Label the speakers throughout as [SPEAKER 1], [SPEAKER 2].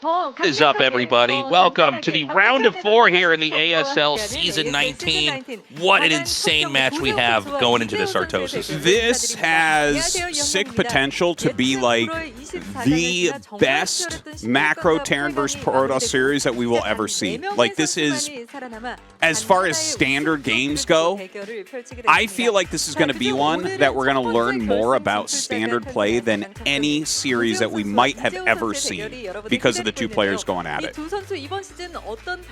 [SPEAKER 1] What is up, everybody? Welcome to the round of 4 here in the ASL Season 19. What an insane match we have going into this Tastosis.
[SPEAKER 2] This has sick potential to be like the best macro Terran vs. Protoss series that we will ever see. Like, this is, as far as standard games go, I feel like this is going to be one that we're going to learn more about standard play than any series that we might have ever seen because of the two players going at it.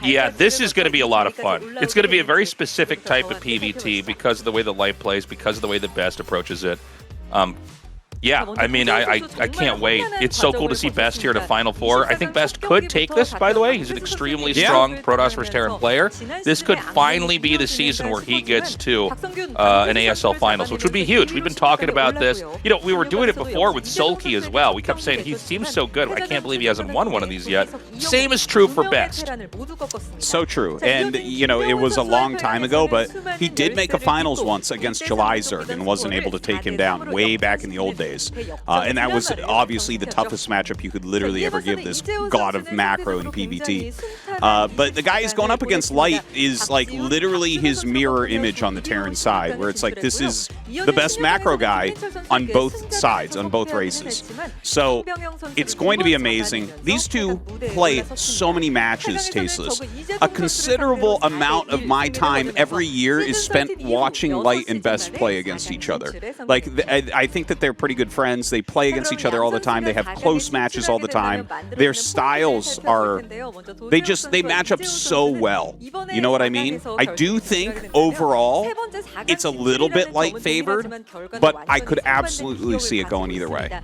[SPEAKER 1] Yeah, this is going to be a lot of fun. It's going to be a very specific type of PvT because of the way the Light plays, because of the way the Best approaches it. Yeah, I mean, I can't wait. It's so cool to see Best here to Final Four. I think Best could take this, by the way. He's an extremely strong Protoss vs. Terran player. This could finally be the season where he gets to an ASL Finals, which would be huge. We've been talking about this. You know, we were doing it before with Sulky as well. We kept saying he seems so good. I can't believe he hasn't won one of these yet. Same is true for Best.
[SPEAKER 2] So true. And, you know, it was a long time ago, but he did make a finals once against Zerg and wasn't able to take him down way back in the old days. And that was obviously the toughest matchup you could literally ever give this god of macro in PvT. But the guy he's going up against Light is like literally his mirror image on the Terran side, where it's like this is the best macro guy on both sides, on both races. So it's going to be amazing. These two play so many matches, Tasteless. A considerable amount of my time every year is spent watching Light and Best play against each other. Like, I think that they're pretty good friends. They play against each other all the time. They have close matches all the time. Their styles are, they match up so well. You know what I mean? I do think overall it's a little bit Light favored, but I could absolutely see it going either way.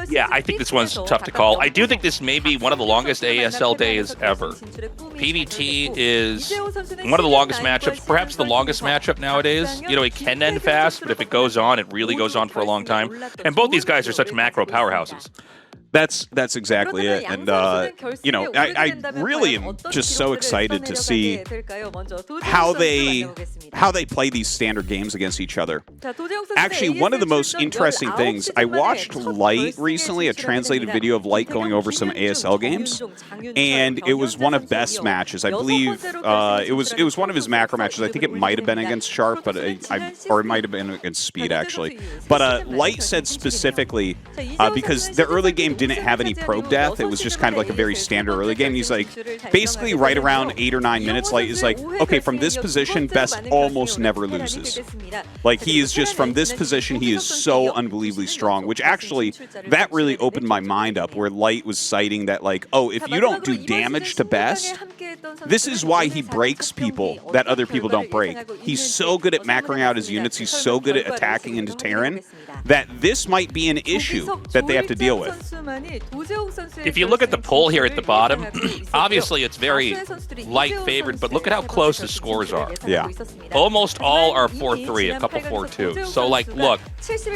[SPEAKER 1] Yeah, I think this one's tough to call. I do think this may be one of the longest ASL days ever. PvT is one of the longest matchups, perhaps the longest matchup nowadays. You know, it can end fast, but if it goes on, it really goes on for a long time. And both these guys are such macro powerhouses.
[SPEAKER 2] That's exactly it, and you know, I really am just so excited to see how they play these standard games against each other. Actually, one of the most interesting things, I watched Light recently, a translated video of Light going over some ASL games, and it was one of Best's matches. I believe it was one of his macro matches. I think it might have been against Sharp, but or it might have been against Speed actually. But Light said specifically because the early game didn't have any probe death. It was just kind of like a very standard early game. He's like, basically right around 8 or 9 minutes, Light is like, okay, from this position, Best almost never loses. Like, he is just, from this position, he is so unbelievably strong, which actually, that really opened my mind up, where Light was citing that, like, oh, if you don't do damage to Best, this is why he breaks people that other people don't break. He's so good at macroing out his units, he's so good at attacking into Terran, that this might be an issue that they have to deal with.
[SPEAKER 1] If you look at the poll here at the bottom, obviously it's very Light favored, but look at how close the scores are.
[SPEAKER 2] Yeah.
[SPEAKER 1] Almost all are 4-3, a couple 4-2. So, like, look,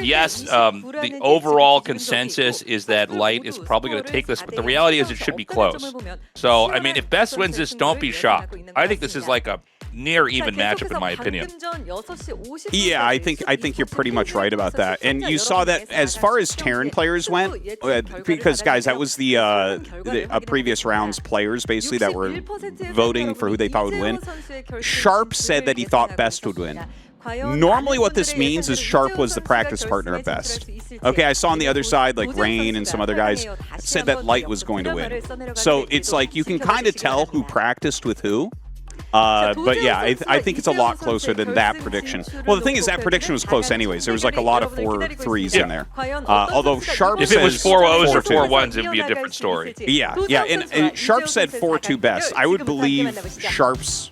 [SPEAKER 1] yes, the overall consensus is that Light is probably going to take this, but the reality is it should be close. So, I mean, if Best wins this, don't be shocked. I think this is like a near even matchup, in my opinion.
[SPEAKER 2] Yeah, I think you're pretty much right about that. And you saw that as far as Terran players went, because, guys, that was the previous round's players, basically, that were voting for who they thought would win. Sharp said that he thought Best would win. Normally what this means is Sharp was the practice partner of Best. Okay, I saw on the other side, like Rain and some other guys said that Light was going to win. So it's like you can kind of tell who practiced with who. But yeah, I think it's a lot closer than that prediction. Well, the thing is, that prediction was close anyways. There was like a lot of 4-3s in there. Although Sharp
[SPEAKER 1] if
[SPEAKER 2] says
[SPEAKER 1] it was 4-0s or 4-1s, it would be a different story.
[SPEAKER 2] Yeah, and Sharp said 4-2 Best. I would believe Sharp's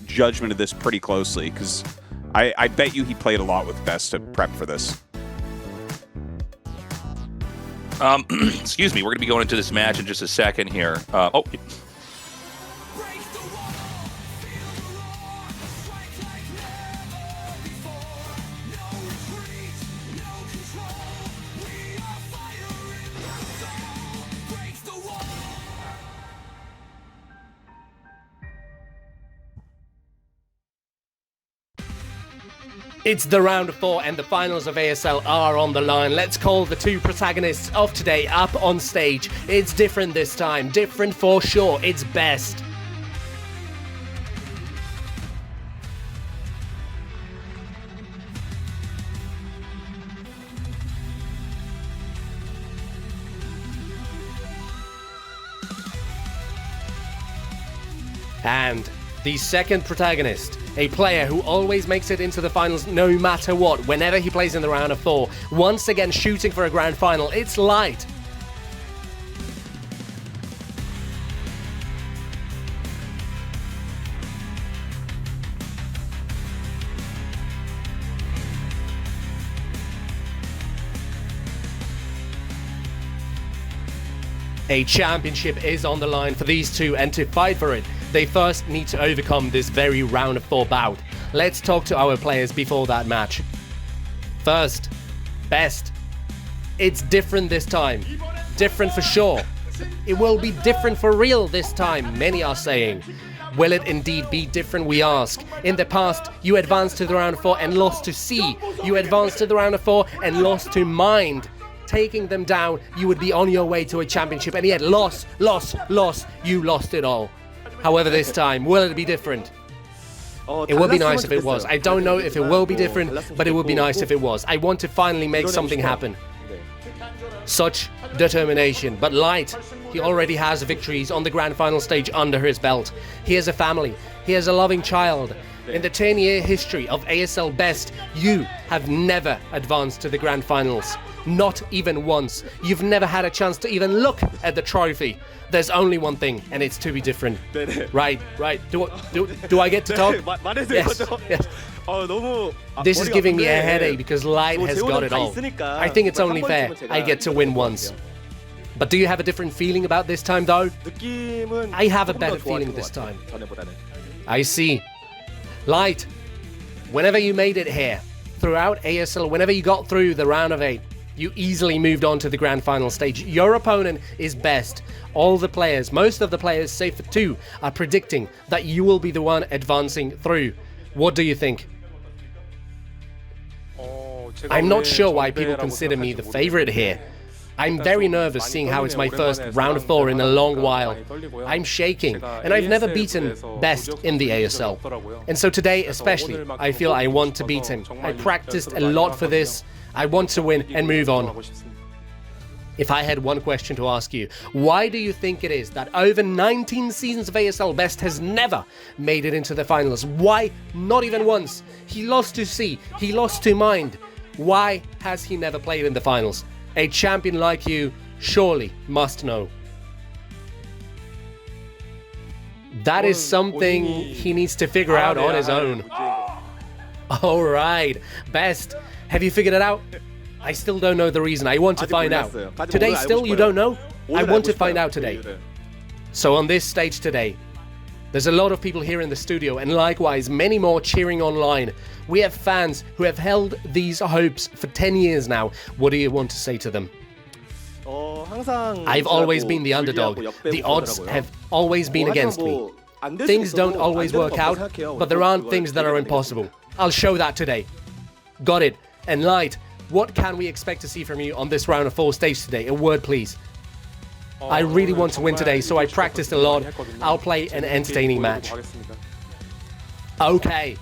[SPEAKER 2] judgment of this pretty closely, because I bet you he played a lot with Best to prep for this.
[SPEAKER 1] Excuse me, we're going to be going into this match in just a second here.
[SPEAKER 3] It's the round of 4 and the finals of ASL are on the line. Let's call the two protagonists of today up on stage. It's different this time. Different for sure. It's best. And the second protagonist, a player who always makes it into the finals no matter what, whenever he plays in the round of 4. Once again shooting for a grand final, it's Light. A championship is on the line for these two, and to fight for it, they first need to overcome this very round of 4 bout. Let's talk to our players before that match. First, Best. It's different this time. Different for sure. It will be different for real this time, many are saying. Will it indeed be different, we ask? In the past, you advanced to the round of 4 and lost to C. You advanced to the round of 4 and lost to Mind. Taking them down, you would be on your way to a championship, and yet loss, you lost it all. However, this time, will it be different? It would be nice if it was. I don't know if it will be different, but it would be nice if it was. I want to finally make something happen. Such determination. But Light, he already has victories on the grand final stage under his belt. He has a family. He has a loving child. In the 10-year history of ASL Best, you have never advanced to the grand finals. Not even once. You've never had a chance to even look at the trophy. There's only one thing, and it's to be different. Right. Do I get to talk? Yes. This is giving me a headache because Light has got it all. I think it's only fair I get to win once. But do you have a different feeling about this time, though? I have a better feeling this time. I see. Light, whenever you made it here, throughout ASL, whenever you got through the round of 8, you easily moved on to the grand final stage. Your opponent is Best. All the players, most of the players, save for 2, are predicting that you will be the one advancing through. What do you think? I'm not sure why people consider me the favorite here. I'm very nervous seeing how it's my first round of 4 in a long while. I'm shaking, and I've never beaten Best in the ASL. And so today especially, I feel I want to beat him. I practiced a lot for this. I want to win and move on. If I had one question to ask you, why do you think it is that over 19 seasons of ASL Best has never made it into the finals? Why? Not even once. He lost to C. He lost to Mind. Why has he never played in the finals? A champion like you surely must know. That is something he needs to figure out on his own. Alright, Best. Have you figured it out? I still don't know the reason. I want to find out. Today still you don't know? I want to find out today. So on this stage today, there's a lot of people here in the studio, and likewise many more cheering online. We have fans who have held these hopes for 10 years now. What do you want to say to them? I've always been the underdog. The odds have always been against me. Things don't always work out, but there aren't things that are impossible. I'll show that today. Got it. And Light, what can we expect to see from you on this round of 4 stage today? A word, please. I really want to win today, so I practiced a lot. I'll play an entertaining match. Okay.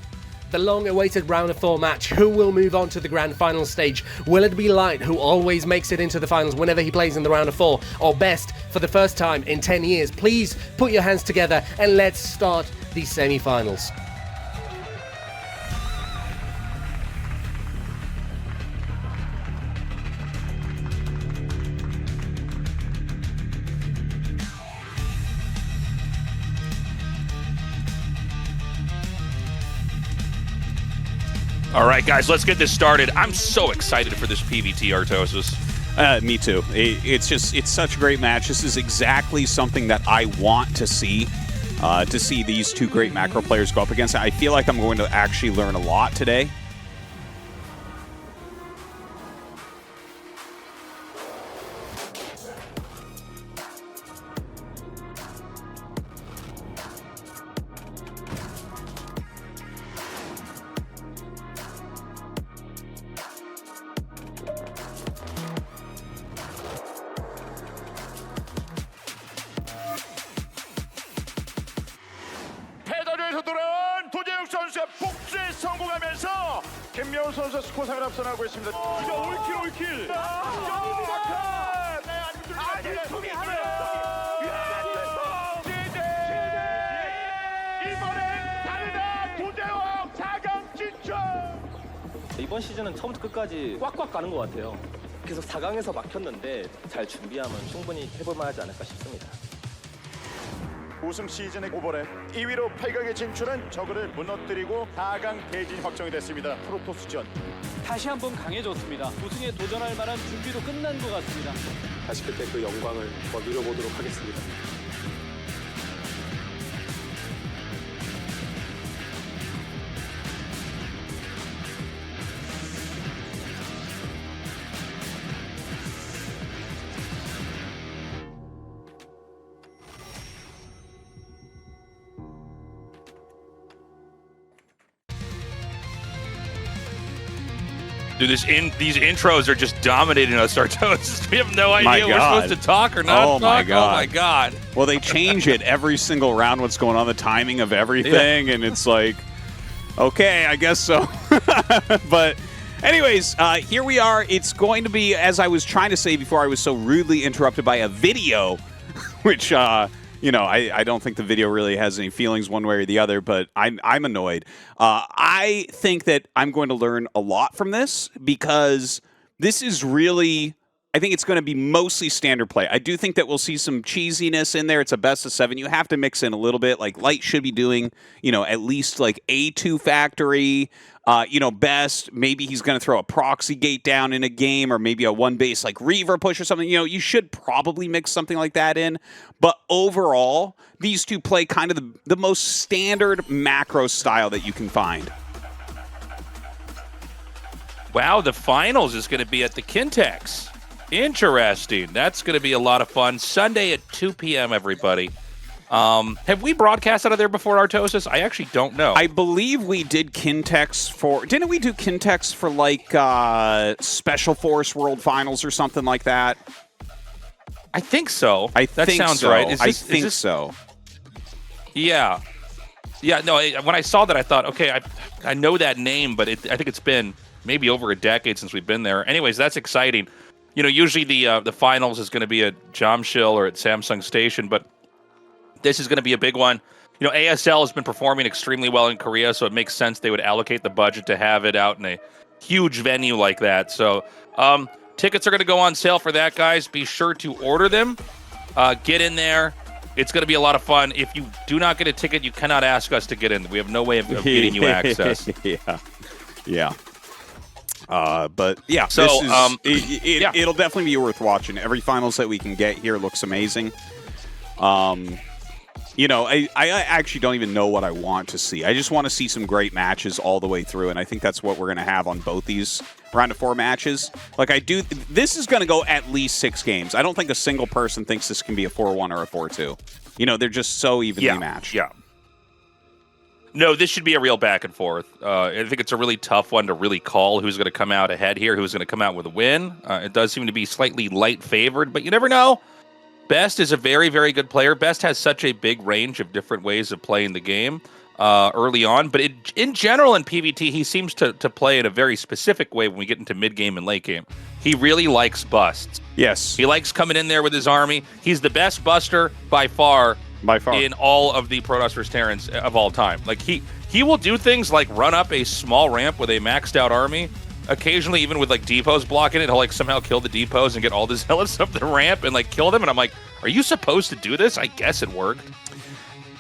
[SPEAKER 3] The long-awaited round of 4 match. Who will move on to the grand final stage? Will it be Light, who always makes it into the finals whenever he plays in the round of 4? Or Best, for the first time in 10 years? Please put your hands together and let's start the semi-finals.
[SPEAKER 1] All right, guys, let's get this started. I'm so excited for this PVT, Artosis.
[SPEAKER 2] Me too. It's such a great match. This is exactly something that I want to see these two great macro players go up against. I feel like I'm going to actually learn a lot today.
[SPEAKER 4] 성공하면서 김명훈 선수 스코어상을 앞서나가고 있습니다. 올킬. 이번엔 다르다. 도제왕 4강 진출.
[SPEAKER 5] 이번 시즌은 처음부터 끝까지 꽉꽉 가는 것 같아요. 계속 4강에서 막혔는데 잘 준비하면 충분히 해볼만 하지 않을까 싶습니다.
[SPEAKER 4] 우승 시즌의 오버랩 2위로 8강에 진출한 저그를 무너뜨리고 4강 대진이 확정이 됐습니다. 프로토스전.
[SPEAKER 6] 다시 한번 강해졌습니다. 우승에 도전할 만한 준비도 끝난 것 같습니다.
[SPEAKER 5] 다시 그때 그 영광을 더 누려보도록 하겠습니다.
[SPEAKER 1] Dude, these intros are just dominating us, Tastosis. We have no idea we're
[SPEAKER 2] God.
[SPEAKER 1] supposed to talk or not
[SPEAKER 2] Oh, my
[SPEAKER 1] talk.
[SPEAKER 2] God.
[SPEAKER 1] Oh my God.
[SPEAKER 2] Well, they change it every single round, what's going on, the timing of everything, and it's like, okay, I guess so. But anyways, here we are. It's going to be, as I was trying to say before I was so rudely interrupted by a video, which, I don't think the video really has any feelings one way or the other, but I'm annoyed. I think that I'm going to learn a lot from this because this is really, I think it's going to be mostly standard play. I do think that we'll see some cheesiness in there. It's a best of 7. You have to mix in a little bit. Like Light should be doing, at least like A2 factory. Best, maybe he's going to throw a proxy gate down in a game or maybe a one base like Reaver push or something. You should probably mix something like that in. But overall, these two play kind of the most standard macro style that you can find.
[SPEAKER 1] Wow, the finals is going to be at the Kintex. Interesting. That's going to be a lot of fun. Sunday at 2 p.m., everybody. Have we broadcast out of there before, Tastosis? I actually don't know.
[SPEAKER 2] I believe we did Kintex for... Didn't we do Kintex for, Special Force World Finals or something like that?
[SPEAKER 1] I think so.
[SPEAKER 2] That
[SPEAKER 1] sounds
[SPEAKER 2] so.
[SPEAKER 1] right.
[SPEAKER 2] I think so.
[SPEAKER 1] Yeah. Yeah, no, when I saw that, I thought, okay, I know that name, but I think it's been maybe over a decade since we've been there. Anyways, that's exciting. Usually the finals is going to be at Jamshil or at Samsung Station, but this is going to be a big one. ASL has been performing extremely well in Korea, so it makes sense they would allocate the budget to have it out in a huge venue like that. So tickets are going to go on sale for that, guys. Be sure to order them. Get in there. It's going to be a lot of fun. If you do not get a ticket, you cannot ask us to get in. We have no way of getting you access.
[SPEAKER 2] Yeah. But yeah,
[SPEAKER 1] so
[SPEAKER 2] it'll definitely be worth watching. Every finals that we can get here looks amazing. I actually don't even know what I want to see. I just want to see some great matches all the way through, and I think that's what we're going to have on both these round of 4 matches. This is going to go at least 6 games. I don't think a single person thinks this can be a 4-1 or a 4-2. They're just so evenly matched.
[SPEAKER 1] Yeah. No, this should be a real back and forth. I think it's a really tough one to really call who's going to come out ahead here, who's going to come out with a win. It does seem to be slightly light favored, but you never know. Best is a very, very good player. Best has such a big range of different ways of playing the game early on. But in general, in PvT, he seems to play in a very specific way when we get into mid-game and late game. He really likes busts.
[SPEAKER 2] Yes.
[SPEAKER 1] He likes coming in there with his army. He's the best buster by far in all of the Protoss vs. Terrans of all time. He will do things like run up a small ramp with a maxed out army. Occasionally, even with depots blocking it, he'll somehow kill the depots and get all the zealots up the ramp and kill them. And I'm like, are you supposed to do this? I guess it worked.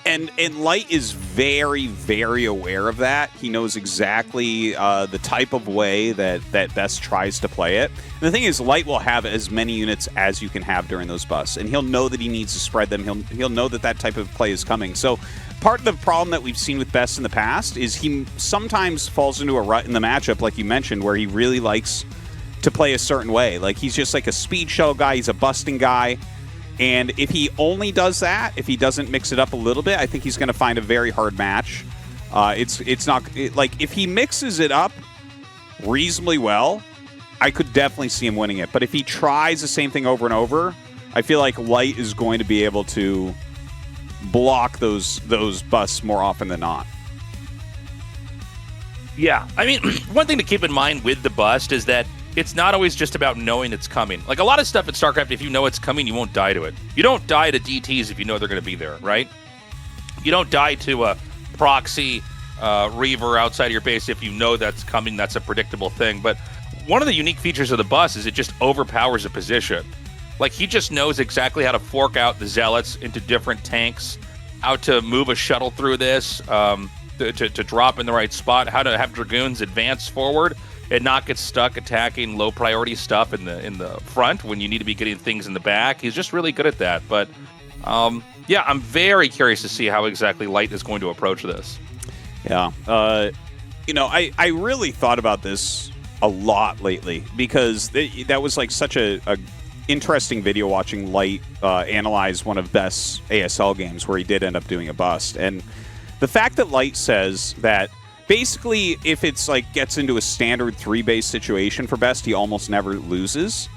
[SPEAKER 2] And Light is very, very aware of that. He knows exactly the type of way that Best tries to play it. And the thing is, Light will have as many units as you can have during those busts, and he'll know that he needs to spread them. He'll know that type of play is coming. So part of the problem that we've seen with Best in the past is he sometimes falls into a rut in the matchup, like you mentioned, where he really likes to play a certain way. He's just like a speed shuttle guy. He's a busting guy. And if he only does that, if he doesn't mix it up a little bit, I think he's going to find a very hard match. If he mixes it up reasonably well, I could definitely see him winning it. But if he tries the same thing over and over, I feel like Light is going to be able to block those busts more often than not.
[SPEAKER 1] Yeah, I mean, one thing to keep in mind with the bust is that it's not always just about knowing it's coming. Like a lot of stuff in StarCraft, if you know it's coming, you won't die to it. You don't die to DTs if you know they're going to be there, right? You don't die to a proxy Reaver outside of your base if you know that's coming. That's a predictable thing. But one of the unique features of the bust is it just overpowers a position. Like he just knows exactly how to fork out the Zealots into different tanks, how to move a shuttle through this, to drop in the right spot, how to have Dragoons advance forward and not get stuck attacking low priority stuff in the front when you need to be getting things in the back. He's just really good at that. But yeah, I'm very curious to see how exactly Light is going to approach this.
[SPEAKER 2] Yeah. You know, I really thought about this a lot lately because that was like such a interesting video watching Light analyze one of Best's ASL games where he did end up doing a bust. And the fact that Light says that basically if it's like gets into a standard 3-base situation for Best, he almost never loses.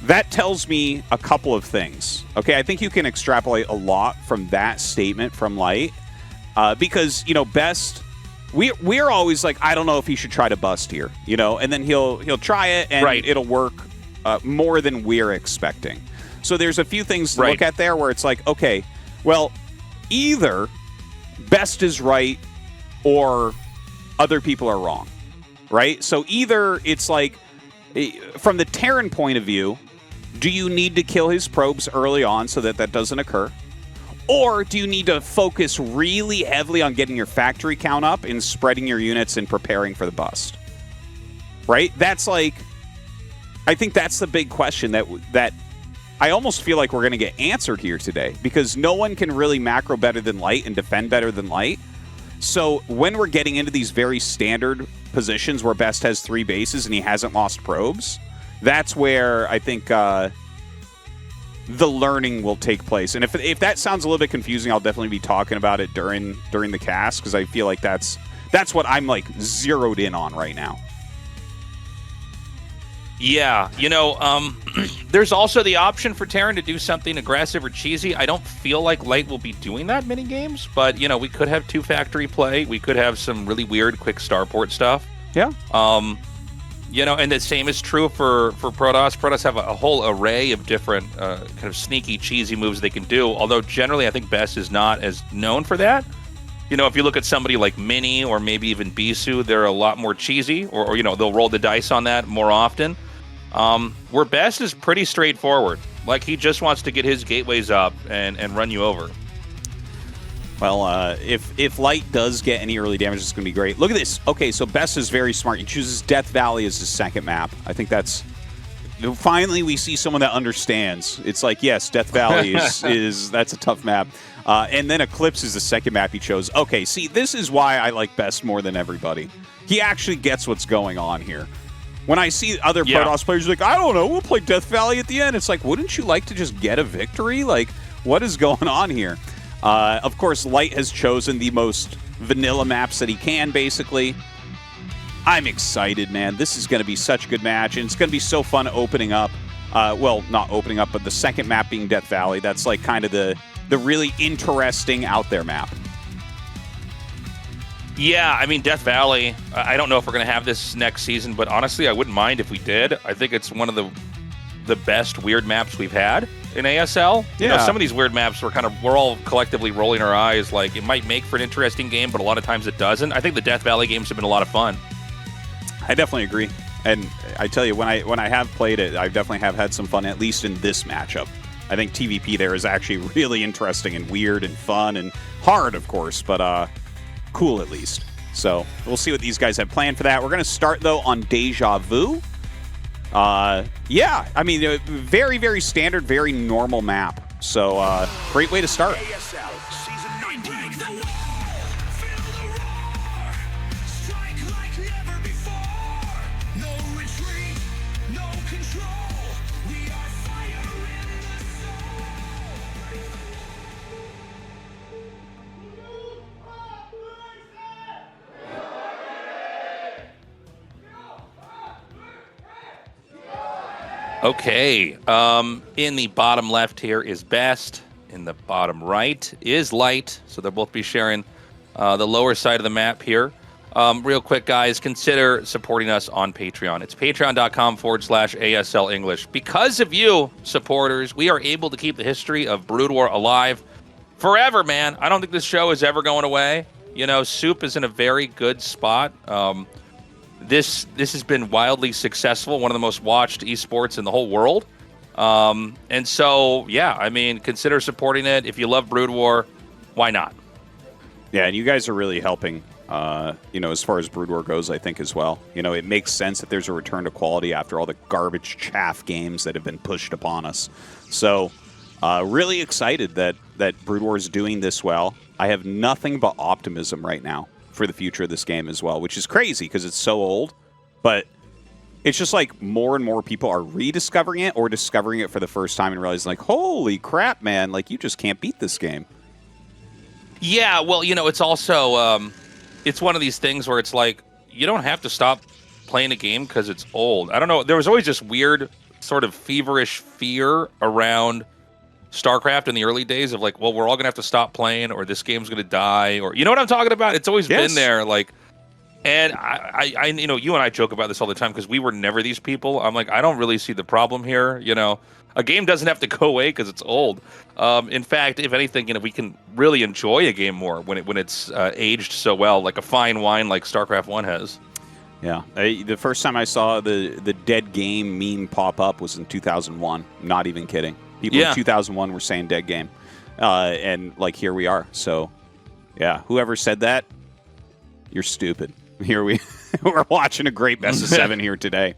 [SPEAKER 2] That tells me a couple of things. Okay, I think you can extrapolate a lot from that statement from Light because, you know, Best, we're always like, I don't know if he should try to bust here, you know, and then he'll try it and it'll work more than we're expecting. So there's a few things to look at there where it's like, okay, well, either Best is right or other people are wrong, right? So either it's like, from the Terran point of view, do you need to kill his probes early on so that that doesn't occur? Or do you need to focus really heavily on getting your factory count up and spreading your units and preparing for the bust? Right? That's like, I think that's the big question that I almost feel like we're going to get answered here today because no one can really macro better than Light and defend better than Light. So when we're getting into these very standard positions where Best has 3 bases and he hasn't lost probes, that's where I think the learning will take place. And if that sounds a little bit confusing, I'll definitely be talking about it during the cast because I feel like that's what I'm like zeroed in on right now.
[SPEAKER 1] Yeah, you know, there's also the option for Terran to do something aggressive or cheesy. I don't feel like Light will be doing that many games, but, you know, we could have 2 factory play. We could have some really weird quick starport stuff.
[SPEAKER 2] Yeah.
[SPEAKER 1] You know, and the same is true for Protoss. Protoss have a whole array of different kind of sneaky, cheesy moves they can do, although generally I think Best is not as known for that. You know, if you look at somebody like Mini or maybe even Bisu, they're a lot more cheesy, or you know, they'll roll the dice on that more often. Where Best is pretty straightforward. Like, he just wants to get his gateways up and run you over.
[SPEAKER 2] Well, if Light does get any early damage, it's going to be great. Look at this. Okay, so Best is very smart. He chooses Death Valley as his second map. I think that's... Finally, we see someone that understands. It's like, yes, Death Valley is that's a tough map. And then Eclipse is the second map he chose. Okay, see, this is why I like Best more than everybody. He actually gets what's going on here. When I see other Protoss players like, I don't know, we'll play Death Valley at the end. It's like, wouldn't you like to just get a victory? Like, what is going on here? Of course, Light has chosen the most vanilla maps that he can, basically. I'm excited, man. This is going to be such a good match, and it's going to be so fun opening up. Well, not opening up, but the second map being Death Valley. That's like kind of the really interesting out there map.
[SPEAKER 1] Yeah, I mean, Death Valley, I don't know if we're going to have this next season, but honestly, I wouldn't mind if we did. I think it's one of the best weird maps we've had in ASL.
[SPEAKER 2] Yeah.
[SPEAKER 1] You know, some of these weird maps we're all collectively rolling our eyes like it might make for an interesting game, but a lot of times it doesn't. I think the Death Valley games have been a lot of fun.
[SPEAKER 2] I definitely agree. And I tell you, when I have played it, I definitely have had some fun, at least in this matchup. I think TVP there is actually really interesting and weird and fun and hard, of course, but cool at least. So we'll see what these guys have planned for that. We're going to start, though, on Deja Vu. Yeah, I mean, very, very standard, very normal map. So great way to start.
[SPEAKER 7] ASL Season19.
[SPEAKER 1] Okay, in the bottom left here is Best. In the bottom right is Light. So they'll both be sharing the lower side of the map here. Real quick, guys, consider supporting us on Patreon. It's patreon.com/ASL English. Because of you, supporters, we are able to keep the history of Brood War alive forever, man. I don't think this show is ever going away. You know, Soup is in a very good spot. This has been wildly successful, one of the most watched esports in the whole world. And so, yeah, I mean, consider supporting it. If you love Brood War, why not?
[SPEAKER 2] Yeah, and you guys are really helping, as far as Brood War goes, I think, as well. You know, it makes sense that there's a return to quality after all the garbage chaff games that have been pushed upon us. So, really excited that Brood War is doing this well. I have nothing but optimism right now for the future of this game as well, which is crazy because it's so old. But it's just like more and more people are rediscovering it or discovering it for the first time and realizing, like, holy crap, man, like, you just can't beat this game.
[SPEAKER 1] Yeah, well, it's also, it's one of these things where it's like, you don't have to stop playing a game because it's old. I don't know. There was always this weird sort of feverish fear around StarCraft in the early days of like, well, we're all going to have to stop playing or this game's going to die or, you know what I'm talking about? It's always been there. Like, and I you and I joke about this all the time because we were never these people. I'm like, I don't really see the problem here. A game doesn't have to go away because it's old. In fact, if anything, we can really enjoy a game more when it's aged so well, like a fine wine like StarCraft 1 has.
[SPEAKER 2] Yeah. The first time I saw the dead game meme pop up was in 2001. Not even kidding. People in 2001 were saying dead game. And, like, here we are. So, yeah, whoever said that, you're stupid. Here we're watching a great best of 7 here today.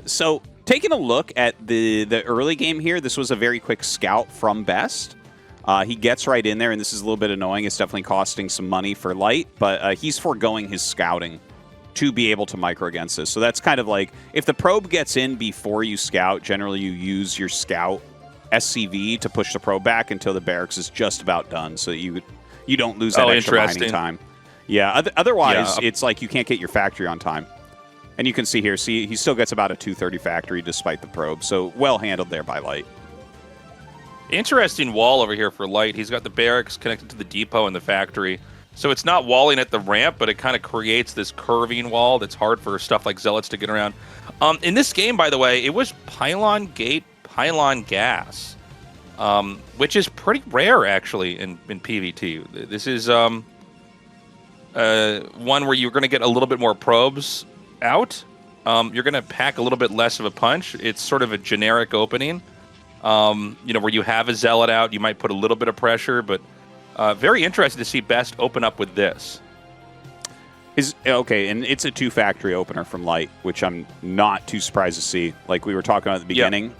[SPEAKER 2] So, taking a look at the early game here, this was a very quick scout from Best. He gets right in there, and this is a little bit annoying. It's definitely costing some money for Light, but he's foregoing his scouting to be able to micro against this. So that's kind of like, if the probe gets in before you scout, generally you use your scout SCV to push the probe back until the barracks is just about done, so you don't lose that extra mining time. Yeah, otherwise, it's like you can't get your factory on time. And you can see here, he still gets about a 230 factory despite the probe. So well handled there by Light.
[SPEAKER 1] Interesting wall over here for Light. He's got the barracks connected to the depot and the factory. So it's not walling at the ramp, but it kind of creates this curving wall that's hard for stuff like Zealots to get around. In this game, by the way, it was Pylon Gate, Pylon Gas, which is pretty rare, actually, in PvT. This is one where you're going to get a little bit more probes out. You're going to pack a little bit less of a punch. It's sort of a generic opening, where you have a Zealot out. You might put a little bit of pressure, but very interested to see Best open up with this.
[SPEAKER 2] Okay, and it's a 2-factory opener from Light, which I'm not too surprised to see. Like we were talking about at the beginning,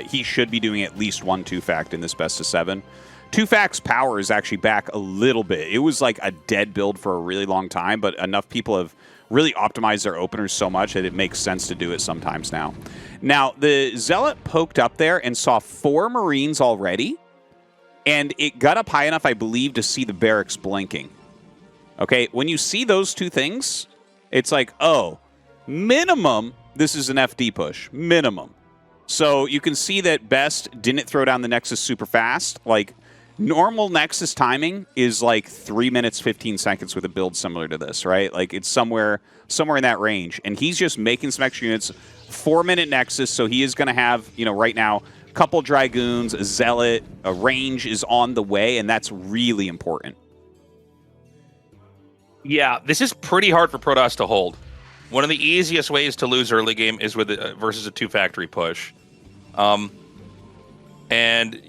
[SPEAKER 2] he should be doing at least 1 2-fact in this best of 7. 2-fact's power is actually back a little bit. It was like a dead build for a really long time, but enough people have really optimized their openers so much that it makes sense to do it sometimes now. Now, the Zealot poked up there and saw 4 Marines already, and it got up high enough, I believe, to see the barracks blinking. Okay, when you see those two things, it's like, oh, minimum, this is an FD push. Minimum. So you can see that Best didn't throw down the Nexus super fast. Like, normal Nexus timing is like 3 minutes, 15 seconds with a build similar to this, right? Like, it's somewhere in that range. And he's just making some extra units. 4-minute Nexus, so he is going to have, right now, a couple Dragoons, a Zealot, a range is on the way, and that's really important.
[SPEAKER 1] Yeah, this is pretty hard for Protoss to hold. One of the easiest ways to lose early game is with versus a 2-factory push. And,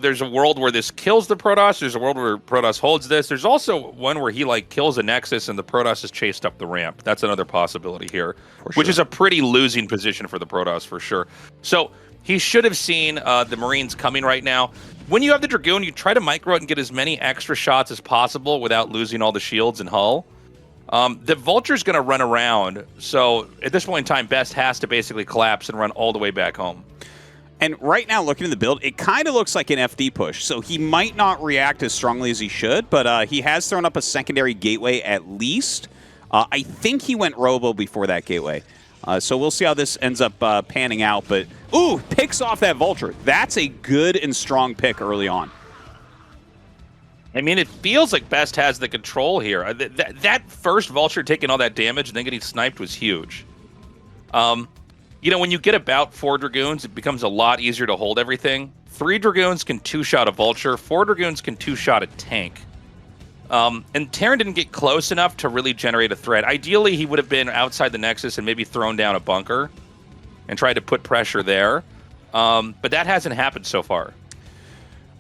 [SPEAKER 1] there's a world where this kills the Protoss. There's a world where Protoss holds this. There's also one where he, kills a Nexus and the Protoss is chased up the ramp. That's another possibility here, which is a pretty losing position for the Protoss for sure. So he should have seen the Marines coming right now. When you have the Dragoon, you try to micro it and get as many extra shots as possible without losing all the shields and hull. The Vulture's going to run around, so at this point in time, Best has to basically collapse and run all the way back home.
[SPEAKER 2] And right now, looking at the build, it kind of looks like an FD push, so he might not react as strongly as he should, but he has thrown up a secondary gateway at least. I think he went Robo before that gateway. So we'll see how this ends up panning out. But, ooh, picks off that Vulture. That's a good and strong pick early on.
[SPEAKER 1] I mean, it feels like Best has the control here. That first Vulture taking all that damage and then getting sniped was huge. You know, when you get about 4 Dragoons, it becomes a lot easier to hold everything. 3 Dragoons can 2-shot a Vulture. 4 Dragoons can 2-shot a tank. And Terran didn't get close enough to really generate a threat. Ideally, he would have been outside the Nexus and maybe thrown down a bunker and tried to put pressure there. But that hasn't happened so far.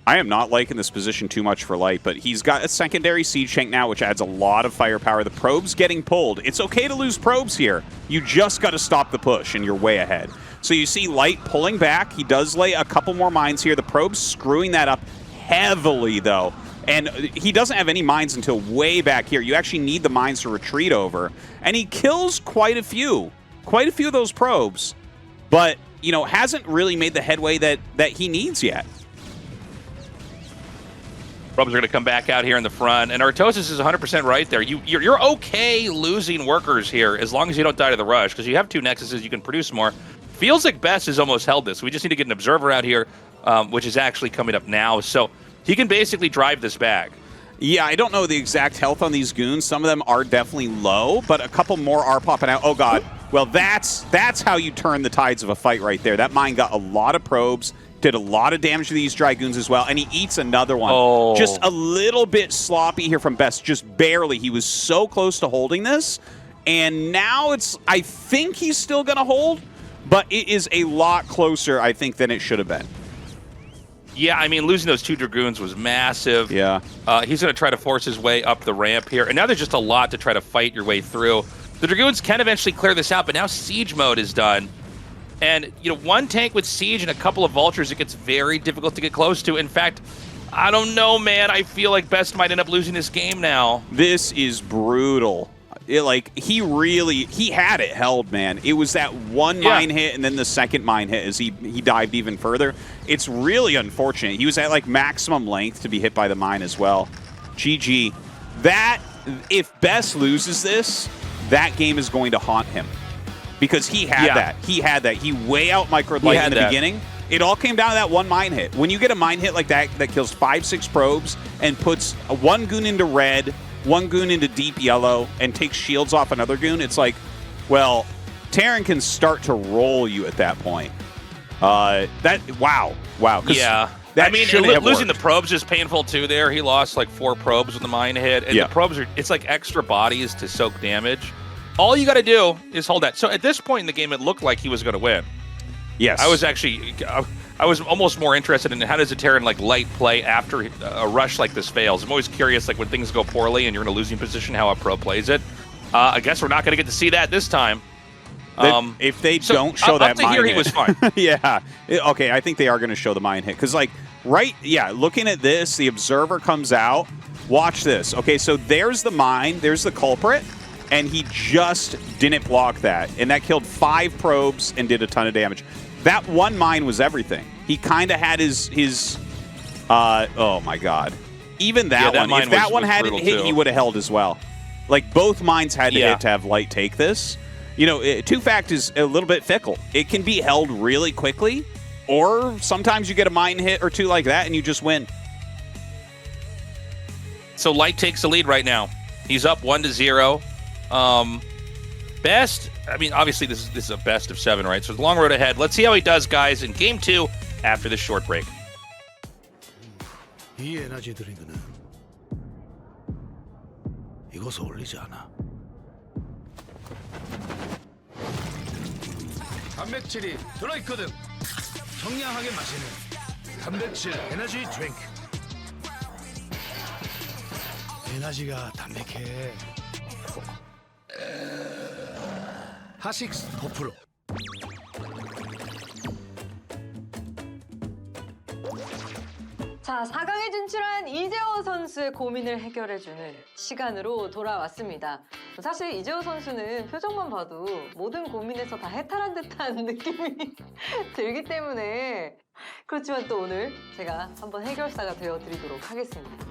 [SPEAKER 2] I am not liking this position too much for Light, but he's got a secondary Siege Tank now, which adds a lot of firepower. The probe's getting pulled. It's okay to lose probes here. You just got to stop the push, and you're way ahead. So you see Light pulling back. He does lay a couple more mines here. The probe's screwing that up heavily, though. And he doesn't have any mines until way back here. You actually need the mines to retreat over. And he kills quite a few of those probes, but, you know, hasn't really made the headway that he needs yet.
[SPEAKER 1] Probes are going to come back out here in the front, and Tastosis is 100% right there. You're okay losing workers here as long as you don't die to the rush, because you have 2 Nexuses, you can produce more. Feels like Best has almost held this. We just need to get an Observer out here, which is actually coming up now, so he can basically drive this back.
[SPEAKER 2] Yeah, I don't know the exact health on these goons. Some of them are definitely low, but a couple more are popping out. Oh, God. Well, that's how you turn the tides of a fight right there. That mine got a lot of probes, did a lot of damage to these Dragoons as well, and he eats another one.
[SPEAKER 1] Oh.
[SPEAKER 2] Just a little bit sloppy here from Best, just barely. He was so close to holding this, and now it's, I think he's still going to hold, but it is a lot closer, I think, than it should have been.
[SPEAKER 1] Yeah, I mean, losing those 2 Dragoons was massive.
[SPEAKER 2] Yeah.
[SPEAKER 1] He's going to try to force his way up the ramp here, and now there's just a lot to try to fight your way through. The Dragoons can eventually clear this out, but now Siege mode is done. And, you know, 1 tank with Siege and a couple of Vultures, it gets very difficult to get close to. In fact, I don't know, man. I feel like Best might end up losing this game now.
[SPEAKER 2] This is brutal. He had it held, man. It was that one mine hit and then the second mine hit as he dived even further. It's really unfortunate. He was at, like, maximum length to be hit by the mine as well. GG. If Best loses this, that game is going to haunt him. Because he had that. He had that. He way out microed Light in the beginning. It all came down to that one mine hit. When you get a mine hit like that kills 5-6 probes and puts 1 goon into red, 1 goon into deep yellow, and takes shields off another goon, it's like, well, Terran can start to roll you at that point. Wow.
[SPEAKER 1] Yeah. I mean, losing the probes is painful too there. He lost like 4 probes with the mine hit. And the probes it's like extra bodies to soak damage. All you got to do is hold that. So at this point in the game, it looked like he was going to win.
[SPEAKER 2] Yes.
[SPEAKER 1] I was almost more interested in how does a Terran like Light play after a rush like this fails. I'm always curious, like when things go poorly and you're in a losing position, how a pro plays it. I guess we're not going to get to see that this time.
[SPEAKER 2] If they don't show that mine hit.
[SPEAKER 1] Here he was fine.
[SPEAKER 2] Yeah. Okay, I think they are going to show the mine hit. Because, like, looking at this, the Observer comes out. Watch this. Okay, so there's the mine. There's the culprit. And he just didn't block that. And that killed 5 probes and did a ton of damage. That one mine was everything. He kind of had his oh, my God. Even that one. If that one hadn't hit, he would have held as well. Like, both mines had to hit to have Light take this. You know, 2-fact is a little bit fickle. It can be held really quickly, or sometimes you get a mine hit or 2 like that and you just win.
[SPEAKER 1] So Light takes the lead right now. He's up 1-0. Best, I mean, obviously this is a best of 7, right? So it's a long road ahead. Let's see how he does, guys, in Game 2 after this short break.
[SPEAKER 7] 이 에너지 드링크는 이것을 올리지 않아. 단백질이 들어있거든. 청량하게 마시는 단백질 에너지 드링크. 에너지가 담백해. 하식스 4%.
[SPEAKER 8] 자, 4강에 진출한 이재호 선수의 고민을 해결해주는 시간으로 돌아왔습니다. 사실 이재호 선수는 표정만 봐도 모든 고민에서 다 해탈한 듯한 느낌이 들기 때문에 그렇지만 또 오늘 제가 한번 해결사가 되어드리도록 하겠습니다.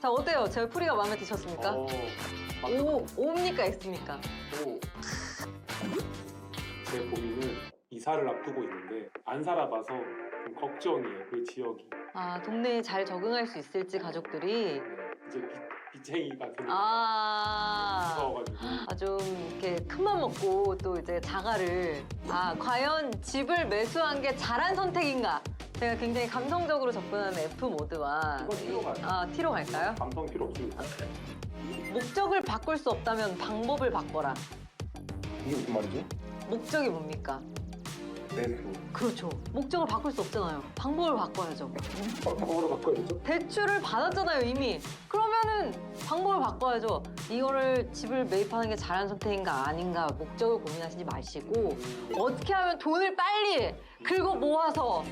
[SPEAKER 8] 자, 어때요? 제 풀이가 마음에 드셨습니까? O입니까? X입니까?
[SPEAKER 9] 제 고민은 이 이사를 앞두고 있는데 안 살아봐서 좀 걱정이에요. 그 지역이.
[SPEAKER 8] 아, 동네에 잘 적응할 수 있을지 가족들이.
[SPEAKER 9] 이제 빚쟁이가 되니까
[SPEAKER 8] 아,
[SPEAKER 9] 무서워가지고.
[SPEAKER 8] 좀 이렇게 큰맘 먹고 또 이제 자가를. 아, 과연 집을 매수한 게 잘한 선택인가? 제가 굉장히 감성적으로 접근하는 F 모드와
[SPEAKER 9] 이거 T로 가요.
[SPEAKER 8] 아, T로 갈까요?
[SPEAKER 9] 감성 필요 없습니다.
[SPEAKER 8] 목적을 바꿀 수 없다면 방법을 바꿔라.
[SPEAKER 9] 이게 무슨 말이죠?
[SPEAKER 8] 목적이 뭡니까?
[SPEAKER 9] 매수.
[SPEAKER 8] 그렇죠. 목적을 바꿀 수 없잖아요. 방법을 바꿔야죠.
[SPEAKER 9] 방법으로 바꿔야죠.
[SPEAKER 8] 대출을 받았잖아요, 이미. 그러면은 방법을 바꿔야죠. 이거를 집을 매입하는 게 잘한 선택인가 아닌가 목적을 고민하시지 마시고 어떻게 하면 돈을 빨리 긁어 모아서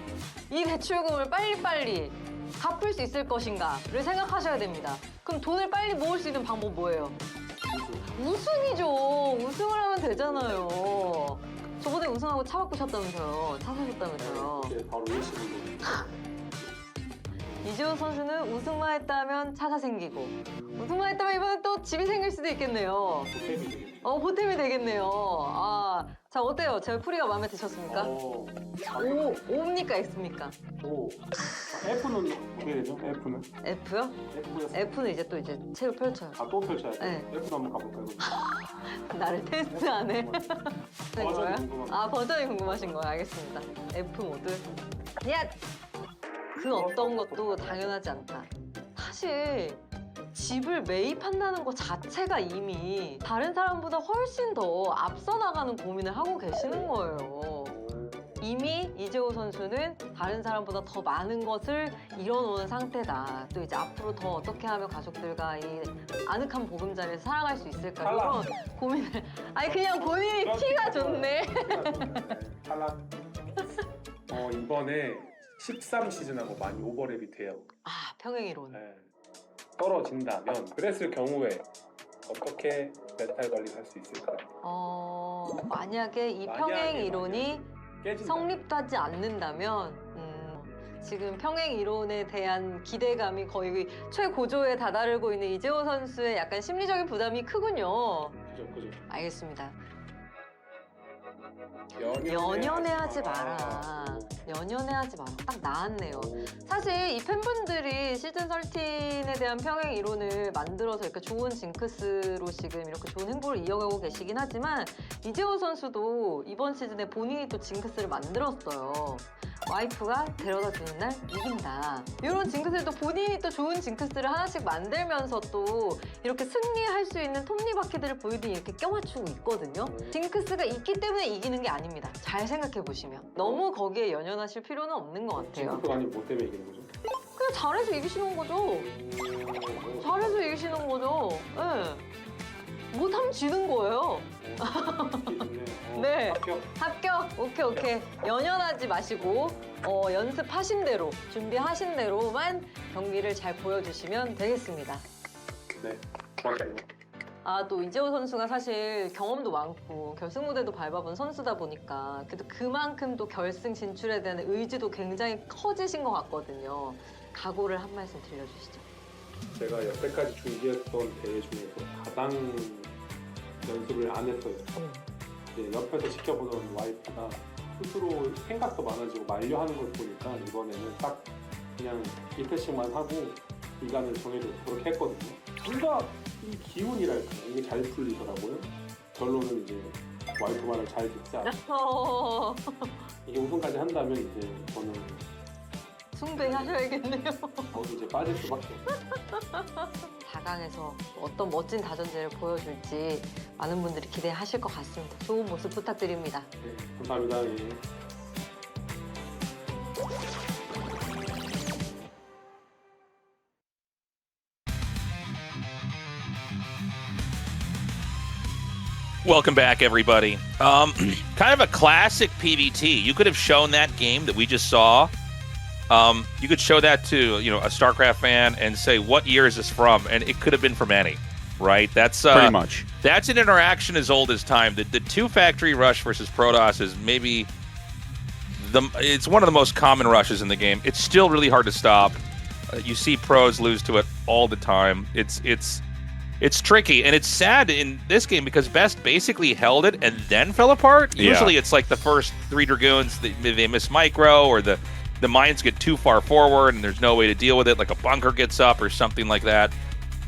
[SPEAKER 8] 이 대출금을 빨리빨리 갚을 수 있을 것인가를 생각하셔야 됩니다. 그럼 돈을 빨리 모을 수 있는 방법 뭐예요? 우승이죠. 우승을 하면 되잖아요. 저번에 우승하고 차 바꾸셨다면서요. 차 사셨다면서요.
[SPEAKER 9] 이제 바로 일시불로.
[SPEAKER 8] 이재호 선수는 우승만 했다면 차가 생기고 우승만 했다면 이번엔 또 집이 생길 수도 있겠네요.
[SPEAKER 9] 보탬이 되겠죠.
[SPEAKER 8] 보탬이 되겠네요. 아, 자 어때요? 제 풀이가 마음에 드셨습니까?
[SPEAKER 9] 오.
[SPEAKER 8] O입니까 X입니까?
[SPEAKER 9] 오. F는 어떻게 되죠? F는?
[SPEAKER 8] F요?
[SPEAKER 9] F에서
[SPEAKER 8] F는 이제 또 이제 책을 펼쳐요.
[SPEAKER 9] 또 펼쳐야 돼.
[SPEAKER 8] 네.
[SPEAKER 9] F도 한번 가볼까요?
[SPEAKER 8] 나를 테스트하네. 네,
[SPEAKER 9] 버전이
[SPEAKER 8] 뭐야?
[SPEAKER 9] 궁금합니다.
[SPEAKER 8] 아, 버전이 궁금하신 거예요. 알겠습니다. F 모드. 야! 그 어떤 것도 당연하지 않다. 사실 집을 매입한다는 것 자체가 이미 다른 사람보다 훨씬 더 앞서 나가는 고민을 하고 계시는 거예요. 이미 이재호 선수는 다른 사람보다 더 많은 것을 이뤄놓은 상태다. 또 이제 앞으로 더 어떻게 하면 가족들과 이 아늑한 보금자리에서 살아갈 수 있을까 이런 고민을. 아니 그냥 본인이 티가 좋네.
[SPEAKER 9] 탈락. 이번에 13 시즌하고 많이 오버랩이 돼요.
[SPEAKER 8] 아, 평행이론.
[SPEAKER 9] 네. 떨어진다면 그랬을 경우에 어떻게 멘탈 관리를 할 수 있을까요?
[SPEAKER 8] 만약에 이
[SPEAKER 9] 만약에,
[SPEAKER 8] 평행 이론이
[SPEAKER 9] 깨진다.
[SPEAKER 8] 성립하지 않는다면 지금 평행 이론에 대한 기대감이 거의 최고조에 다다르고 있는 이재호 선수의 약간 심리적인 부담이 크군요.
[SPEAKER 9] 그죠.
[SPEAKER 8] 알겠습니다.
[SPEAKER 9] 연연해하지
[SPEAKER 8] 연연해하지 마라. 딱 나왔네요. 사실 이 팬분들이 시즌 13에 대한 평행 이론을 만들어서 이렇게 좋은 징크스로 지금 이렇게 좋은 행보를 이어가고 계시긴 하지만 이재호 선수도 이번 시즌에 본인이 또 징크스를 만들었어요. 와이프가 데려다 주는 날 이긴다. 이런 징크스를 또 본인이 또 좋은 징크스를 하나씩 만들면서 또 이렇게 승리할 수 있는 톱니바퀴들을 본인이 이렇게 껴맞추고 있거든요. 징크스가 있기 때문에 이기는 게 아닙니다. 잘 생각해 보시면. 너무 거기에 연연하실 필요는 없는 것 같아요.
[SPEAKER 9] 징크스가 아니면 뭐 때문에 이기는 거죠?
[SPEAKER 8] 그냥 잘해서 이기시는 거죠. 잘해서 이기시는 거죠. 네. 못하면 지는 거예요. 네. 합격. 오케이. 연연하지 마시고 연습하신 대로, 준비하신 대로만 경기를 잘 보여주시면 되겠습니다.
[SPEAKER 9] 네. 고맙습니다.
[SPEAKER 8] 또 이재호 선수가 사실 경험도 많고 결승 무대도 밟아본 선수다 보니까 그래도 그만큼 또 결승 진출에 대한 의지도 굉장히 커지신 것 같거든요. 각오를 한 말씀 들려주시죠.
[SPEAKER 9] 제가 여태까지 준비했던 대회 중에서 가장 연습을 안 했어요. 이제 옆에서 지켜보던 와이프가 스스로 생각도 많아지고 만류하는 걸 보니까 이번에는 딱 그냥 이틀씩만 하고 기간을 정해서 그렇게 했거든요. 뭔가 이 기운이랄까 이게 잘 풀리더라고요. 결론은 이제 와이프 말을 잘 듣자. 이게 우승까지 한다면 이제 저는
[SPEAKER 8] 숭배하셔야겠네요.
[SPEAKER 9] 저도 이제 빠질 수밖에 없어요.
[SPEAKER 8] 4강에서 어떤 멋진 다전제를 보여줄지 많은 분들이 기대하실 것 같습니다. 좋은 모습 부탁드립니다.
[SPEAKER 9] 네, 감사합니다. 예.
[SPEAKER 1] Welcome back, everybody. Kind of a classic PvT. You could have shown that game that we just saw. You could show that to a StarCraft fan and say, "What year is this from?" And it could have been from any, right? That's
[SPEAKER 2] pretty much.
[SPEAKER 1] That's an interaction as old as time. The two factory rush versus Protoss is maybe it's one of the most common rushes in the game. It's still really hard to stop. You see pros lose to it all the time. It's It's tricky, and it's sad in this game because Best basically held it and then fell apart.
[SPEAKER 2] Yeah.
[SPEAKER 1] Usually it's like the first 3 Dragoons, they miss micro, or the mines get too far forward and there's no way to deal with it, like a bunker gets up or something like that.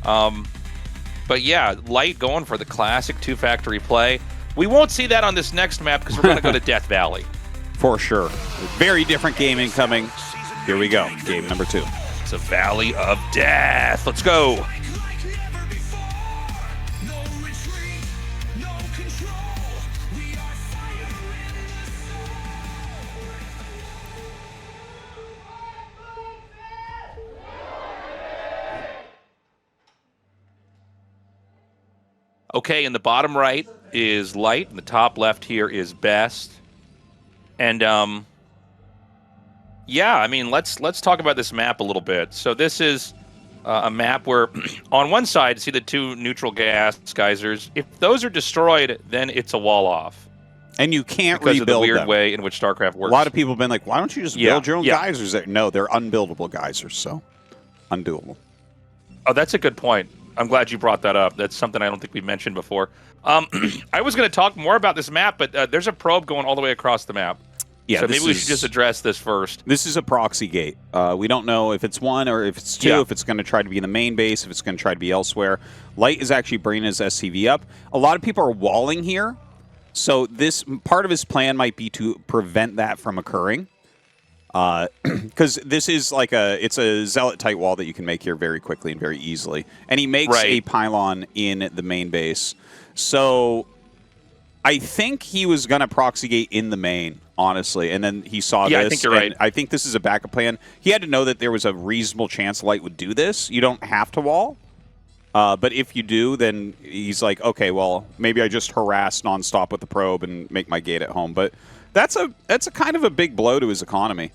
[SPEAKER 1] But yeah, Light going for the classic 2-factory play. We won't see that on this next map because we're going to go to Death Valley.
[SPEAKER 2] For sure. Very different game incoming. Here we go. Game number 2.
[SPEAKER 1] It's a Valley of Death. Let's go. Okay, in the bottom right is Light, and the top left here is Best. And yeah, I mean, let's talk about this map a little bit. So this is a map where on one side, see the 2 neutral gas geysers. If those are destroyed, then it's a wall off.
[SPEAKER 2] And you can't
[SPEAKER 1] because
[SPEAKER 2] rebuild
[SPEAKER 1] of the weird
[SPEAKER 2] them.
[SPEAKER 1] way in which StarCraft works.
[SPEAKER 2] A lot of people have been like, why don't you just build your own geysers there? No, they're unbuildable geysers, so undoable.
[SPEAKER 1] Oh, that's a good point. I'm glad you brought that up. That's something I don't think we mentioned before. I was going to talk more about this map, but there's a probe going all the way across the map.
[SPEAKER 2] Yeah,
[SPEAKER 1] so maybe we should just address this first.
[SPEAKER 2] This is a proxy gate. We don't know if it's 1 or if it's 2, if it's going to try to be in the main base, if it's going to try to be elsewhere. Light is actually bringing his SCV up. A lot of people are walling here, so this part of his plan might be to prevent that from occurring. Because this is like it's a zealot tight wall that you can make here very quickly and very easily. And he makes a pylon in the main base. So I think he was going to proxy gate in the main, honestly. And then he saw this.
[SPEAKER 1] Yeah, I think you're right.
[SPEAKER 2] I think this is a backup plan. He had to know that there was a reasonable chance Light would do this. You don't have to wall. But if you do, then he's like, okay, well, maybe I just harass nonstop with the probe and make my gate at home. But that's a kind of a big blow to his economy.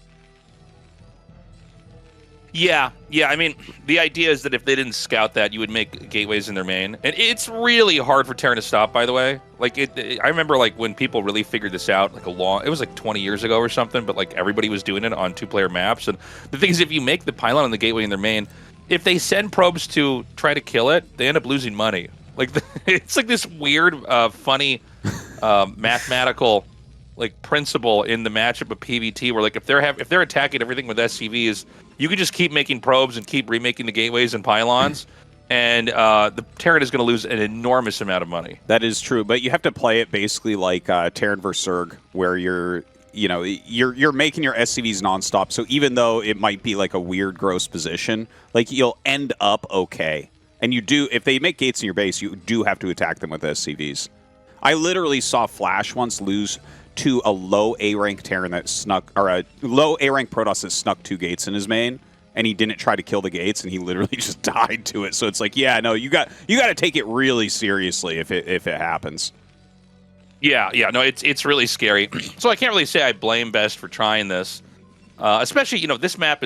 [SPEAKER 1] Yeah. I mean, the idea is that if they didn't scout that, you would make gateways in their main. And it's really hard for Terran to stop, by the way. Like, I remember, like, when people really figured this out, like, it was like 20 years ago or something, but, like, everybody was doing it on 2-player maps. And the thing is, if you make the pylon and the gateway in their main, if they send probes to try to kill it, they end up losing money. Like, it's like this weird, funny, mathematical, like, principle in the matchup of PvT where, like, if they're attacking everything with SCVs, you can just keep making probes and keep remaking the gateways and pylons, and the Terran is going to lose an enormous amount of money.
[SPEAKER 2] That is true, but you have to play it basically like Terran vs. Zerg, where you're making your SCVs nonstop. So even though it might be like a weird, gross position, like you'll end up okay. And you do, if they make gates in your base, you do have to attack them with SCVs. I literally saw Flash once lose to a low A-rank Terran that snuck, or a low A-rank Protoss that snuck 2 gates in his main, and he didn't try to kill the gates, and he literally just died to it. So it's like, yeah, no, you got to take it really seriously if it happens.
[SPEAKER 1] Yeah, no, it's really scary. So I can't really say I blame Best for trying this, especially this map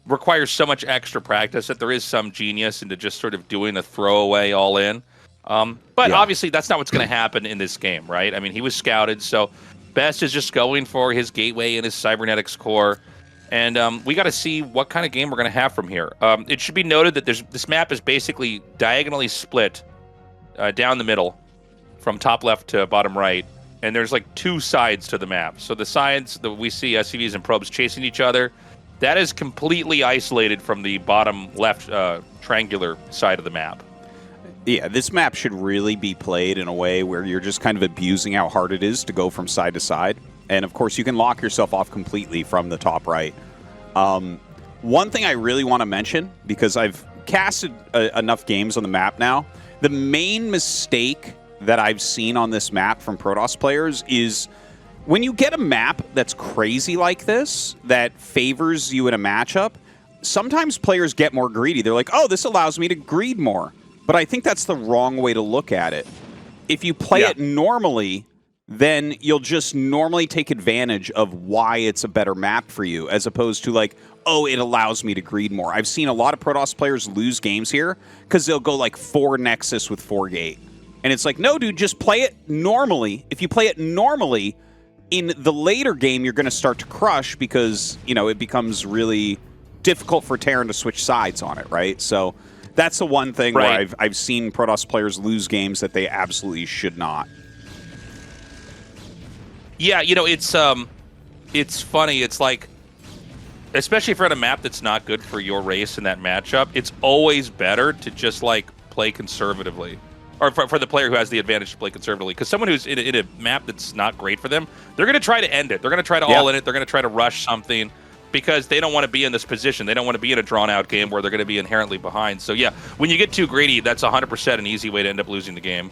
[SPEAKER 1] requires so much extra practice that there is some genius into just sort of doing a throwaway all in. But obviously that's not what's going to happen in this game, right? I mean, he was scouted, so Best is just going for his gateway and his cybernetics core, and we got to see what kind of game we're going to have from here. It should be noted that this map is basically diagonally split down the middle from top left to bottom right, and there's like 2 sides to the map. So the sides that we see SCVs and probes chasing each other, that is completely isolated from the bottom left triangular side of the map.
[SPEAKER 2] Yeah, this map should really be played in a way where you're just kind of abusing how hard it is to go from side to side. And, of course, you can lock yourself off completely from the top right. One thing I really want to mention, because I've casted enough games on the map now, the main mistake that I've seen on this map from Protoss players is when you get a map that's crazy like this, that favors you in a matchup, sometimes players get more greedy. They're like, oh, this allows me to greed more. But I think that's the wrong way to look at it. If you play it normally, then you'll just normally take advantage of why it's a better map for you, as opposed to like, oh, it allows me to greed more. I've seen a lot of Protoss players lose games here because they'll go like 4 Nexus with 4 Gate. And it's like, no, dude, just play it normally. If you play it normally, in the later game, you're going to start to crush because, it becomes really difficult for Terran to switch sides on it, right? So That's the one thing
[SPEAKER 1] Right.
[SPEAKER 2] where I've seen Protoss players lose games that they absolutely should not.
[SPEAKER 1] Yeah, it's funny. It's like, especially if you're on a map that's not good for your race in that matchup, it's always better to just like play conservatively, or for the player who has the advantage to play conservatively. Because someone who's in a map that's not great for them, they're going to try to end it. They're going to try to all in it. They're going to try to rush something because they don't want to be in this position. They don't want to be in a drawn-out game where they're going to be inherently behind. So yeah, when you get too greedy, that's 100% an easy way to end up losing the game.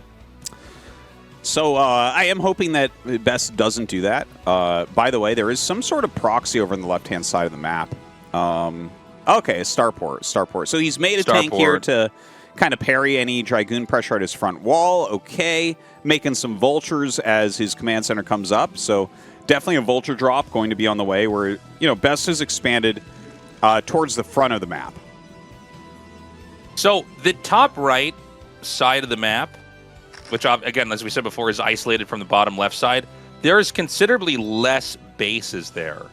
[SPEAKER 2] So I am hoping that Best doesn't do that. By the way, there is some sort of proxy over on the left-hand side of the map. Okay, Starport. So he's made a tank here to kind of parry any Dragoon pressure at his front wall. Okay, making some vultures as his command center comes up. So definitely a vulture drop going to be on the way where, Best has expanded towards the front of the map.
[SPEAKER 1] So the top right side of the map, which, again, as we said before, is isolated from the bottom left side, there's considerably less bases there.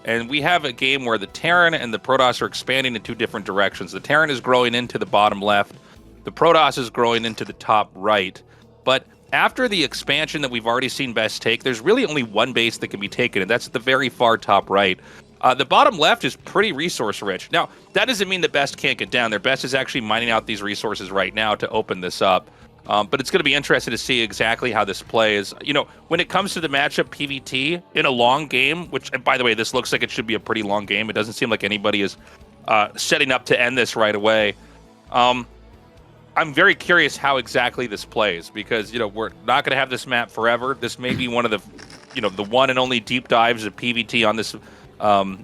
[SPEAKER 1] And we have a game where the Terran and the Protoss are expanding in two different directions. The Terran is growing into the bottom left. The Protoss is growing into the top right. But after the expansion that we've already seen Best take, there's really only one base that can be taken, and that's at the very far top right. The bottom left is pretty resource-rich. Now, that doesn't mean that Best can't get down there. Best is actually mining out these resources right now to open this up. But it's going to be interesting to see exactly how this plays. When it comes to the matchup PvT in a long game, which, by the way, this looks like it should be a pretty long game. It doesn't seem like anybody is setting up to end this right away. I'm very curious how exactly this plays because, we're not going to have this map forever. This may be one of the, the one and only deep dives of PvT on this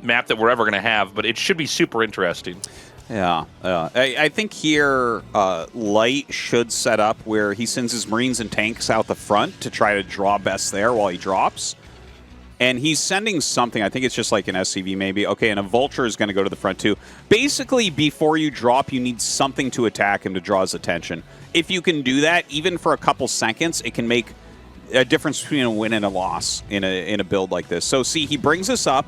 [SPEAKER 1] map that we're ever going to have, but it should be super interesting.
[SPEAKER 2] Yeah. I think here Light should set up where he sends his Marines and tanks out the front to try to draw Best there while he drops. And he's sending something. I think it's just like an SCV maybe. Okay, and a Vulture is going to go to the front too. Basically, before you drop, you need something to attack him to draw his attention. If you can do that, even for a couple seconds, it can make a difference between a win and a loss in a build like this. So see, he brings us up.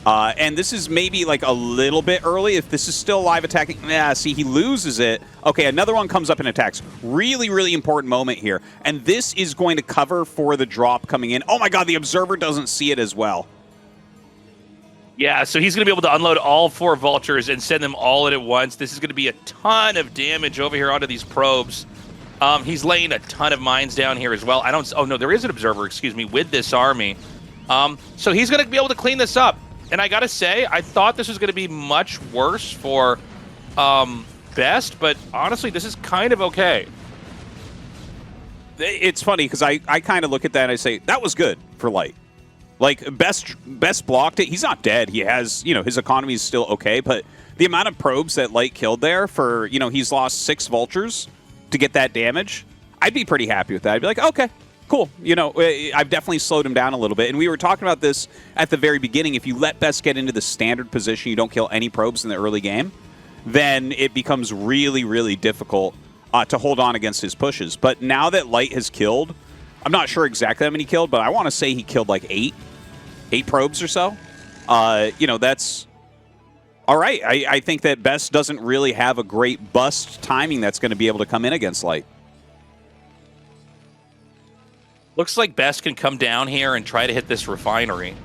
[SPEAKER 2] And this is maybe like a little bit early. If this is still live attacking, see, he loses it. Okay, another one comes up and attacks. Really, really important moment here. And this is going to cover for the drop coming in. Oh my god, the Observer doesn't see it as well.
[SPEAKER 1] Yeah, so he's going to be able to unload all 4 Vultures and send them all in at once. This is going to be a ton of damage over here onto these probes. He's laying a ton of mines down here as well. Oh no, there is an Observer, excuse me, with this army. So he's going to be able to clean this up. And I gotta say, I thought this was going to be much worse for Best, but honestly, this is kind of okay.
[SPEAKER 2] It's funny, because I kind of look at that and I say, that was good for Light. Like, Best blocked it. He's not dead. He has, his economy is still okay, but the amount of probes that Light killed there for, he's lost 6 Vultures to get that damage, I'd be pretty happy with that. I'd be like, okay. Cool. I've definitely slowed him down a little bit. And we were talking about this at the very beginning. If you let Best get into the standard position, you don't kill any probes in the early game, then it becomes really, really difficult to hold on against his pushes. But now that Light has killed, I'm not sure exactly how many he killed, but I want to say he killed like 8 probes or so. That's all right. I think that Best doesn't really have a great bust timing that's going to be able to come in against Light.
[SPEAKER 1] Looks like Best can come down here and try to hit this refinery.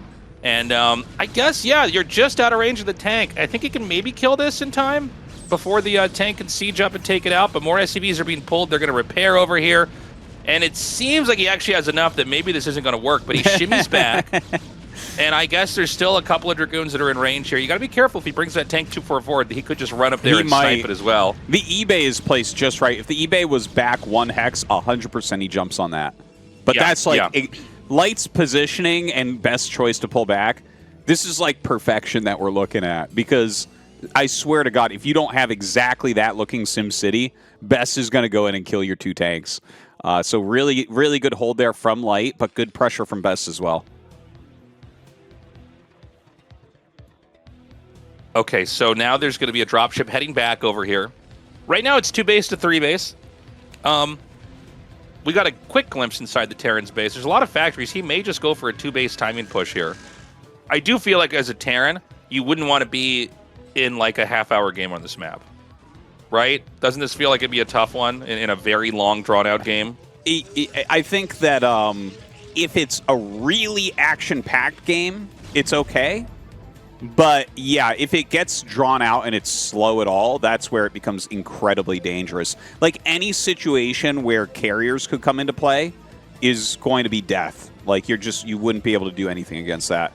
[SPEAKER 1] And I guess, yeah, you're just out of range of the tank. I think he can maybe kill this in time before the tank can siege up and take it out. But more SCVs are being pulled. They're going to repair over here. And it seems like he actually has enough that maybe this isn't going to work. But he shimmies back. And I guess there's still a couple of Dragoons that are in range here. You got to be careful if he brings that tank too far forward. He could just run up there and snipe it as well.
[SPEAKER 2] The eBay is placed just right. If the eBay was back 1 hex, 100% he jumps on that. But that's like Light's positioning and Best choice to pull back. This is like perfection that we're looking at, because I swear to God, if you don't have exactly that looking SimCity, Best is going to go in and kill your 2 tanks. So really, really good hold there from Light, but good pressure from Best as well.
[SPEAKER 1] Okay, so now there's going to be a dropship heading back over here. Right now it's 2 base to 3 base. We got a quick glimpse inside the Terran's base. There's a lot of factories. He may just go for a 2-base timing push here. I do feel like as a Terran, you wouldn't want to be in like a half-hour game on this map. right? Doesn't this feel like it'd be a tough one in a very long, drawn-out game?
[SPEAKER 2] I think that if it's a really action-packed game, it's okay. But yeah, if it gets drawn out and it's slow at all, that's where it becomes incredibly dangerous. Like any situation where carriers could come into play is going to be death. Like you wouldn't be able to do anything against that.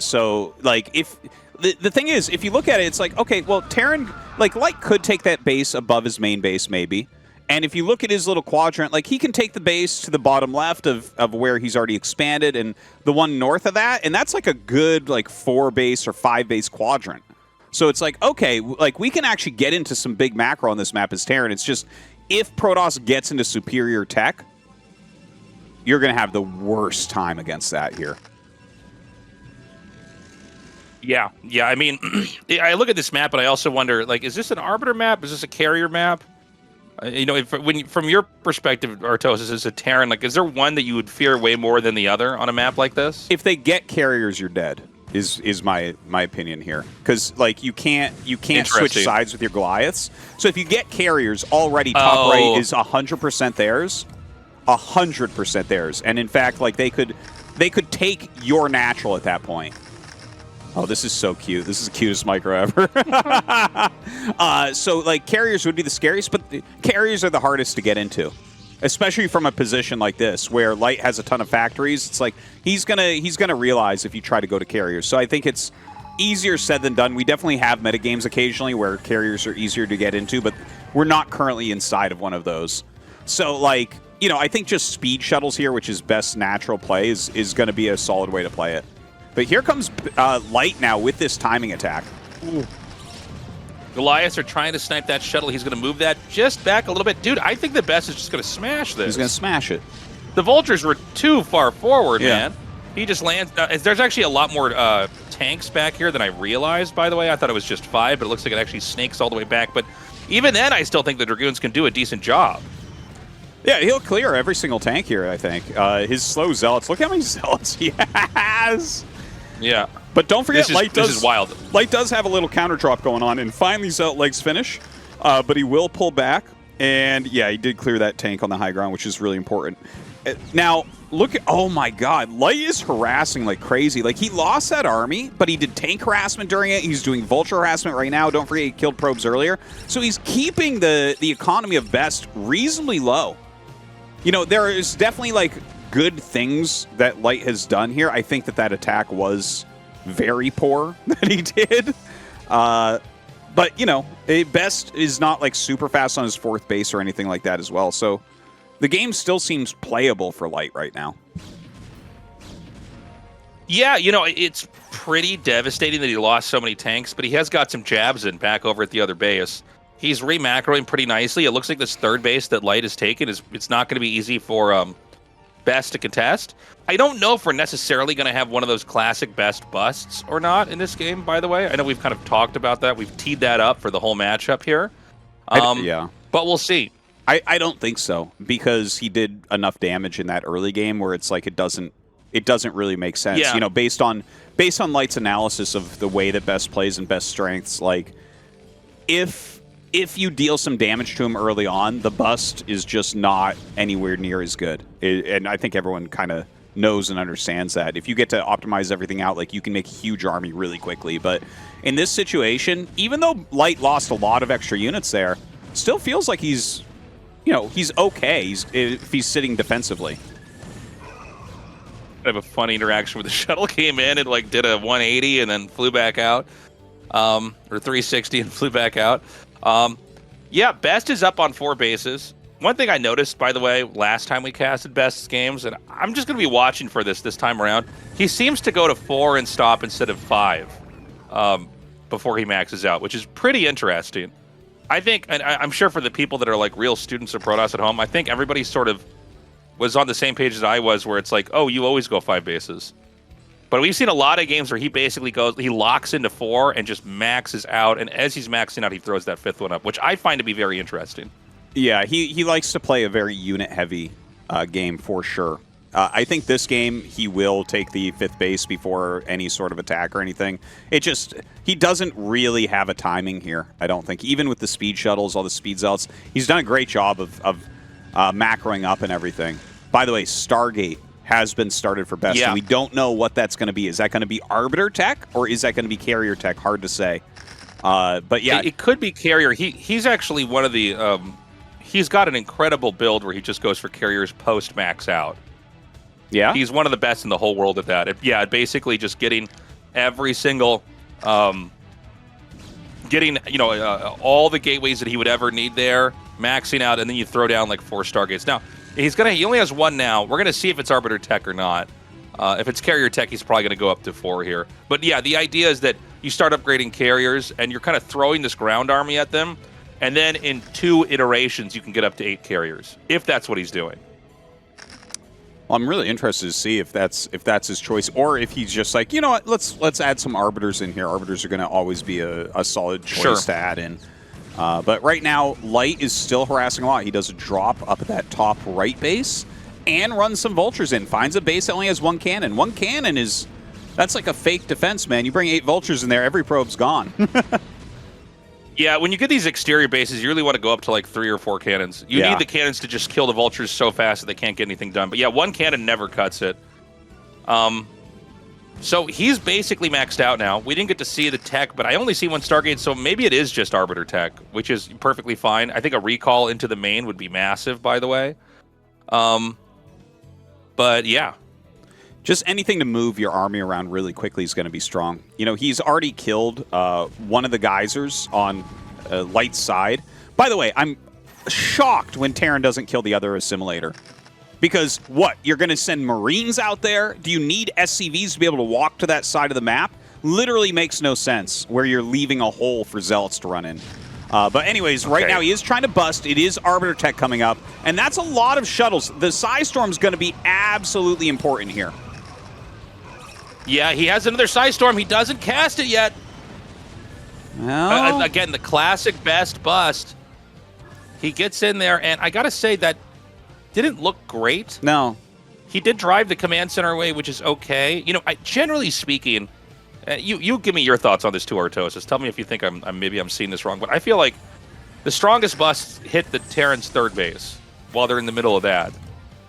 [SPEAKER 2] So like if the thing is, if you look at it, it's like, okay, well, Terran, like Light could take that base above his main base maybe. And if you look at his little quadrant, like he can take the base to the bottom left of where he's already expanded and the one north of that, and that's like a good like 4-base or 5-base quadrant. So it's like, okay, like we can actually get into some big macro on this map as Terran. It's just if Protoss gets into superior tech, you're going to have the worst time against that here.
[SPEAKER 1] Yeah. I mean, I look at this map and I also wonder, like, is this an Arbiter map? Is this a carrier map? You know, from your perspective, Tastosis, as a Terran, like, is there one that you would fear way more than the other on a map like this?
[SPEAKER 2] If they get carriers, you're dead. Is my opinion here, because like you can't switch sides with your Goliaths. So if you get carriers, already top right is 100% theirs, 100% theirs, and in fact, like they could take your natural at that point. Oh, this is so cute. This is the cutest micro ever. So, like, carriers would be the scariest, but carriers are the hardest to get into, especially from a position like this where Light has a ton of factories. It's like he's gonna realize if you try to go to carriers. So I think it's easier said than done. We definitely have metagames occasionally where carriers are easier to get into, but we're not currently inside of one of those. So, like, you know, I think just speed shuttles here, which is best natural play, is going to be a solid way to play it. But here comes Light now with this timing attack.
[SPEAKER 1] Ooh. Goliaths are trying to snipe that shuttle. He's going to move that just back a little bit. Dude, I think the best is just going to smash this.
[SPEAKER 2] He's going to smash it.
[SPEAKER 1] The Vultures were too far forward, man. He just lands. There's actually a lot more tanks back here than I realized, by the way. I thought it was just 5, but it looks like it actually snakes all the way back. But even then, I still think the Dragoons can do a decent job.
[SPEAKER 2] Yeah, he'll clear every single tank here, I think. His slow Zealots. Look how many Zealots he has.
[SPEAKER 1] Yeah.
[SPEAKER 2] But don't forget,
[SPEAKER 1] this is wild.
[SPEAKER 2] Light does have a little counter drop going on, and finally Zealot legs finish, but he will pull back. And yeah, he did clear that tank on the high ground, which is really important. Now, look at, oh my god, Light is harassing like crazy. Like, he lost that army, but he did tank harassment during it. He's doing vulture harassment right now. Don't forget he killed probes earlier. So he's keeping the economy of best reasonably low. You know, there is definitely like good things that Light has done here. I think that attack was very poor that he did. But, you know, Best is not like super fast on his 4th base or anything like that as well. So the game still seems playable for Light right now.
[SPEAKER 1] Yeah, you know, it's pretty devastating that he lost so many tanks, but he has got some jabs in back over at the other base. He's remacroing pretty nicely. It looks like this 3rd base that Light has taken it's not going to be easy for Best to contest. I don't know if we're necessarily going to have one of those classic Best busts or not in this game, by the way. I know we've kind of talked about that. We've teed that up for the whole matchup here.
[SPEAKER 2] Yeah.
[SPEAKER 1] But we'll see.
[SPEAKER 2] I don't think so, because he did enough damage in that early game where it's like it doesn't really make sense.
[SPEAKER 1] Yeah.
[SPEAKER 2] You know, based on Light's analysis of the way that Best plays and Best strengths, like if you deal some damage to him early on, the bust is just not anywhere near as good. And I think everyone kind of knows and understands that. If you get to optimize everything out, like, you can make a huge army really quickly. But in this situation, even though Light lost a lot of extra units there, still feels like he's okay if he's sitting defensively.
[SPEAKER 1] I have a funny interaction where the shuttle came in and like did a 180 and then flew back out, or 360 and flew back out. Yeah, Best is up on 4 bases. One thing I noticed, by the way, last time we casted Best's games, and I'm just going to be watching for this time around, he seems to go to 4 and stop instead of 5 before he maxes out, which is pretty interesting. I think, and I'm sure for the people that are like real students of Protoss at home, I think everybody sort of was on the same page as I was, where it's like, oh, you always go 5 bases. But we've seen a lot of games where he basically he locks into 4 and just maxes out, and as he's maxing out, he throws that 5th one up, which I find to be very interesting.
[SPEAKER 2] Yeah, he likes to play a very unit-heavy game for sure. I think this game he will take the 5th base before any sort of attack or anything. He doesn't really have a timing here, I don't think. Even with the speed shuttles, all the speed zealots, he's done a great job of macroing up and everything. By the way, Stargate has been started for Best, and we don't know what that's going to be. Is that going to be Arbiter tech, or is that going to be Carrier tech? Hard to say. But yeah.
[SPEAKER 1] It could be Carrier. He's actually one of the... he's got an incredible build where he just goes for Carriers post-max out.
[SPEAKER 2] Yeah?
[SPEAKER 1] He's one of the best in the whole world at that. Basically just getting every single... getting, all the gateways that he would ever need there, maxing out, and then you throw down like 4 Stargates. Now, he only has 1 now. We're going to see if it's Arbiter Tech or not. If it's Carrier Tech, he's probably going to go up to 4 here. But yeah, the idea is that you start upgrading carriers, and you're kind of throwing this ground army at them, and then in 2 iterations, you can get up to 8 carriers, if that's what he's doing.
[SPEAKER 2] Well, I'm really interested to see if that's his choice, or if he's just like, you know what, let's add some Arbiters in here. Arbiters are going to always be a solid choice to add in. But right now, Light is still harassing a lot. He does a drop up at that top right base and runs some Vultures in. Finds a base that only has 1 cannon. 1 cannon that's like a fake defense, man. You bring 8 Vultures in there, every probe's gone.
[SPEAKER 1] Yeah, when you get these exterior bases, you really want to go up to like 3 or 4 cannons. You need the cannons to just kill the Vultures so fast that they can't get anything done. But yeah, 1 cannon never cuts it. So he's basically maxed out now. We didn't get to see the tech, but I only see 1 Stargate, so maybe it is just Arbiter tech, which is perfectly fine. I think a recall into the main would be massive, by the way. But yeah.
[SPEAKER 2] Just anything to move your army around really quickly is going to be strong. He's already killed one of the geysers on Light's side. By the way, I'm shocked when Terran doesn't kill the other assimilator. Because, what, you're going to send Marines out there? Do you need SCVs to be able to walk to that side of the map? Literally makes no sense where you're leaving a hole for Zealots to run in. But anyways, right now he is trying to bust. It is Arbiter Tech coming up. And that's a lot of shuttles. The Psystorm's going to be absolutely important here.
[SPEAKER 1] Yeah, he has another Psystorm. He doesn't cast it yet.
[SPEAKER 2] Well,
[SPEAKER 1] again, the classic best bust. He gets in there, and I got to say that didn't look great.
[SPEAKER 2] No.
[SPEAKER 1] He did drive the command center away, which is okay. Generally speaking, you give me your thoughts on this too, Tastosis. Tell me if you think I'm seeing this wrong, but I feel like the strongest busts hit the Terran's 3rd base while they're in the middle of that.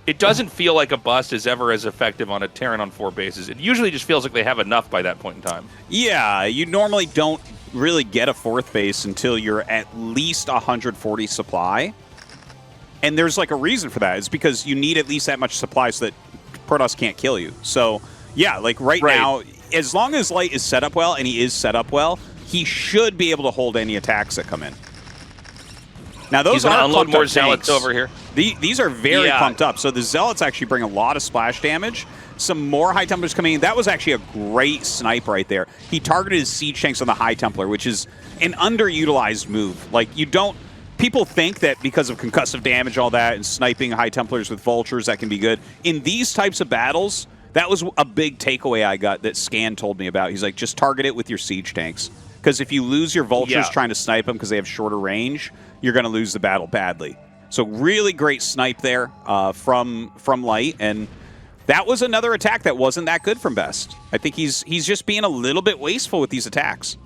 [SPEAKER 1] It doesn't feel like a bust is ever as effective on a Terran on 4 bases. It usually just feels like they have enough by that point in time.
[SPEAKER 2] Yeah, you normally don't really get a 4th base until you're at least 140 supply. And there's like a reason for that. It's because you need at least that much supply so that Protoss can't kill you. So, yeah, like right now, as long as Light is set up well, and he is set up well, he should be able to hold any attacks that come in. Now, those are
[SPEAKER 1] unload more Zealots over here.
[SPEAKER 2] These are very pumped up. So the Zealots actually bring a lot of splash damage. Some more High Templars coming in. That was actually a great snipe right there. He targeted his Siege Tanks on the High Templar, which is an underutilized move. Like, people think that because of concussive damage, all that, and sniping High Templars with Vultures, that can be good. In these types of battles, that was a big takeaway I got that Scan told me about. He's like, just target it with your Siege Tanks. Because if you lose your Vultures trying to snipe them because they have shorter range, you're going to lose the battle badly. So really great snipe there from Light, and that was another attack that wasn't that good from Best. I think he's just being a little bit wasteful with these attacks.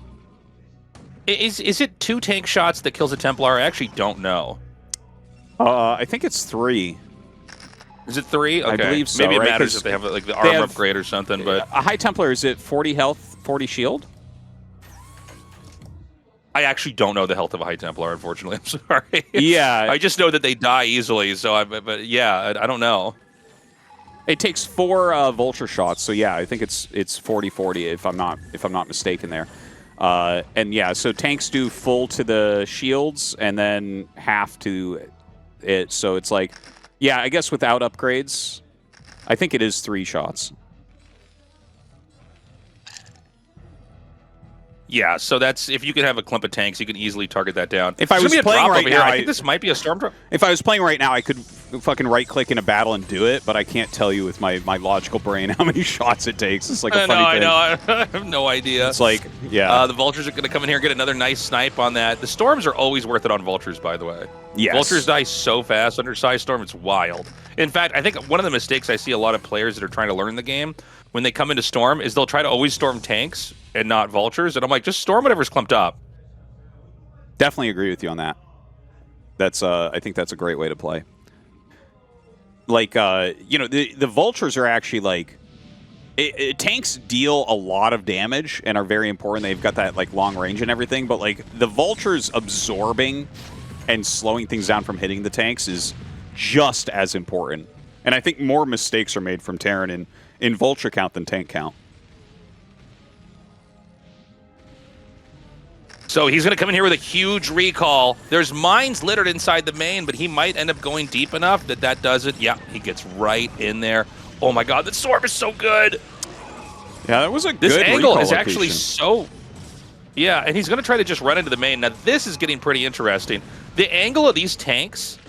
[SPEAKER 1] Is it 2 tank shots that kills a Templar? I actually don't know.
[SPEAKER 2] I think it's 3.
[SPEAKER 1] Is it 3? Okay.
[SPEAKER 2] I believe so.
[SPEAKER 1] Maybe it matters if they have like the armor upgrade or something. But
[SPEAKER 2] a High Templar, is it 40 health, 40 shield?
[SPEAKER 1] I actually don't know the health of a High Templar, unfortunately. I'm sorry.
[SPEAKER 2] Yeah.
[SPEAKER 1] I just know that they die easily. So, I don't know.
[SPEAKER 2] It takes 4 Vulture shots. So yeah, I think it's 40-40 if I'm not mistaken there. And yeah, so tanks do full to the shields and then half to it. So it's like, yeah, I guess without upgrades, I think it is 3 shots.
[SPEAKER 1] Yeah, so that's if you can have a clump of tanks, you can easily target that down.
[SPEAKER 2] If I was playing right now,
[SPEAKER 1] I think this might be a storm drop.
[SPEAKER 2] If I was playing right now, I could fucking right-click in a battle and do it, but I can't tell you with my logical brain how many shots it takes. It's like a funny thing.
[SPEAKER 1] I have no idea.
[SPEAKER 2] It's like, yeah.
[SPEAKER 1] The Vultures are going to come in here and get another nice snipe on that. The Storms are always worth it on Vultures, by the way.
[SPEAKER 2] Yes.
[SPEAKER 1] Vultures die so fast under Size Storm, it's wild. In fact, I think one of the mistakes I see a lot of players that are trying to learn the game when they come into Storm is they'll try to always storm tanks and not Vultures, and I'm like, just storm whatever's clumped up.
[SPEAKER 2] Definitely agree with you on that. That's I think that's a great way to play. Like, you know, the Vultures are actually like, tanks deal a lot of damage and are very important. They've got that like long range and everything, but like the Vultures absorbing and slowing things down from hitting the tanks is just as important. And I think more mistakes are made from Terran in Vulture count than tank count.
[SPEAKER 1] So he's going to come in here with a huge recall. There's mines littered inside the main, but he might end up going deep enough that does it. Yeah, he gets right in there. Oh my god, the Storm is so good.
[SPEAKER 2] Yeah, that was a
[SPEAKER 1] this
[SPEAKER 2] good
[SPEAKER 1] angle
[SPEAKER 2] recall
[SPEAKER 1] is actually
[SPEAKER 2] location.
[SPEAKER 1] so... Yeah, and he's going to try to just run into the main. Now, this is getting pretty interesting. The angle of these tanks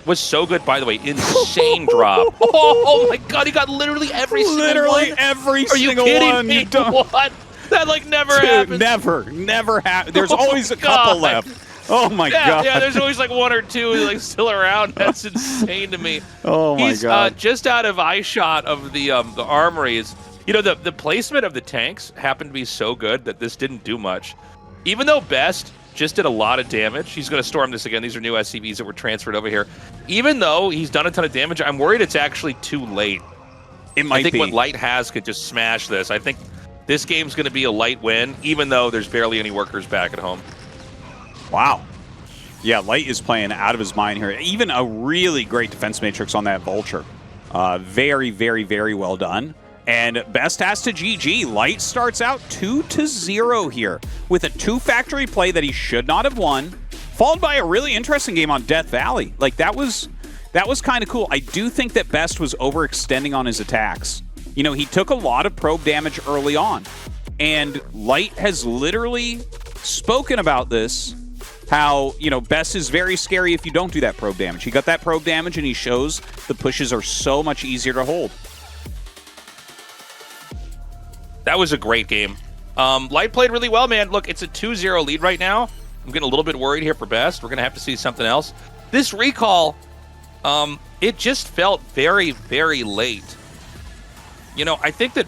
[SPEAKER 1] was so good, by the way. Insane drop. Oh my god, he got literally every single one.
[SPEAKER 2] Literally every
[SPEAKER 1] Are you
[SPEAKER 2] single
[SPEAKER 1] kidding
[SPEAKER 2] one.
[SPEAKER 1] me?
[SPEAKER 2] You don't...
[SPEAKER 1] What? That, like, never
[SPEAKER 2] Dude,
[SPEAKER 1] happens.
[SPEAKER 2] Never happens. There's always a couple left. Oh my god.
[SPEAKER 1] Yeah, there's always like one or two like still around. That's insane to me.
[SPEAKER 2] Oh my god.
[SPEAKER 1] He's just out of eye shot of the armories. You know, the placement of the tanks happened to be so good that this didn't do much. Even though Best just did a lot of damage, he's going to storm this again. These are new SCVs that were transferred over here. Even though he's done a ton of damage, I'm worried it's actually too late.
[SPEAKER 2] It might be.
[SPEAKER 1] I think what Light has could just smash this. I think this game's going to be a Light win, even though there's barely any workers back at home.
[SPEAKER 2] Wow. Yeah, Light is playing out of his mind here. Even a really great defense matrix on that Vulture. Very, very, very well done. And Best has to GG. Light starts out 2-0 here with a 2-factory play that he should not have won, followed by a really interesting game on Death Valley. Like, that was kind of cool. I do think that Best was overextending on his attacks. You know, he took a lot of probe damage early on, and Light has literally spoken about this, how, you know, Best is very scary if you don't do that probe damage. He got that probe damage, and he shows the pushes are so much easier to hold.
[SPEAKER 1] That was a great game. Light played really well, man. Look, it's a 2-0 lead right now. I'm getting a little bit worried here for Best. We're going to have to see something else. This recall, it just felt very, very late. You know, I think that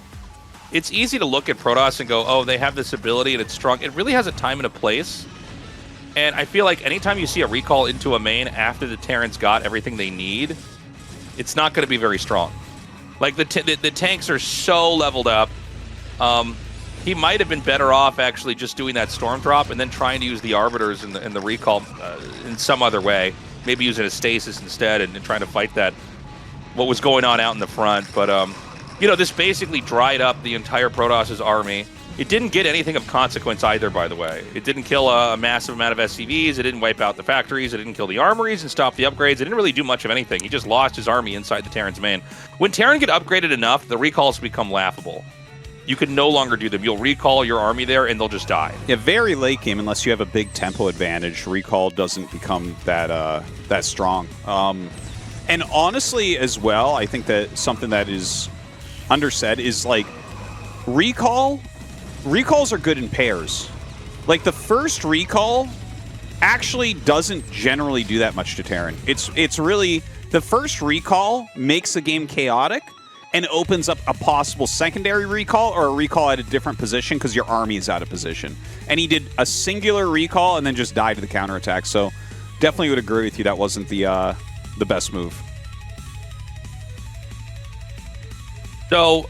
[SPEAKER 1] it's easy to look at Protoss and go, oh, they have this ability and it's strong. It really has a time and a place. And I feel like anytime you see a recall into a main after the Terrans got everything they need, it's not going to be very strong. Like, the tanks are so leveled up. He might have been better off actually just doing that storm drop and then trying to use the arbiters and the recall in some other way. Maybe using a stasis instead and trying to fight that, what was going on out in the front. But, you know, this basically dried up the entire Protoss' army. It didn't get anything of consequence either, by the way. It didn't kill a massive amount of SCVs. It didn't wipe out the factories. It didn't kill the armories and stop the upgrades. It didn't really do much of anything. He just lost his army inside the Terran's main. When Terran get upgraded enough, the recalls become laughable. You can no longer do them. You'll recall your army there, and they'll just die.
[SPEAKER 2] Yeah, very late game, unless you have a big tempo advantage, recall doesn't become that strong. And honestly, as well, I think that something that is undersaid is, like, recalls are good in pairs. Like, the first recall actually doesn't generally do that much to Terran. It's really, the first recall makes the game chaotic and opens up a possible secondary recall or a recall at a different position because your army is out of position. And he did a singular recall and then just died to the counterattack. So definitely would agree with you. That wasn't the best move.
[SPEAKER 1] So,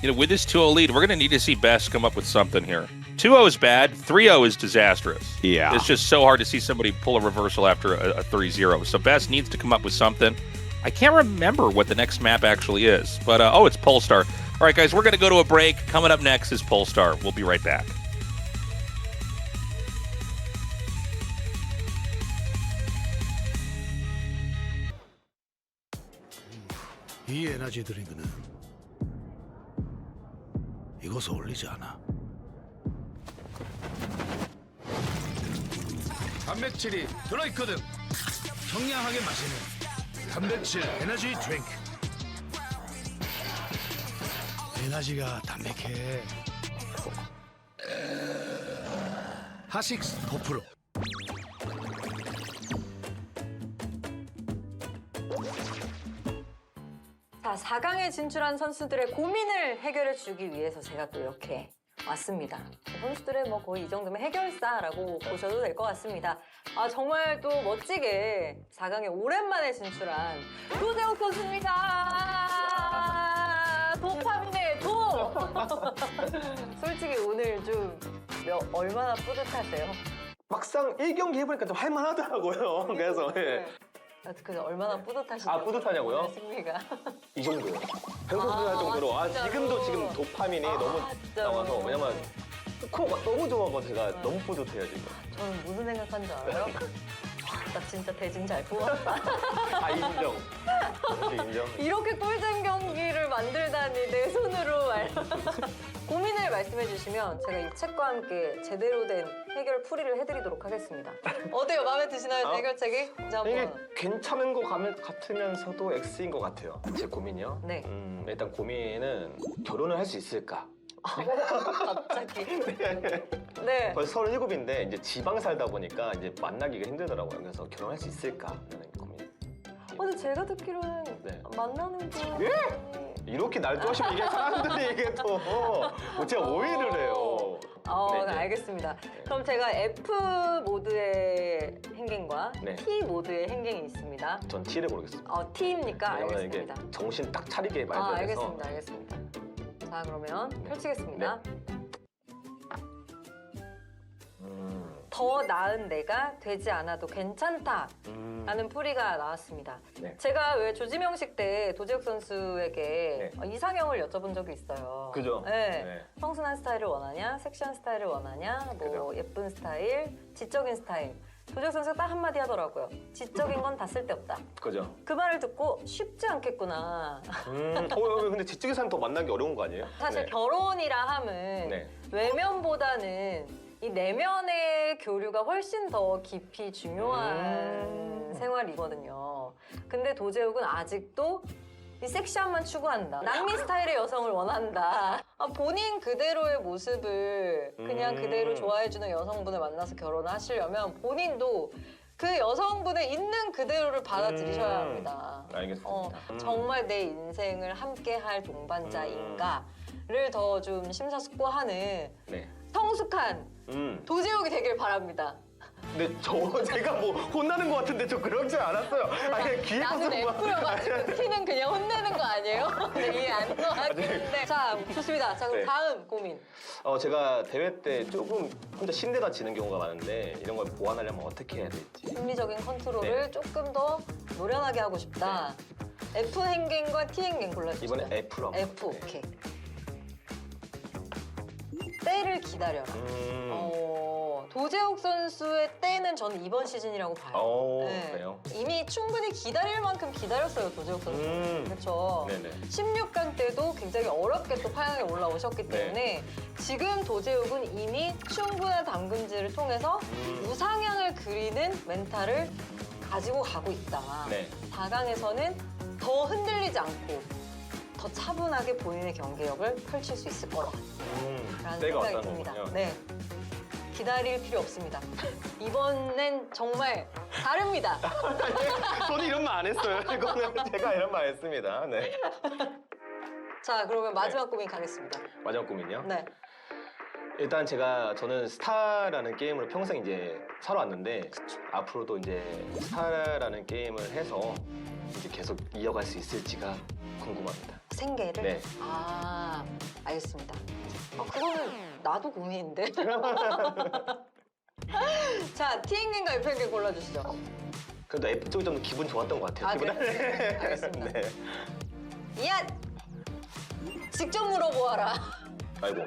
[SPEAKER 1] you know, with this 2-0 lead, we're going to need to see Best come up with something here. 2-0 is bad. 3-0 is disastrous.
[SPEAKER 2] Yeah.
[SPEAKER 1] It's just so hard to see somebody pull a reversal after a 3-0. So Best needs to come up with something. I can't remember what the next map actually is, but, oh, it's Polestar. All right, guys, we're going to go to a break. Coming up next is Polestar. We'll be right back.
[SPEAKER 7] 이 에너지 드링크는 이것을 올리지 않아. 단백질이 들어있거든. 청량하게 마시는 단백질 에너지 드링크. 에너지가 담백해. 하식스 4%.
[SPEAKER 8] 자, 4강에 진출한 선수들의 고민을 해결해 주기 위해서 제가 또 이렇게 왔습니다. 선수들의 뭐 거의 이 정도면 해결사라고 보셔도 될 것 같습니다. 아, 정말 또 멋지게 4강에 오랜만에 진출한 도재욱 선수입니다. 도파민의 도! 솔직히 오늘 좀 얼마나 뿌듯하세요?
[SPEAKER 5] 막상 1경기 해보니까 좀 할만하더라고요. 그래서 예.
[SPEAKER 8] 그래서 얼마나 뿌듯하시죠?
[SPEAKER 5] 아, 뿌듯하냐고요?
[SPEAKER 8] 승리가.
[SPEAKER 5] 이 정도요. 배고플 정도로.
[SPEAKER 8] 진짜로?
[SPEAKER 5] 지금도 지금 도파민이 너무
[SPEAKER 8] 진짜로?
[SPEAKER 5] 나와서 왜냐면 스코어가 너무 좋아서 제가 너무 뿌듯해요 지금.
[SPEAKER 8] 저는 무슨 생각한 줄 알아요? 나 진짜 대진 잘 뽑았다.
[SPEAKER 5] 아 인정. 인정.
[SPEAKER 8] 이렇게 꿀잼 경기를 만들다니 내 손으로 고민을 말씀해 주시면 제가 이 책과 함께 제대로 된 해결 풀이를 해드리도록 하겠습니다. 어때요? 마음에 드시나요? 해결책이? 이제
[SPEAKER 5] 이게
[SPEAKER 8] 한번.
[SPEAKER 5] 괜찮은 것 같으면서도 X인 것 같아요. 제 고민이요?
[SPEAKER 8] 네.
[SPEAKER 5] 일단 고민은 결혼을 할 수 있을까?
[SPEAKER 8] 갑자기. 네.
[SPEAKER 5] 벌써 37인데 이제 지방 살다 보니까 이제 만나기가 힘들더라고요. 그래서 결혼할 수 있을까? 라는 고민.
[SPEAKER 8] 근데 제가 듣기로는
[SPEAKER 5] 네.
[SPEAKER 8] 만나는 분.
[SPEAKER 5] 예? 이렇게 날조하시면 이게 사람들이 이게 또 제가 오해를 해요. 네, 네.
[SPEAKER 8] 알겠습니다. 그럼 제가 F 모드의 행갱과
[SPEAKER 5] 네.
[SPEAKER 8] T 모드의 행갱이 있습니다.
[SPEAKER 5] 전 T를 고르겠습니다.
[SPEAKER 8] T입니까?
[SPEAKER 5] 왜냐면 이게
[SPEAKER 8] 알겠습니다.
[SPEAKER 5] 정신 딱 차리게 말해야 돼서.
[SPEAKER 8] 알겠습니다. 알겠습니다. 자, 그러면 펼치겠습니다. 더 나은 내가 되지 않아도 괜찮다. 라는 풀이가 나왔습니다.
[SPEAKER 5] 네.
[SPEAKER 8] 제가 왜 조지명식 때 도재욱 선수에게
[SPEAKER 5] 네.
[SPEAKER 8] 이상형을 여쭤본 적이 있어요.
[SPEAKER 5] 그죠?
[SPEAKER 8] 네.
[SPEAKER 5] 네.
[SPEAKER 8] 청순한 스타일을 원하냐, 섹시한 스타일을 원하냐, 뭐
[SPEAKER 5] 그죠.
[SPEAKER 8] 예쁜 스타일, 지적인 스타일. 도재욱 선수가 딱 한마디 하더라고요. 지적인 건 다 쓸데없다.
[SPEAKER 5] 그죠?
[SPEAKER 8] 그 말을 듣고 쉽지 않겠구나.
[SPEAKER 5] 근데 지적인 사람 더 만나기 어려운 거 아니에요?
[SPEAKER 8] 사실
[SPEAKER 5] 네.
[SPEAKER 8] 결혼이라 함은
[SPEAKER 5] 네.
[SPEAKER 8] 외면보다는 이 내면의 교류가 훨씬 더 깊이 중요한 생활이거든요. 근데 도재욱은 아직도 이 섹시함만 추구한다. 낭미 스타일의 여성을 원한다. 본인 그대로의 모습을 그냥 그대로 좋아해주는 여성분을 만나서 결혼을 하시려면 본인도 그 여성분의 있는 그대로를 받아들이셔야 합니다.
[SPEAKER 5] 알겠습니다.
[SPEAKER 8] 정말 내 인생을 함께할 동반자인가를 더 좀 심사숙고하는
[SPEAKER 5] 네.
[SPEAKER 8] 성숙한 도재욱이 되길 바랍니다.
[SPEAKER 5] 근데 제가 뭐 혼나는 것 같은데 저 그러지 않았어요. 아니 기회
[SPEAKER 8] 나는 F여가지고 T는 그냥 혼내는 거 아니에요? 네, 이해 안 가는데. 자, 좋습니다. 자, 그럼
[SPEAKER 5] 네.
[SPEAKER 8] 다음 고민.
[SPEAKER 5] 제가 대회 때 조금 혼자 신데다 지는 경우가 많은데 이런 걸 보완하려면 어떻게 해야 될지.
[SPEAKER 8] 심리적인 컨트롤을
[SPEAKER 5] 네.
[SPEAKER 8] 조금 더 노련하게 하고 싶다. F 행갱과 T 행갱 골라주세요.
[SPEAKER 5] 이번에 F로.
[SPEAKER 8] F,
[SPEAKER 5] 네.
[SPEAKER 8] 오케이. 때를 기다려라. 도재욱 선수의 때는 저는 이번 시즌이라고 봐요.
[SPEAKER 5] 그래요?
[SPEAKER 8] 이미 충분히 기다릴 만큼 기다렸어요, 도재욱 선수. 그렇죠.
[SPEAKER 5] 네네.
[SPEAKER 8] 16강 때도 굉장히 어렵게 또 8강에 올라오셨기 때문에 지금 도재욱은 이미 충분한 담금질을 통해서 우상향을 그리는 멘탈을 가지고 가고 있다.
[SPEAKER 5] 네.
[SPEAKER 8] 4강에서는 더 흔들리지 않고 더 차분하게 본인의 경기력을 펼칠 수 있을 거다. 라는
[SPEAKER 5] 때가
[SPEAKER 8] 생각이
[SPEAKER 5] 왔다는
[SPEAKER 8] 듭니다.
[SPEAKER 5] 거군요.
[SPEAKER 8] 네. 기다릴 필요 없습니다. 이번엔 정말 다릅니다.
[SPEAKER 5] 저는 이런 말 안 했어요. 이거는 제가 이런 말 안 했습니다. 네.
[SPEAKER 8] 자, 그러면 마지막 고민 가겠습니다.
[SPEAKER 5] 마지막 고민이요?
[SPEAKER 8] 네.
[SPEAKER 5] 일단 저는 스타라는 게임을 평생 이제 살아왔는데 앞으로도 이제 스타라는 게임을 해서 이제 계속 이어갈 수 있을지가 궁금합니다.
[SPEAKER 8] 생계를?
[SPEAKER 5] 네.
[SPEAKER 8] 알겠습니다. 그거는 나도 고민인데. 자, T행갱과 F행갱 골라주시죠.
[SPEAKER 5] 그래도 F 쪽이 좀 기분 좋았던 것 같아요. 기분.
[SPEAKER 8] 그래요? 알겠습니다.
[SPEAKER 5] 네.
[SPEAKER 8] 야! 직접 물어보아라.
[SPEAKER 5] 아이고.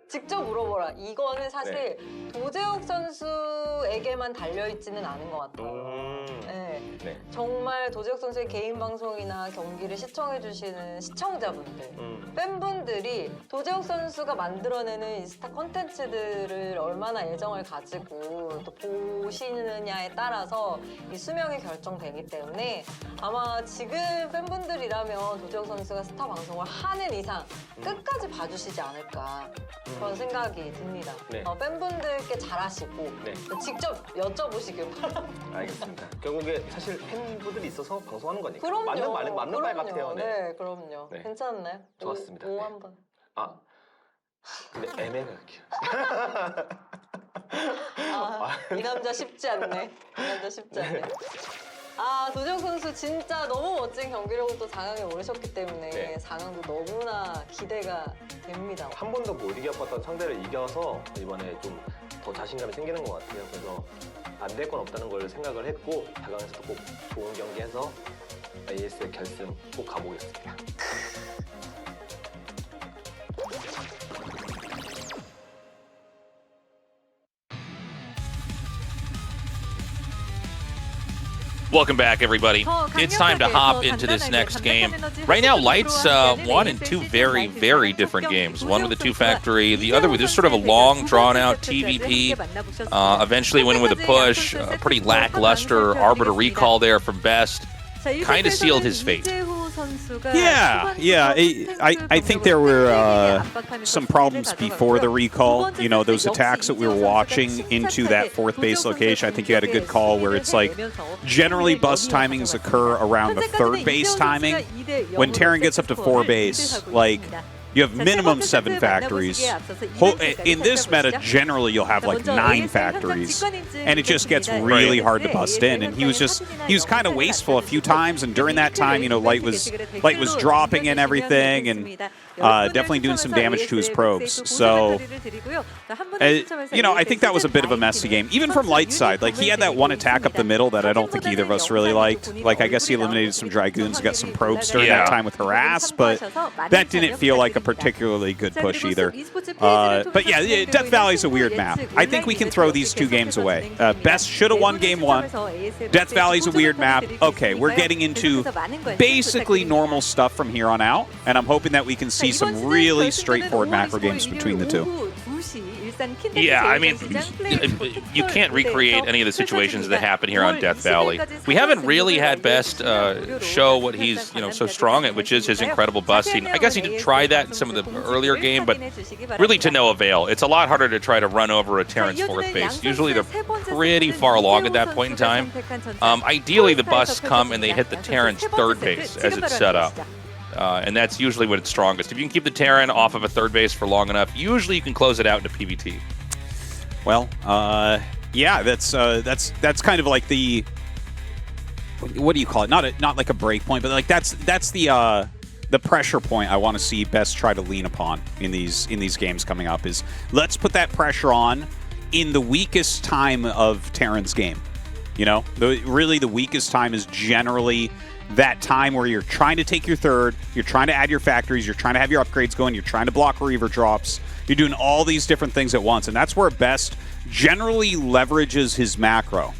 [SPEAKER 8] 직접 물어보라. 이거는 사실 도재욱 선수에게만 달려있지는 않은 것 같아요. 네.
[SPEAKER 5] 네.
[SPEAKER 8] 정말 도재욱 선수의 개인 방송이나 경기를 시청해주시는 시청자분들, 팬분들이 도재욱 선수가 만들어내는 인스타 콘텐츠들을 얼마나 애정을 가지고 또 보시느냐에 따라서 이 수명이 결정되기 때문에 아마 지금 팬분들이라면 도재욱 선수가 스타 방송을 하는 이상 끝까지 봐주시지 않을까 그런 생각이 듭니다.
[SPEAKER 5] 네.
[SPEAKER 8] 팬분들께 잘하시고
[SPEAKER 5] 네.
[SPEAKER 8] 직접 여쭤보시길 바랍니다.
[SPEAKER 5] 알겠습니다. 결국에 사실 팬분들이 있어서 방송하는 거니까.
[SPEAKER 8] 그럼요.
[SPEAKER 5] 맞는 말
[SPEAKER 8] 그럼요.
[SPEAKER 5] 같아요. 네.
[SPEAKER 8] 네, 그럼요.
[SPEAKER 5] 네.
[SPEAKER 8] 괜찮나요?
[SPEAKER 5] 좋았습니다.
[SPEAKER 8] 오
[SPEAKER 5] 네.
[SPEAKER 8] 한번.
[SPEAKER 5] 아, 근데 애매하게요.
[SPEAKER 8] 이 남자 쉽지 않네. 이 남자 쉽지 않네. 도재욱 선수 진짜 너무 멋진 경기력으로 또 4강에 오르셨기 때문에
[SPEAKER 5] 네.
[SPEAKER 8] 4강도 너무나 기대가 됩니다.
[SPEAKER 5] 한 번도 못 이겨봤던 상대를 이겨서 이번에 좀 더 자신감이 생기는 것 같아요. 그래서 안 될 건 없다는 걸 생각을 했고 4강에서도 꼭 좋은 경기해서 ASL 결승 꼭 가보겠습니다.
[SPEAKER 1] Welcome back, everybody. It's time to hop into this next game. Right now, Light's won in two very, very different games. One with the 2-factory, the other with just sort of a long, drawn-out TVP. Eventually win with a push. A pretty lackluster Arbiter recall there from Best. Kind of sealed his fate.
[SPEAKER 2] Yeah. I think there were some problems before the recall. You know, those attacks that we were watching into that fourth base location. I think you had a good call where it's like generally bus timings occur around the third base timing. When Terran gets up to 4 base, like, you have minimum 7 factories. In this meta, generally you'll have like 9 factories, and it just gets really hard to bust in. And he was kind of wasteful a few times, and during that time, you know, Light was dropping in everything and definitely doing some damage to his probes. So, you know, I think that was a bit of a messy game, even from Light's side. Like, he had that one attack up the middle that I don't think either of us really liked. Like, I guess he eliminated some Dragoons, got some probes during that time with Harass, but that didn't feel like a particularly good push either. But yeah, Death Valley's a weird map. I think we can throw these 2 games away. Best should have won game 1. Death Valley's a weird map. Okay, we're getting into basically normal stuff from here on out, and I'm hoping that we can see some really straightforward macro games between the 2.
[SPEAKER 1] Yeah, I mean, you can't recreate any of the situations that happen here on Death Valley. We haven't really had Best show what he's, you know, so strong at, which is his incredible busting. I guess he did try that in some of the earlier game, but really to no avail. It's a lot harder to try to run over a Terran's fourth base. Usually they're pretty far along at that point in time. Ideally, the busts come and they hit the Terran's third base as it's set up. And that's usually when it's strongest. If you can keep the Terran off of a third base for long enough, usually you can close it out into PvT.
[SPEAKER 2] Well, yeah, that's kind of like the, what do you call it? Not like a break point, but like that's the pressure point I want to see Best try to lean upon in these games coming up. Is let's put that pressure on in the weakest time of Terran's game. You know, really the weakest time is generally that time where you're trying to take your third, you're trying to add your factories, you're trying to have your upgrades going, you're trying to block Reaver drops, you're doing all these different things at once, and that's where Best generally leverages his macro.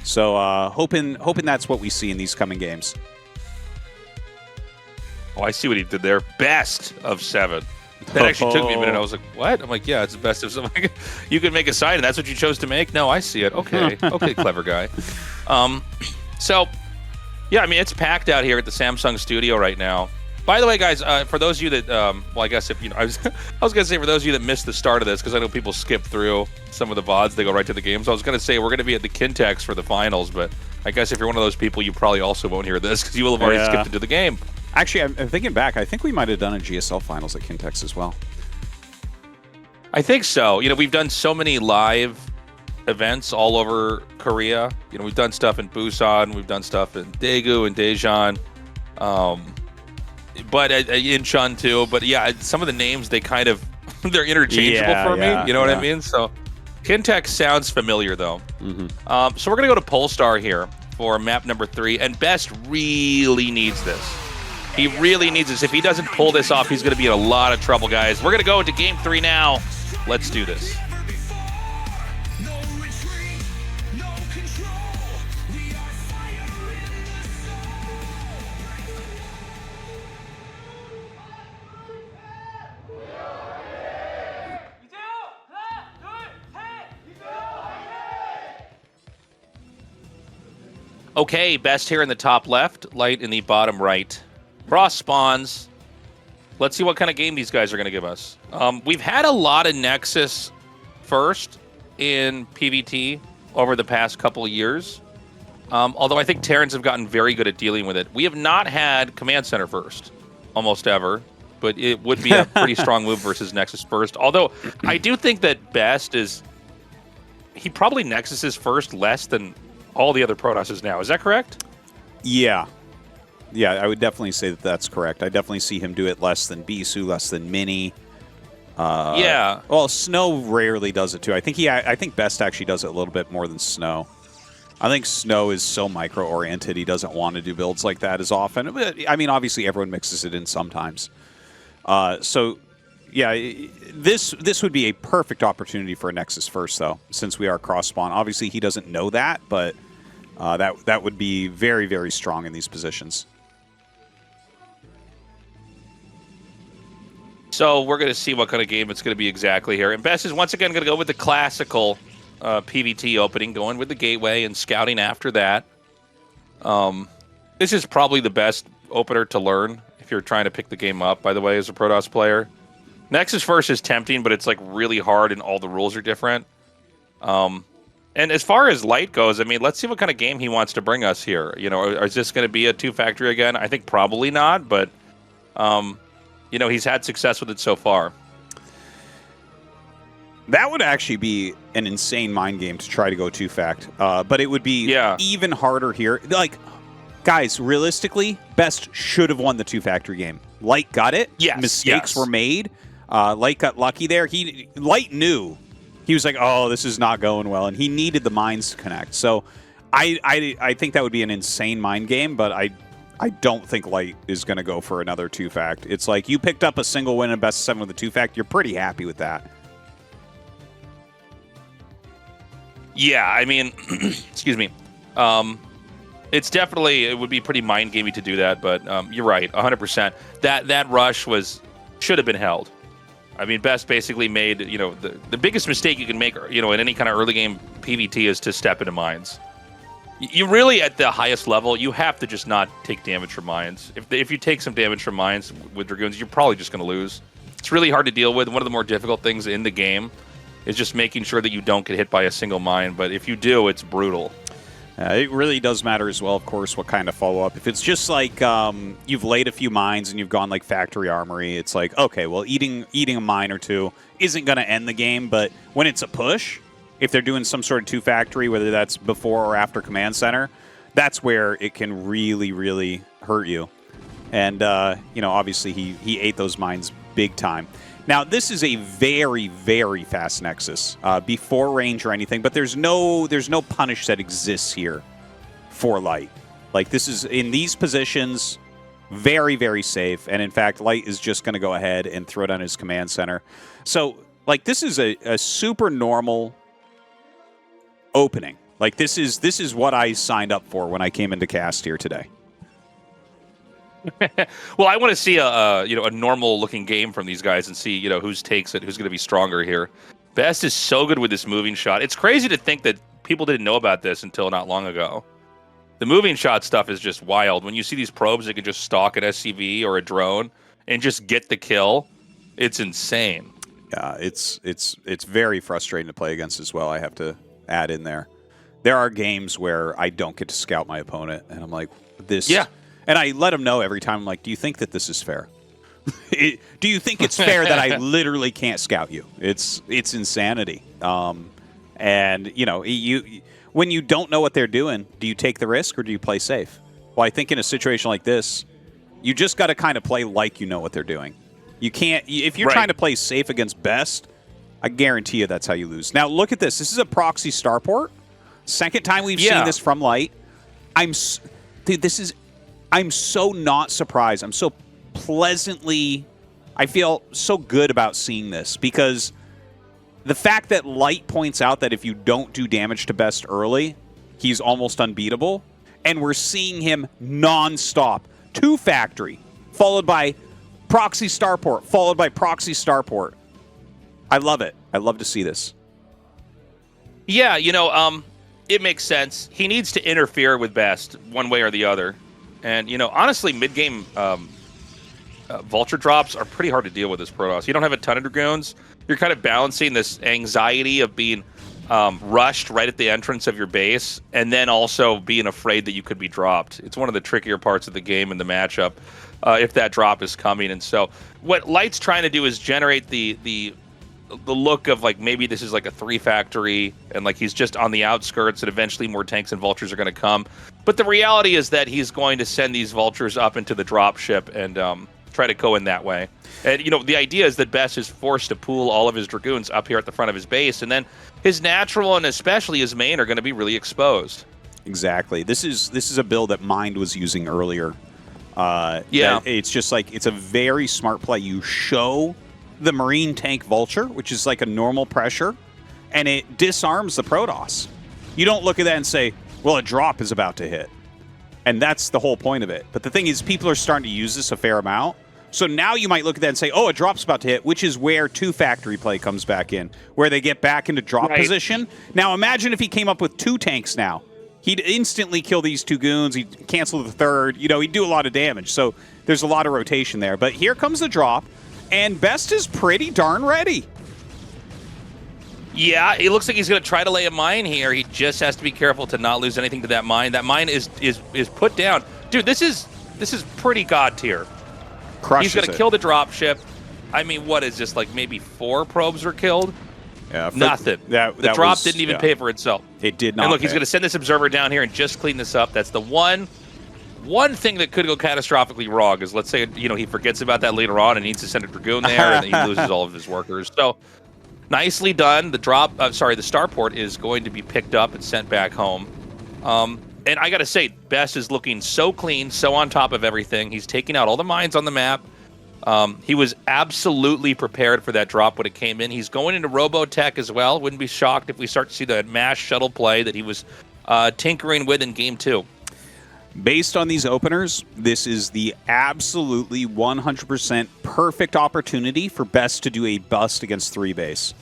[SPEAKER 2] So hoping that's what we see in these coming games.
[SPEAKER 1] Oh, I see what he did there. Best of 7. That actually took me a minute. I was like, what? I'm like, yeah, it's the best of 7. You could make a side, and that's what you chose to make? No, I see it. Okay. Okay, clever guy. So, yeah, I mean, it's packed out here at the Samsung studio right now. By the way, guys, for those of you that, well, I guess if you know, I was going to say for those of you that missed the start of this, because I know people skip through some of the VODs, they go right to the games. I was going to say we're going to be at the Kintex for the finals, but I guess if you're one of those people, you probably also won't hear this because you will have already skipped into the game.
[SPEAKER 2] Actually, I'm thinking back. I think we might have done a GSL finals at Kintex as well.
[SPEAKER 1] I think so. You know, we've done so many live events all over Korea. You know, we've done stuff in Busan, we've done stuff in Daegu and Daejeon, but in Chun too. But yeah, some of the names, they kind of they're interchangeable for me. You know what I mean? So Kintex sounds familiar though. So we're gonna go to Polestar here for map number 3, and Best really needs this. He really needs this. If he doesn't pull this off, he's gonna be in a lot of trouble, guys. We're gonna go into game 3 now. Let's do this. Okay, Best here in the top left, Light in the bottom right. Cross spawns. Let's see what kind of game these guys are going to give us. We've had a lot of Nexus first in PvT over the past couple of years. Although I think Terrans have gotten very good at dealing with it. We have not had Command Center first, almost ever. But it would be a pretty strong move versus Nexus first. Although I do think that Best is... He probably Nexuses first less than all the other Protosses now. Is that correct?
[SPEAKER 2] Yeah. Yeah, I would definitely say that that's correct. I definitely see him do it less than Bisu, less than Mini.
[SPEAKER 1] Yeah.
[SPEAKER 2] Well, Snow rarely does it too. I think Best actually does it a little bit more than Snow. I think Snow is so micro-oriented, he doesn't want to do builds like that as often. But, I mean, obviously everyone mixes it in sometimes. So, yeah, this would be a perfect opportunity for a Nexus first, though, since we are cross-spawn. Obviously, he doesn't know that, but that would be very, very strong in these positions.
[SPEAKER 1] So we're going to see what kind of game it's going to be exactly here. And Best is once again going to go with the classical PvT opening, going with the gateway and scouting after that. This is probably the best opener to learn if you're trying to pick the game up, by the way, as a Protoss player. Nexus first is tempting, but it's like really hard and all the rules are different. And as far as Light goes, I mean, let's see what kind of game he wants to bring us here. You know, is this going to be a 2-factory again? I think probably not, but, you know, he's had success with it so far.
[SPEAKER 2] That would actually be an insane mind game to try to go 2-fact. But it would be even harder here. Like, guys, realistically, Best should have won the 2-factory game. Light got it.
[SPEAKER 1] Yes.
[SPEAKER 2] Mistakes were made. Light got lucky there. Light knew. He was like, oh, this is not going well. And he needed the mines to connect. So I think that would be an insane mind game, but I don't think Light is going to go for another 2-fact. It's like you picked up a single win in best of 7 with a 2-fact. You're pretty happy with that.
[SPEAKER 1] Yeah, I mean, excuse me. It's definitely, it would be pretty mind-gamey to do that, but you're right, 100%. That rush should have been held. I mean, Best basically made, you know, the biggest mistake you can make, you know, in any kind of early game PvT is to step into mines. You really, at the highest level, you have to just not take damage from mines. If you take some damage from mines with Dragoons, you're probably just going to lose. It's really hard to deal with. One of the more difficult things in the game is just making sure that you don't get hit by a single mine. But if you do, it's brutal.
[SPEAKER 2] It really does matter as well, of course, what kind of follow-up. If it's just like you've laid a few mines and you've gone like factory armory, it's like, okay, well, eating a mine or two isn't going to end the game. But when it's a push, if they're doing some sort of 2-factory, whether that's before or after Command Center, that's where it can really, really hurt you. And, you know, obviously he ate those mines big time. Now, this is a very, very fast Nexus, before range or anything, but there's no punish that exists here for Light. Like, this is, in these positions, very, very safe, and in fact, Light is just going to go ahead and throw down his Command Center. So, like, this is a super normal opening. Like, this is what I signed up for when I came into cast here today.
[SPEAKER 1] Well, I want to see a normal looking game from these guys and see, you know, who's takes it, who's going to be stronger here. Best is so good with this moving shot. It's crazy to think that people didn't know about this until not long ago. The moving shot stuff is just wild. When you see these probes that can just stalk an SCV or a drone and just get the kill, it's insane.
[SPEAKER 2] Yeah, it's very frustrating to play against as well. I have to add in there. There are games where I don't get to scout my opponent, and I'm like, this. Yeah. And I let them know every time, I'm like, do you think that this is fair? Do you think it's fair that I literally can't scout you? It's insanity. And, you know, when you don't know what they're doing, do you take the risk or do you play safe? Well, I think in a situation like this, you just got to kind of play like you know what they're doing. You can't, if you're trying to play safe against Best, I guarantee you that's how you lose. Now, look at this. This is a proxy starport. Second time we've seen this from Light. I'm so not surprised. I'm so pleasantly... I feel so good about seeing this because the fact that Light points out that if you don't do damage to Best early, he's almost unbeatable. And we're seeing him non-stop. 2 factory, followed by proxy starport, followed by proxy starport. I love it. I love to see this.
[SPEAKER 1] Yeah, it makes sense. He needs to interfere with Best one way or the other. And, honestly, mid-game Vulture drops are pretty hard to deal with as Protoss. You don't have a ton of Dragoons. You're kind of balancing this anxiety of being rushed right at the entrance of your base, and then also being afraid that you could be dropped. It's one of the trickier parts of the game in the matchup if that drop is coming. And so what Light's trying to do is generate the look of like maybe this is like a 3 factory and like he's just on the outskirts and eventually more tanks and vultures are going to come. But the reality is that he's going to send these vultures up into the drop ship and try to go in that way. And the idea is that Best is forced to pool all of his Dragoons up here at the front of his base, and then his natural and especially his main are going to be really exposed.
[SPEAKER 2] Exactly. This is a build that Mind was using earlier.
[SPEAKER 1] Yeah.
[SPEAKER 2] It's just like, it's a very smart play. You show the Marine tank Vulture, which is like a normal pressure, and it disarms the Protoss. You don't look at that and say, well, a drop is about to hit. And that's the whole point of it. But the thing is, people are starting to use this a fair amount. So now you might look at that and say, oh, a drop's about to hit, which is where 2 factory play comes back in, where they get back into drop position. Now imagine if he came up with 2 tanks now. He'd instantly kill these 2 goons. He'd cancel the 3rd. He'd do a lot of damage. So there's a lot of rotation there. But here comes the drop, and Best is pretty darn ready.
[SPEAKER 1] Yeah, it looks like he's going to try to lay a mine here. He just has to be careful to not lose anything to that mine. That mine is put down. Dude, this is pretty god tier.
[SPEAKER 2] Crushes
[SPEAKER 1] He's going to kill the drop ship. I mean, what is this, like maybe 4 probes were killed?
[SPEAKER 2] Yeah,
[SPEAKER 1] nothing. The drop didn't even pay for itself.
[SPEAKER 2] It did not.
[SPEAKER 1] And look, he's going to send this observer down here and just clean this up. That's the one thing that could go catastrophically wrong is, let's say, he forgets about that later on and needs to send a Dragoon there and he loses all of his workers. So nicely done. The starport is going to be picked up and sent back home. And I got to say, Best is looking so clean, so on top of everything. He's taking out all the mines on the map. He was absolutely prepared for that drop when it came in. He's going into Robotech as well. Wouldn't be shocked if we start to see the mass shuttle play that he was tinkering with in Game 2.
[SPEAKER 2] Based on these openers, this is the absolutely 100% perfect opportunity for Best to do a bust against 3 base.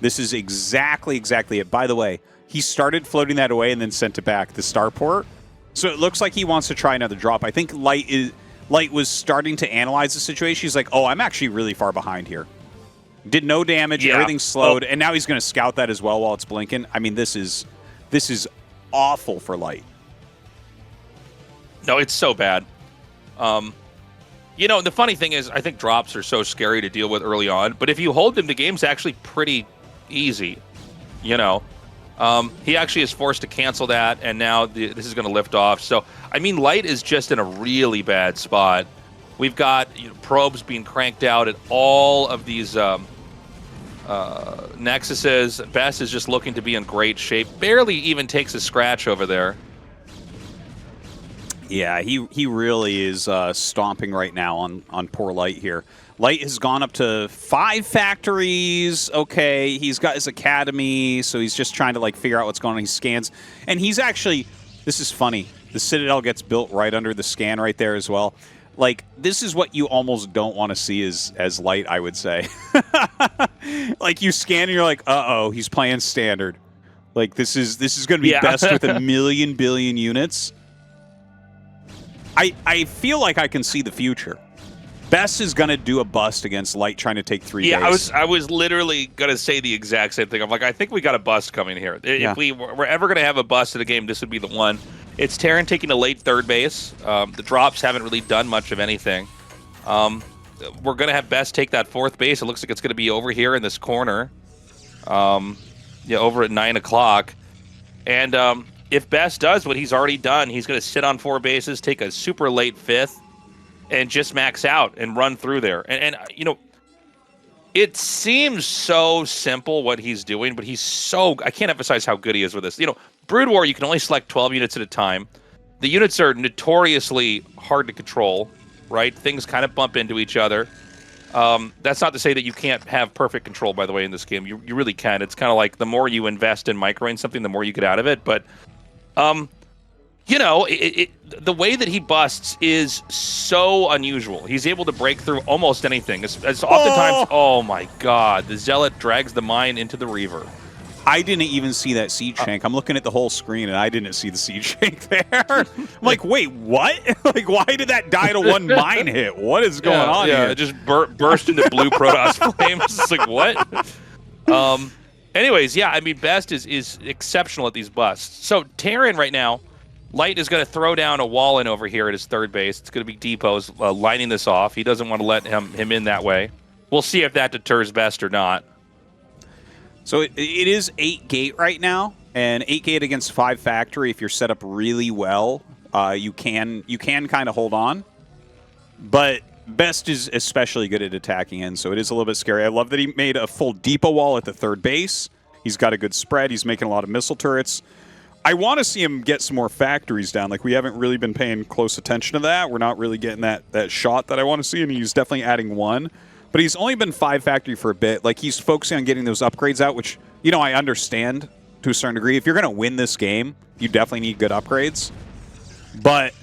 [SPEAKER 2] This is exactly it. By the way, he started floating that away and then sent it back, the starport. So it looks like he wants to try another drop. I think Light was starting to analyze the situation. He's like, oh, I'm actually really far behind here. Did no damage, everything's slowed, and now he's going to scout that as well while it's blinking. I mean, this is awful for Light.
[SPEAKER 1] No, it's so bad. The funny thing is, I think drops are so scary to deal with early on, but if you hold them, the game's actually pretty easy. He actually is forced to cancel that, and now this is going to lift off. So, I mean, Light is just in a really bad spot. We've got probes being cranked out at all of these Nexuses. Best is just looking to be in great shape. Barely even takes a scratch over there.
[SPEAKER 2] Yeah, he really is stomping right now on poor Light here. Light has gone up to 5 factories. Okay, he's got his academy, so he's just trying to figure out what's going on. He scans, and he's actually, this is funny, the Citadel gets built right under the scan right there as well. This is what you almost don't want to see as Light, I would say. You scan and you're like, uh-oh, he's playing standard. This is going to be Best with 1 million billion units. I feel like I can see the future. Best is going to do a bust against Light trying to take 3 days.
[SPEAKER 1] I was literally going to say the exact same thing. I'm like, I think we got a bust coming here. If we were ever going to have a bust in a game, this would be the one. It's Terran taking a late 3rd base. The drops haven't really done much of anything. We're going to have Best take that 4th base. It looks like it's going to be over here in this corner. Over at 9 o'clock. And if Best does what he's already done, he's going to sit on 4 bases, take a super late 5th, and just max out and run through there. And it seems so simple what he's doing, but I can't emphasize how good he is with this. Brood War, you can only select 12 units at a time. The units are notoriously hard to control, right? Things kind of bump into each other. That's not to say that you can't have perfect control, by the way, in this game. You really can. It's kind of like the more you invest in microing something, the more you get out of it. But You know, the way that he busts is so unusual. He's able to break through almost anything. As oftentimes, oh my God, the Zealot drags the mine into the Reaver.
[SPEAKER 2] I didn't even see that siege shank. I'm looking at the whole screen, and I didn't see the siege shank there. I'm like, wait, what? Like, why did that die to one mine hit? What is going on here?
[SPEAKER 1] Yeah, it just burst into blue Protoss flames. It's like, what? Anyways, yeah, I mean, Best is exceptional at these busts. So Terran right now, Light is going to throw down a wall in over here at his third base. It's going to be Depot's lining this off. He doesn't want to let him in that way. We'll see if that deters Best or not.
[SPEAKER 2] So it is 8 gate right now, and 8 gate against 5 factory. If you're set up really well, you can kind of hold on. But Best is especially good at attacking in, so it is a little bit scary. I love that he made a full depot wall at the third base. He's got a good spread. He's making a lot of missile turrets. I want to see him get some more factories down. Like, we haven't really been paying close attention to that. We're not really getting that shot that I want to see, and he's definitely adding one. But he's only been 5 factory for a bit. Like, he's focusing on getting those upgrades out, which, you know, I understand to a certain degree. If you're going to win this game, you definitely need good upgrades. But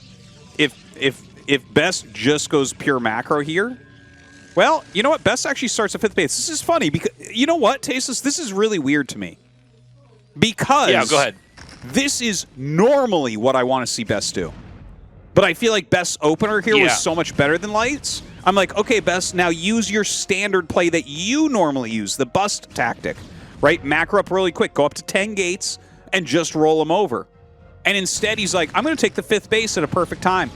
[SPEAKER 2] if Best just goes pure macro here, well, you know what? Best actually starts at 5th base. This is funny because, you know what, Tastosis? This is really weird to me. Because
[SPEAKER 1] yeah, go ahead.
[SPEAKER 2] This is normally what I want to see Best do. But I feel like Best's opener here was so much better than Light's. I'm like, okay, Best, now use your standard play that you normally use, the bust tactic, right? Macro up really quick, go up to 10 gates, and just roll them over. And instead, he's like, I'm going to take the 5th base at a perfect time.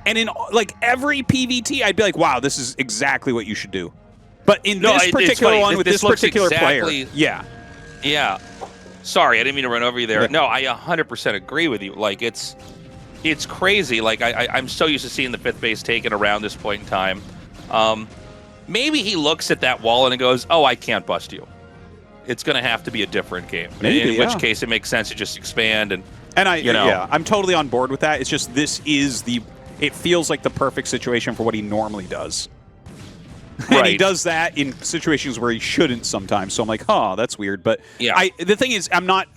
[SPEAKER 2] And in like every PVT, I'd be like, wow, this is exactly what you should do. But in this particular one with this particular player, yeah.
[SPEAKER 1] Sorry, I didn't mean to run over you there. No, I 100% agree with you. Like, it's crazy. Like, I'm so used to seeing the 5th base taken around this point in time. Maybe he looks at that wall and goes, oh, I can't bust you. It's going to have to be a different game.
[SPEAKER 2] Maybe,
[SPEAKER 1] in which case, it makes sense to just expand. And
[SPEAKER 2] I'm totally on board with that. It's just it feels like the perfect situation for what he normally does.
[SPEAKER 1] Right.
[SPEAKER 2] And he does that in situations where he shouldn't sometimes. So I'm like, oh, that's weird. But
[SPEAKER 1] yeah.
[SPEAKER 2] The thing is, I'm not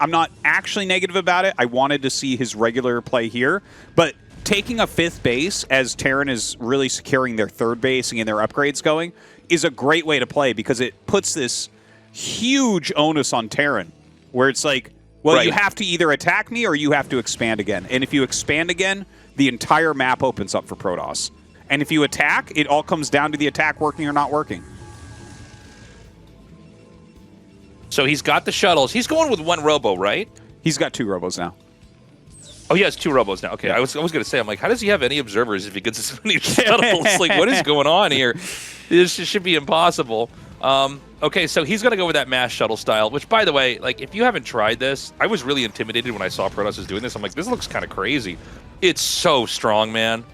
[SPEAKER 2] actually negative about it. I wanted to see his regular play here. But taking a 5th base as Terran is really securing their 3rd base and getting their upgrades going is a great way to play because it puts this huge onus on Terran where it's like, well, you have to either attack me or you have to expand again. And if you expand again, the entire map opens up for Protoss. And if you attack, it all comes down to the attack working or not working.
[SPEAKER 1] So he's got the shuttles. He's going with 1 robo, right?
[SPEAKER 2] He's got 2 robos now.
[SPEAKER 1] Oh, he has 2 robos now. Okay, yeah. I was going to say, I'm like, how does he have any observers if he gets so many shuttles? Like, what is going on here? This should be impossible. Okay, so he's going to go with that mass shuttle style, which, by the way, like, if you haven't tried this, I was really intimidated when I saw Protoss was doing this. I'm like, this looks kind of crazy. It's so strong, man.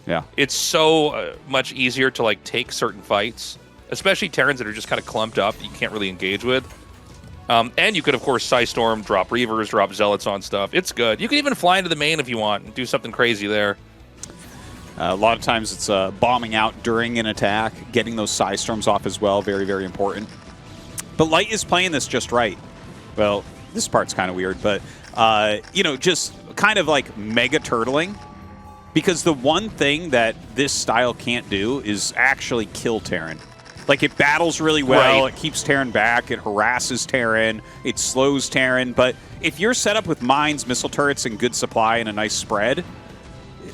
[SPEAKER 2] Yeah.
[SPEAKER 1] It's so much easier to, like, take certain fights, especially Terrans that are just kind of clumped up that you can't really engage with. And you could, of course, Psystorm, drop Reavers, drop Zealots on stuff. It's good. You can even fly into the main if you want and do something crazy there.
[SPEAKER 2] A lot of times it's bombing out during an attack, getting those Psystorms off as well. Very, very important. But Light is playing this just right. Well, this part's kind of weird, but, you know, just kind of like mega turtling. Because the one thing that this style can't do is actually kill Terran. Like, it battles really well, it keeps Terran back, it harasses Terran, it slows Terran, but if you're set up with mines, missile turrets, and good supply and a nice spread,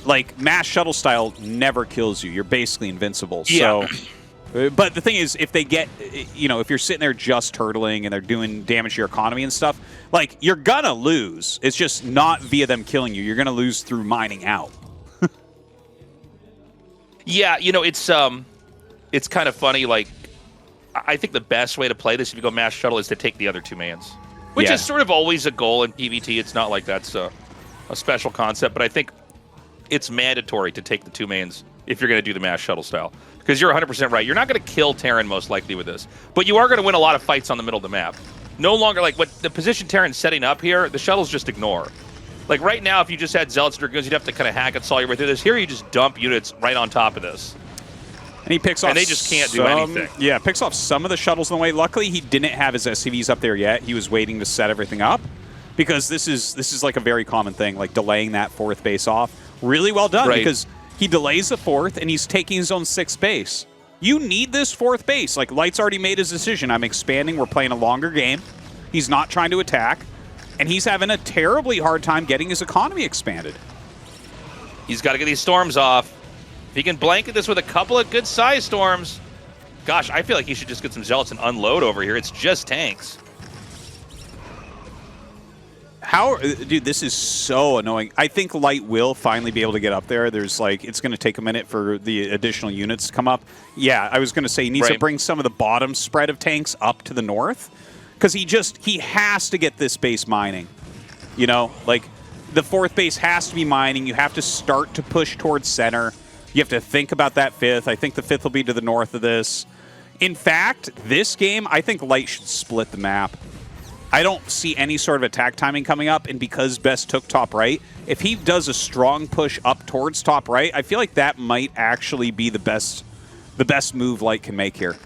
[SPEAKER 2] like, mass shuttle style never kills you. You're basically invincible.
[SPEAKER 1] Yeah.
[SPEAKER 2] So, but the thing is, if they get, you know, if you're sitting there just turtling and they're doing damage to your economy and stuff, like, you're gonna lose. It's just not via them killing you. You're gonna lose through mining out.
[SPEAKER 1] Yeah, you know, it's kind of funny. Like, I think the best way to play this if you go mass shuttle is to take the other 2 mans, which is sort of always a goal in PvT. It's not like that's a special concept, but I think it's mandatory to take the 2 mans if you're going to do the mass shuttle style. Because you're 100% right. You're not going to kill Terran most likely with this, but you are going to win a lot of fights on the middle of the map. No longer, like, what the position Terran's setting up here, the shuttles just ignore. Like, right now, if you just had Zealots and Dragoons, you'd have to kind of hack and saw your way through this. Here, you just dump units right on top of this.
[SPEAKER 2] And he picks off
[SPEAKER 1] and they just can't do anything.
[SPEAKER 2] Yeah, picks off some of the shuttles on the way. Luckily, he didn't have his SCVs up there yet. He was waiting to set everything up. because this is like a very common thing, like delaying that 4th base off. Really well done, because he delays the 4th and he's taking his own 6th base. You need this 4th base. Like, Light's already made his decision. I'm expanding. We're playing a longer game. He's not trying to attack, and he's having a terribly hard time getting his economy expanded.
[SPEAKER 1] He's got to get these storms off. If he can blanket this with a couple of good-sized storms, gosh, I feel like he should just get some Zealots and unload over here. It's just tanks.
[SPEAKER 2] Dude, this is so annoying. I think Light will finally be able to get up there. There's like, it's going to take a minute for the additional units to come up. Yeah, I was going to say he needs to bring some of the bottom spread of tanks up to the north, because he has to get this base mining. You know, like, the 4th base has to be mining. You have to start to push towards center. You have to think about that 5th. I think the 5th will be to the north of this. In fact, this game, I think Light should split the map. I don't see any sort of attack timing coming up, and because Best took top right, if he does a strong push up towards top right, I feel like that might actually be the best move Light can make here.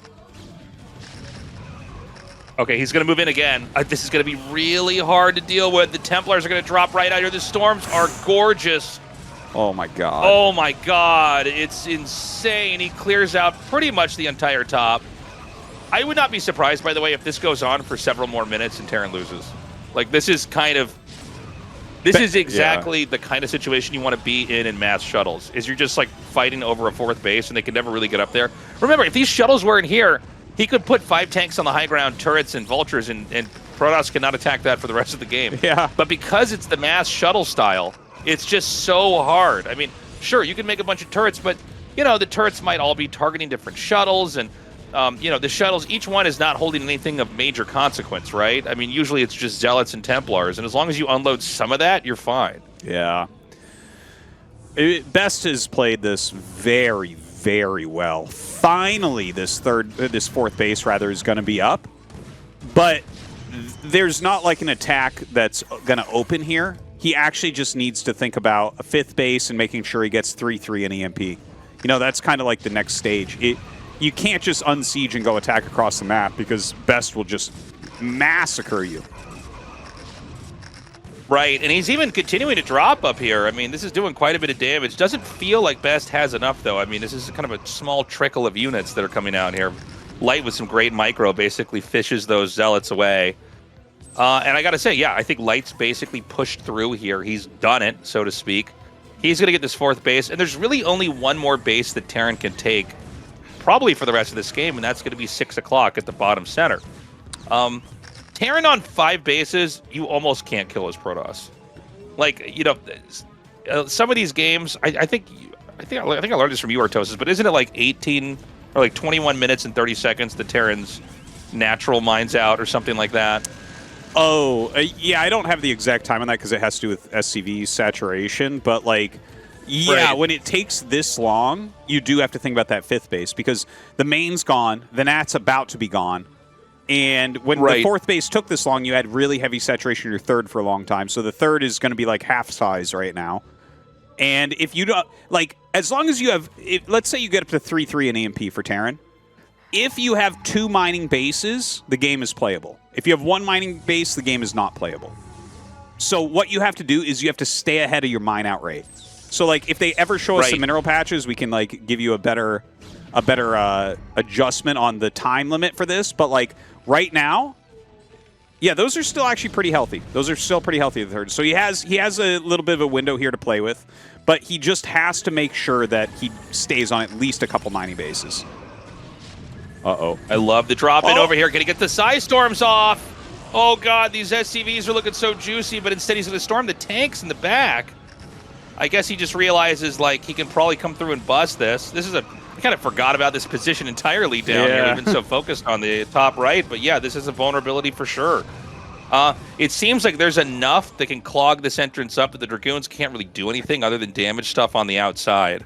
[SPEAKER 1] Okay, he's going to move in again. This is going to be really hard to deal with. The Templars are going to drop right out here. The storms are gorgeous.
[SPEAKER 2] Oh my god.
[SPEAKER 1] Oh my god. It's insane. He clears out pretty much the entire top. I would not be surprised, by the way, if this goes on for several more minutes and Terran loses. Like, this is kind of... This is exactly the kind of situation you want to be in mass shuttles, is you're just, like, fighting over a 4th base and they can never really get up there. Remember, if these shuttles weren't here, he could put 5 tanks on the high ground, turrets and vultures, and Protoss cannot attack that for the rest of the game.
[SPEAKER 2] Yeah.
[SPEAKER 1] But because it's the mass shuttle style, it's just so hard. I mean, sure, you can make a bunch of turrets, but, you know, the turrets might all be targeting different shuttles, and you know, the shuttles, each one is not holding anything of major consequence, right? I mean, usually it's just Zealots and Templars, and as long as you unload some of that, you're fine.
[SPEAKER 2] Yeah. Best has played this very, very well. Finally, this 4th base, rather, is going to be up. But there's not like an attack that's going to open here. He actually just needs to think about a 5th base and making sure he gets 3-3 in EMP. You know, that's kind of like the next stage. You can't just unsiege and go attack across the map, because Best will just massacre you.
[SPEAKER 1] Right, and he's even continuing to drop up here. I mean, this is doing quite a bit of damage. Doesn't feel like Best has enough, though. I mean, this is kind of a small trickle of units that are coming out here. Light with some great micro basically fishes those Zealots away. And I gotta say, yeah, I think Light's basically pushed through here. He's done it, so to speak. He's gonna get this 4th base, and there's really only one more base that Terran can take, probably for the rest of this game, and that's going to be 6 o'clock at the bottom center. Terran on 5 bases, you almost can't kill his Protoss. Like, you know, some of these games, I think I learned this from you, Artosis, but isn't it like 18 or like 21 minutes and 30 seconds the Terran's natural mines out or something like that?
[SPEAKER 2] Oh, yeah, I don't have the exact time on that because it has to do with SCV saturation, but like, yeah, when it takes this long, you do have to think about that 5th base, because the main's gone, the Nat's about to be gone, and when the 4th base took this long, you had really heavy saturation in your 3rd for a long time, so the 3rd is going to be like half size right now. And if you don't, like, as long as you have, let's say you get up to 3-3 in EMP for Terran, if you have 2 mining bases, the game is playable. If you have 1 mining base, the game is not playable. So what you have to do is you have to stay ahead of your mine out rate. So, like, if they ever show us some mineral patches, we can, like, give you a better adjustment on the time limit for this. But, like, right now, yeah, those are still actually pretty healthy. Those are still pretty healthy, the 3rd. So he has a little bit of a window here to play with, but he just has to make sure that he stays on at least a couple mining bases. Uh-oh.
[SPEAKER 1] I love the drop-in over here. Gonna get the Psy Storms off. Oh, God, these SCVs are looking so juicy, but instead he's gonna storm the tanks in the back. I guess he just realizes, like, he can probably come through and bust this. I kind of forgot about this position entirely down here. We've been so focused on the top right, but yeah, this is a vulnerability for sure. It seems like there's enough that can clog this entrance up that the Dragoons can't really do anything other than damage stuff on the outside.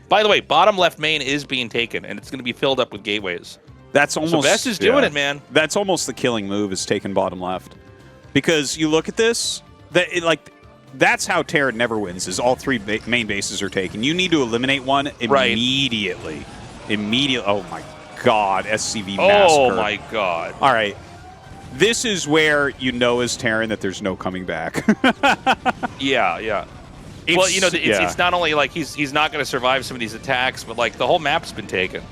[SPEAKER 1] By the way, bottom left main is being taken, and it's going to be filled up with gateways.
[SPEAKER 2] That's almost...
[SPEAKER 1] So Best is doing it, man.
[SPEAKER 2] That's almost the killing move, is taking bottom left. Because you look at this, that's how Terran never wins, is all 3 main bases are taken. You need to eliminate one immediately. Immediately. Oh, my God. SCV massacre.
[SPEAKER 1] Oh, my God.
[SPEAKER 2] All right. This is where you know as Terran that there's no coming back.
[SPEAKER 1] Yeah. Well, you know, it's not only like he's not going to survive some of these attacks, but like the whole map's been taken.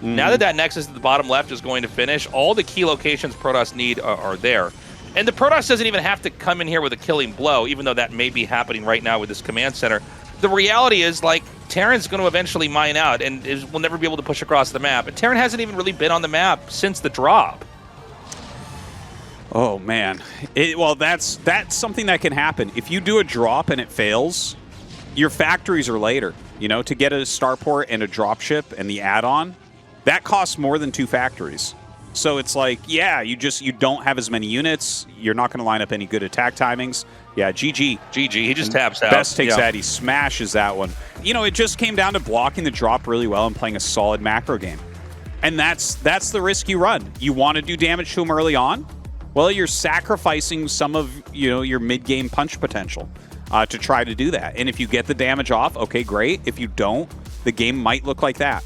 [SPEAKER 1] Now that Nexus at the bottom left is going to finish, all the key locations Protoss need are there. And the Protoss doesn't even have to come in here with a killing blow, even though that may be happening right now with this command center. The reality is, like, Terran's going to eventually mine out and will never be able to push across the map. And Terran hasn't even really been on the map since the drop.
[SPEAKER 2] Oh, man. Well, that's something that can happen. If you do a drop and it fails, your factories are later. You know, to get a starport and a dropship and the add-on, that costs more than 2 factories. So it's like, yeah, you don't have as many units. You're not going to line up any good attack timings. Yeah, GG.
[SPEAKER 1] He just taps out.
[SPEAKER 2] Best takes that. He smashes that one. You know, it just came down to blocking the drop really well and playing a solid macro game. And that's the risk you run. You want to do damage to him early on? Well, you're sacrificing some of, you know, your mid-game punch potential to try to do that. And if you get the damage off, okay, great. If you don't, the game might look like that.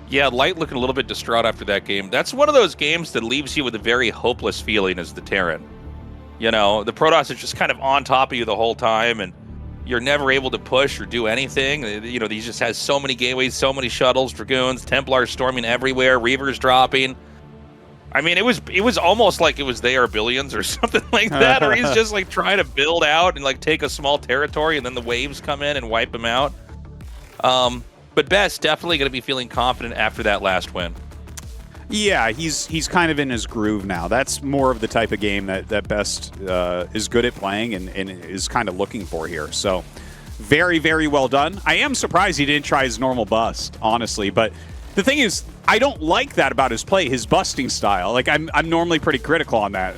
[SPEAKER 1] Yeah, Light looking a little bit distraught after that game. That's one of those games that leaves you with a very hopeless feeling as the Terran. You know, the Protoss is just kind of on top of you the whole time, and you're never able to push or do anything. You know, he just has so many gateways, so many shuttles, Dragoons, Templars storming everywhere, Reavers dropping. I mean, it was almost like it was They Are Billions or something like that, or he's just like trying to build out and like take a small territory, and then the waves come in and wipe him out. But Best definitely going to be feeling confident after that last win.
[SPEAKER 2] Yeah, he's kind of in his groove now. That's more of the type of game that Best is good at playing and is kind of looking for here. So very, very well done. I am surprised he didn't try his normal bust, honestly. But the thing is, I don't like that about his play, his busting style. Like, I'm normally pretty critical on that.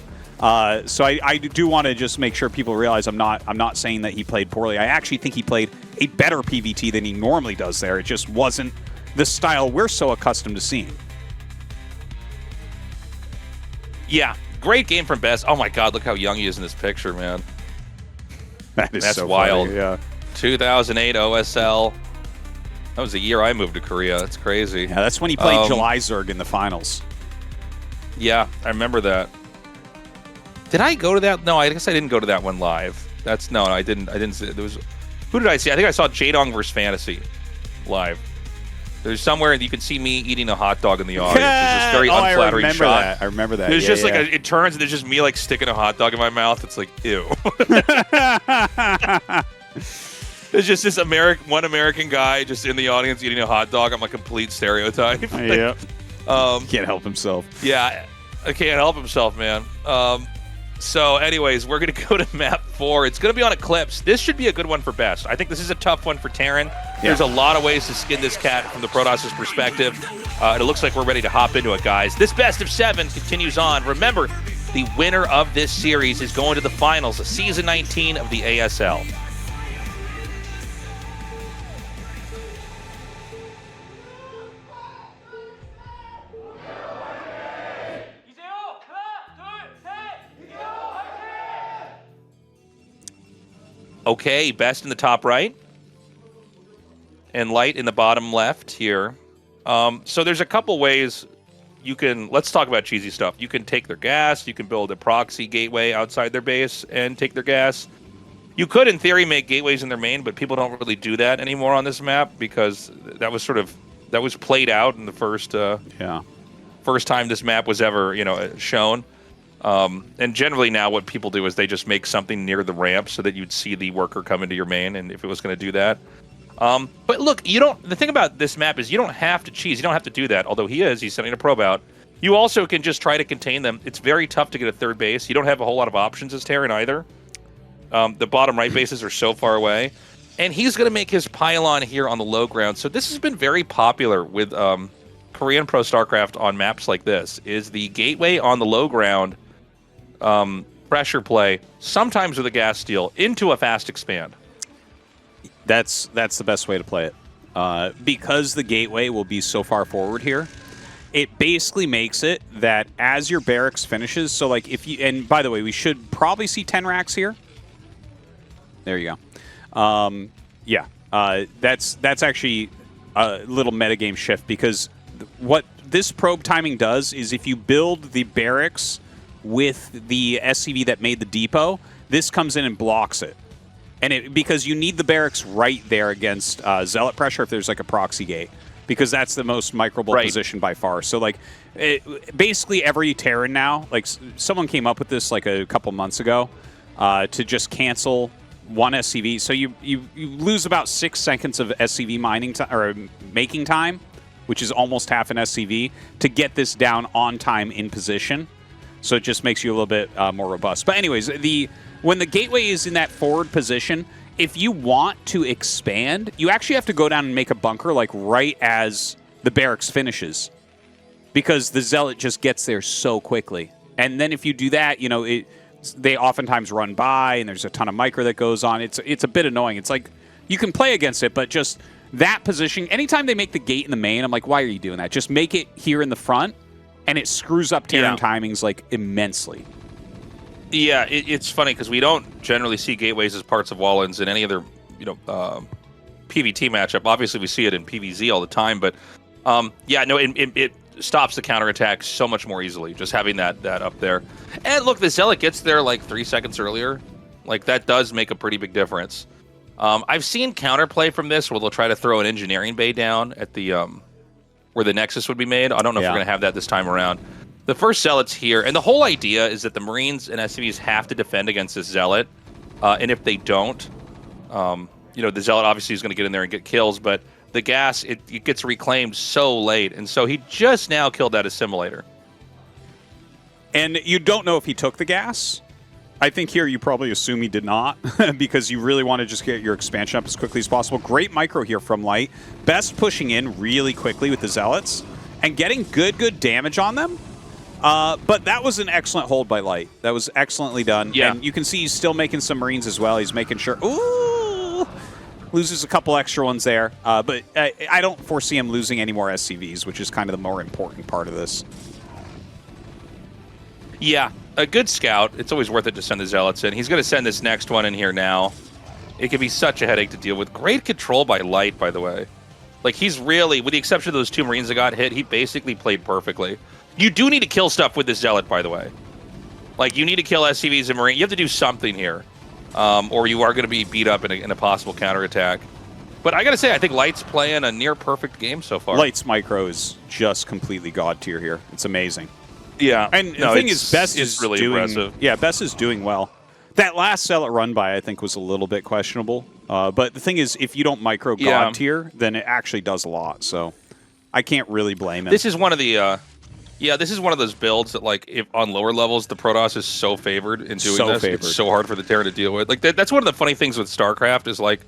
[SPEAKER 2] So I do want to just make sure people realize I'm not saying that he played poorly. I actually think he played a better PVT than he normally does there. It just wasn't the style we're so accustomed to seeing.
[SPEAKER 1] Yeah, great game from Best. Oh my God, look how young he is in this picture, man.
[SPEAKER 2] That's so
[SPEAKER 1] wild.
[SPEAKER 2] Funny, yeah.
[SPEAKER 1] 2008 OSL. That was the year I moved to Korea. That's crazy.
[SPEAKER 2] Yeah, that's when he played July Zerg in the finals.
[SPEAKER 1] Yeah, I remember that. Did I go to that? No, I guess I didn't go to that one live. No, I didn't. There was. Who did I see? I think I saw Jadong versus Fantasy live. There's somewhere you can see me eating a hot dog in the audience. There's this very unflattering shot.
[SPEAKER 2] I remember that.
[SPEAKER 1] There's just like it turns and there's just me like sticking a hot dog in my mouth. It's like ew. There's just this one American guy just in the audience eating a hot dog. I'm a complete stereotype.
[SPEAKER 2] Yeah. Can't help himself.
[SPEAKER 1] Yeah, I can't help himself, man. So anyways, we're going to go to map 4. It's going to be on Eclipse. This should be a good one for Best. I think this is a tough one for Terran. There's a lot of ways to skin this cat from the Protoss' perspective. And it looks like we're ready to hop into it, guys. This best of 7 continues on. Remember, the winner of this series is going to the finals of Season 19 of the ASL. Okay, Best in the top right, and Light in the bottom left here. So there's a couple ways you can, let's talk about cheesy stuff. You can take their gas, you can build a proxy gateway outside their base and take their gas. You could, in theory, make gateways in their main, but people don't really do that anymore on this map because that was played out in the first time this map was ever, shown. And generally now what people do is they just make something near the ramp so that you'd see the worker come into your main, and if it was going to do that. But look, the thing about this map is you don't have to cheese. You don't have to do that, although he's sending a probe out. You also can just try to contain them. It's very tough to get a third base. You don't have a whole lot of options as Terran either. The bottom right bases are so far away. And he's going to make his pylon here on the low ground. So this has been very popular with Korean Pro StarCraft on maps like this, is the gateway on the low ground pressure play, sometimes with a gas steal, into a fast expand.
[SPEAKER 2] That's the best way to play it. Because the gateway will be so far forward here, it basically makes it that as your barracks finishes, so like if you, and by the way, we should probably see 10 racks here. There you go. That's actually a little metagame shift, because what this probe timing does is if you build the barracks with the SCV that made the depot, this comes in and blocks it. And because you need the barracks right there against Zealot pressure if there's like a proxy gate, because that's the most microable position by far. So like basically every Terran now, like someone came up with this like a couple months ago to just cancel one SCV. So you lose about 6 seconds of SCV mining or making time, which is almost half an SCV, to get this down on time in position. So it just makes you a little bit more robust. But anyways, when the gateway is in that forward position, if you want to expand, you actually have to go down and make a bunker like right as the barracks finishes, because the Zealot just gets there so quickly. And then if you do that, you know, they oftentimes run by and there's a ton of micro that goes on. It's a bit annoying. It's like you can play against it, but just that position, anytime they make the gate in the main, I'm like, why are you doing that? Just make it here in the front, and it screws up Terran timings like immensely.
[SPEAKER 1] Yeah, it's funny because we don't generally see gateways as parts of wall-ins in any other, PvT matchup. Obviously, we see it in PvZ all the time, but it stops the counterattack so much more easily just having that up there. And look, the Zealot gets there like 3 seconds earlier. Like that does make a pretty big difference. I've seen counterplay from this where they'll try to throw an engineering bay down at the where the Nexus would be made. I don't know if we're going to have that this time around. The first Zealot's here, and the whole idea is that the Marines and SCVs have to defend against this Zealot, and if they don't, the Zealot obviously is going to get in there and get kills, but the gas, it gets reclaimed so late, and so he just now killed that Assimilator.
[SPEAKER 2] And you don't know if he took the gas. I think here you probably assume he did not, because you really want to just get your expansion up as quickly as possible. Great micro here from Light. Best pushing in really quickly with the Zealots, and getting good damage on them. But that was an excellent hold by Light. That was excellently done.
[SPEAKER 1] Yeah.
[SPEAKER 2] And you can see he's still making some Marines as well. He's making sure... Ooh! Loses a couple extra ones there. But I don't foresee him losing any more SCVs, which is kind of the more important part of this.
[SPEAKER 1] Yeah, a good scout. It's always worth it to send the Zealots in. He's going to send this next one in here now. It can be such a headache to deal with. Great control by Light, by the way. Like, he's really, with the exception of those 2 Marines that got hit, he basically played perfectly. You do need to kill stuff with this Zealot, by the way. Like, you need to kill SCVs and Marines. You have to do something here. Or you are going to be beat up in a possible counterattack. But I got to say, I think Light's playing a near-perfect game so far.
[SPEAKER 2] Light's micro is just completely god tier here. It's amazing.
[SPEAKER 1] Yeah.
[SPEAKER 2] And the thing is, Best is
[SPEAKER 1] really
[SPEAKER 2] doing...
[SPEAKER 1] impressive.
[SPEAKER 2] Yeah, Best is doing well. That last Zealot run by, I think, was a little bit questionable. But the thing is, if you don't micro god tier, then it actually does a lot. So I can't really blame him.
[SPEAKER 1] This is one of the... this is one of those builds that, like, if on lower levels, the Protoss is so favored in doing this. It's so hard for the Terran to deal with. Like, that's one of the funny things with StarCraft is, like,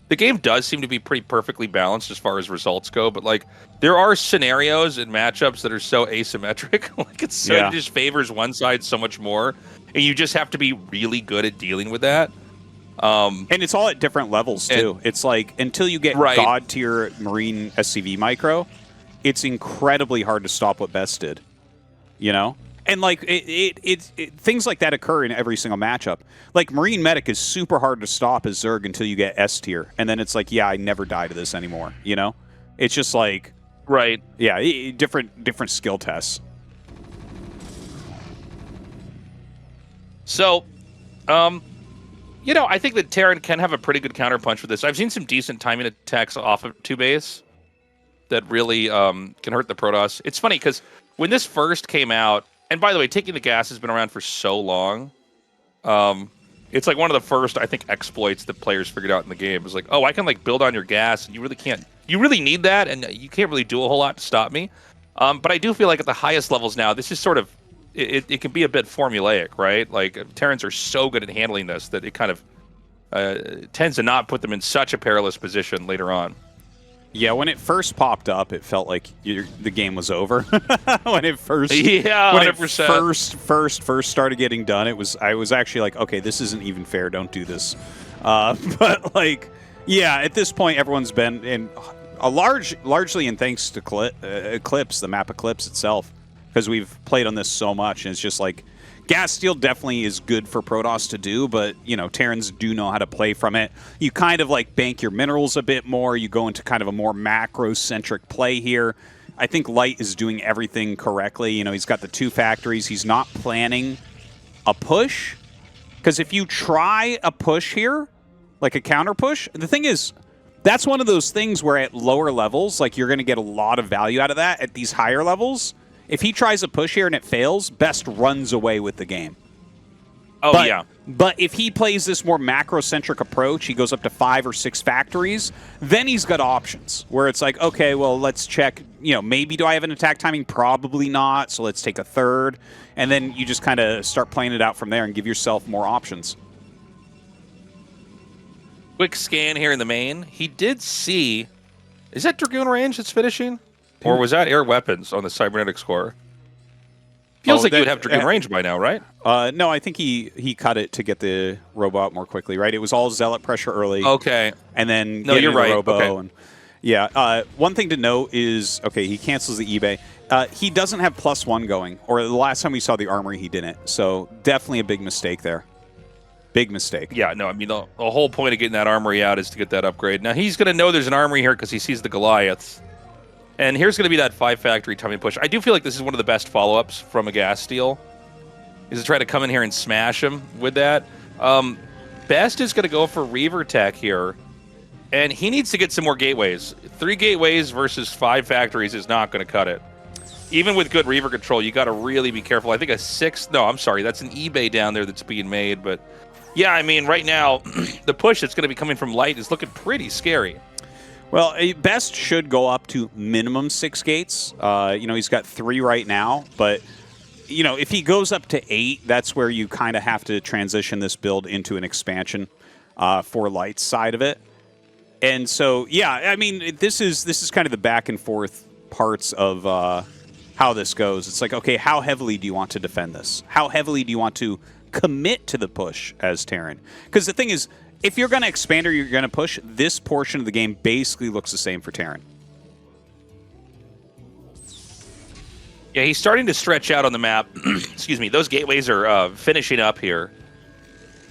[SPEAKER 1] the game does seem to be pretty perfectly balanced as far as results go, but, like, there are scenarios and matchups that are so asymmetric. Like, it just favors one side so much more, and you just have to be really good at dealing with that.
[SPEAKER 2] And it's all at different levels, too. It's like, until you get god tier Marine SCV micro, it's incredibly hard to stop what Best did, you know? And, like, things like that occur in every single matchup. Like, Marine Medic is super hard to stop as Zerg until you get S tier. And then it's like, yeah, I never die to this anymore, you know? It's just like...
[SPEAKER 1] Right.
[SPEAKER 2] Yeah, different skill tests.
[SPEAKER 1] So, I think that Terran can have a pretty good counterpunch with this. I've seen some decent timing attacks off of 2-base that really can hurt the Protoss. It's funny, because when this first came out, and by the way, taking the gas has been around for so long, it's like one of the first, I think, exploits that players figured out in the game. It was like, oh, I can, like, build on your gas, and you really need that, and you can't really do a whole lot to stop me. But I do feel like at the highest levels now, this is sort of, it can be a bit formulaic, right? Like, Terrans are so good at handling this that it kind of tends to not put them in such a perilous position later on.
[SPEAKER 2] Yeah, when it first popped up, it felt like the game was over. When it first,
[SPEAKER 1] 100%.
[SPEAKER 2] First started getting done, I was actually like, okay, this isn't even fair. Don't do this. But like, yeah, at this point, everyone's been in largely in thanks to Eclipse, the map Eclipse itself, because we've played on this so much, and it's just like. Gas Steal definitely is good for Protoss to do, but, Terrans do know how to play from it. You kind of, like, bank your minerals a bit more. You go into kind of a more macro-centric play here. I think Light is doing everything correctly. You know, he's got the 2 factories. He's not planning a push. Because if you try a push here, like a counter push, the thing is, that's one of those things where at lower levels, like you're going to get a lot of value out of that. At these higher levels, if he tries a push here and it fails, Best runs away with the game.
[SPEAKER 1] Oh, yeah.
[SPEAKER 2] But if he plays this more macro-centric approach, he goes up to 5 or 6 factories, then he's got options where it's like, okay, well, let's check, you know, maybe do I have an attack timing? Probably not, so let's take a third. And then you just kind of start playing it out from there and give yourself more options.
[SPEAKER 1] Quick scan here in the main. He did see... Is that Dragoon range that's finishing? Or was that air weapons on the cybernetic score? Feels like you would have Dragoon range by now, right?
[SPEAKER 2] No, I think he cut it to get the robot more quickly, right? It was all Zealot pressure early.
[SPEAKER 1] Okay.
[SPEAKER 2] And then
[SPEAKER 1] no, you're right.
[SPEAKER 2] Robo.
[SPEAKER 1] Okay.
[SPEAKER 2] And, yeah. One thing to note is, okay, he cancels the eBay. He doesn't have +1 going, or the last time we saw the armory, he didn't. So definitely a big mistake there. Big mistake.
[SPEAKER 1] Yeah, no, I mean, the whole point of getting that armory out is to get that upgrade. Now, he's going to know there's an armory here because he sees the Goliaths. And here's going to be that 5 factory tummy push. I do feel like this is one of the best follow-ups from a gas steal, is to try to come in here and smash him with that. Best is going to go for Reaver Tech here, and he needs to get some more gateways. 3 gateways versus 5 factories is not going to cut it. Even with good Reaver control, you got to really be careful. I think a 6... No, I'm sorry, that's an eBay down there that's being made, but... Yeah, I mean, right now, the push that's going to be coming from Light is looking pretty scary.
[SPEAKER 2] Well, Best should go up to minimum 6 gates. You know, he's got 3 right now, but, you know, if he goes up to 8, that's where you kind of have to transition this build into an expansion for Light's side of it. And so, yeah, I mean, this is kind of the back and forth parts of how this goes. It's like, okay, how heavily do you want to defend this? How heavily do you want to commit to the push as Terran? Because the thing is, if you're going to expand or you're going to push, this portion of the game basically looks the same for Terran.
[SPEAKER 1] Yeah, he's starting to stretch out on the map. Excuse me. Those gateways are finishing up here.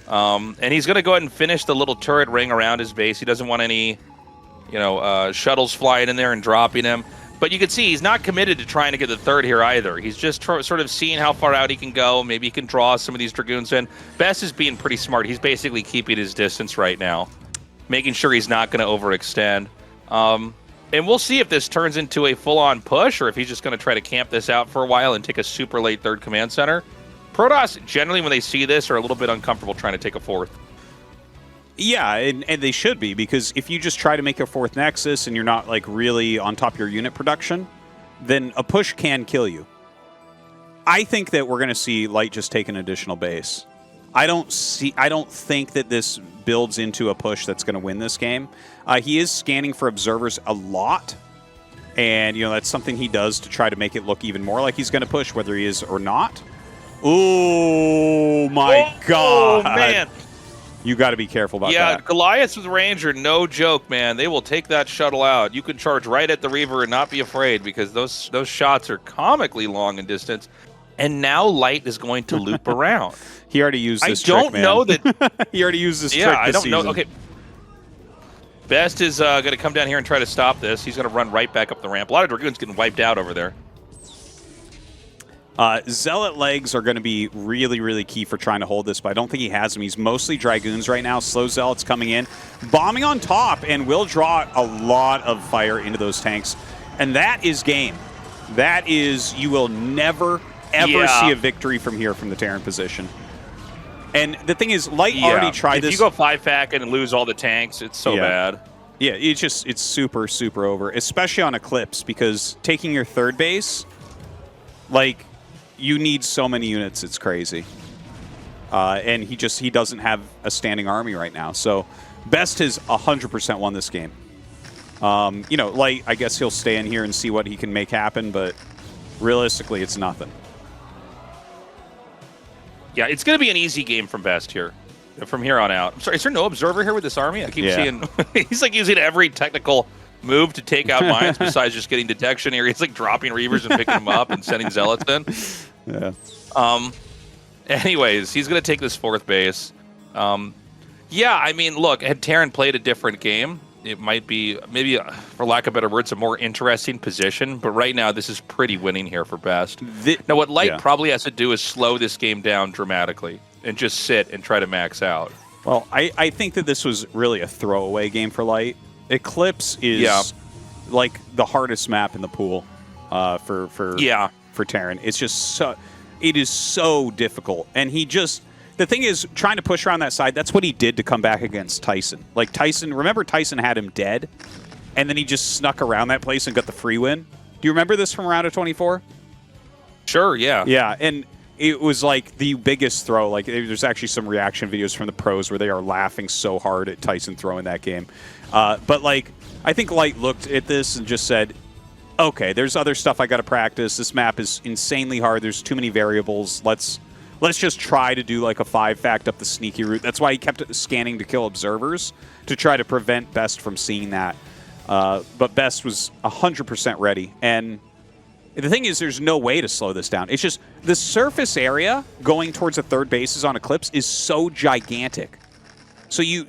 [SPEAKER 1] And he's going to go ahead and finish the little turret ring around his base. He doesn't want any, you know, shuttles flying in there and dropping him. But you can see he's not committed to trying to get the 3rd here either. He's just sort of seeing how far out he can go. Maybe he can draw some of these Dragoons in. Best is being pretty smart. He's basically keeping his distance right now, making sure he's not going to overextend. And we'll see if this turns into a full-on push or if he's just going to try to camp this out for a while and take a super late 3rd command center. Protoss, generally, when they see this, are a little bit uncomfortable trying to take a 4th.
[SPEAKER 2] Yeah, and they should be, because if you just try to make a 4th Nexus and you're not like really on top of your unit production, then a push can kill you. I think that we're going to see Light just take an additional base. I don't think that this builds into a push that's going to win this game. He is scanning for observers a lot, and you know that's something he does to try to make it look even more like he's going to push, whether he is or not. Oh my God!
[SPEAKER 1] Oh man!
[SPEAKER 2] You got to be careful about that.
[SPEAKER 1] Yeah, Goliaths with Ranger, no joke, man. They will take that shuttle out. You can charge right at the Reaver and not be afraid, because those shots are comically long in distance. And now Light is going to loop around.
[SPEAKER 2] He already used this trick,
[SPEAKER 1] I don't know that...
[SPEAKER 2] He already used this trick
[SPEAKER 1] Yeah, I don't
[SPEAKER 2] season.
[SPEAKER 1] know. Okay. Best is going to come down here and try to stop this. He's going to run right back up the ramp. A lot of Dragoons getting wiped out over there.
[SPEAKER 2] Zealot legs are going to be really, really key for trying to hold this, but I don't think he has them. He's mostly Dragoons right now. Slow Zealots coming in, bombing on top, and will draw a lot of fire into those tanks. And that is game. That is, you will never, ever see a victory from here from the Terran position. And the thing is, Light already tried this.
[SPEAKER 1] If you go 5-fac and lose all the tanks, it's so bad.
[SPEAKER 2] Yeah, it's super, super over, especially on Eclipse, because taking your 3rd base, like, you need so many units, it's crazy. And he doesn't have a standing army right now. So Best has 100% won this game. You know, Light, I guess he'll stay in here and see what he can make happen, but realistically, it's nothing.
[SPEAKER 1] Yeah, it's going to be an easy game from Best here, from here on out. I'm sorry, is there no observer here with this army? I keep seeing... He's like using every technical move to take out mines besides just getting detection here. He's like dropping Reavers and picking them up and sending Zealots in.
[SPEAKER 2] Yeah.
[SPEAKER 1] Anyways, he's going to take this 4th base. Yeah, I mean, look, had Terran played a different game, it might be, maybe, for lack of better words, a more interesting position. But right now, this is pretty winning here for Best. Now, what Light probably has to do is slow this game down dramatically and just sit and try to max out.
[SPEAKER 2] Well, I think that this was really a throwaway game for Light. Eclipse is like the hardest map in the pool for Terran. It's just so, it is so difficult, and he just. The thing is, trying to push around that side, that's what he did to come back against Tyson. Like, Tyson, remember Tyson had him dead? And then he just snuck around that place and got the free win? Do you remember this from round of 24?
[SPEAKER 1] Sure, yeah.
[SPEAKER 2] Yeah, and it was like the biggest throw. Like, there's actually some reaction videos from the pros where they are laughing so hard at Tyson throwing that game. But, like, I think Light looked at this and just said, okay, there's other stuff I got to practice. This map is insanely hard. There's too many variables. Let's just try to do like a 5-fact up the sneaky route. That's why he kept scanning to kill observers to try to prevent Best from seeing that. But Best was 100% ready. And the thing is, there's no way to slow this down. It's just the surface area going towards the third bases on Eclipse is so gigantic. So you,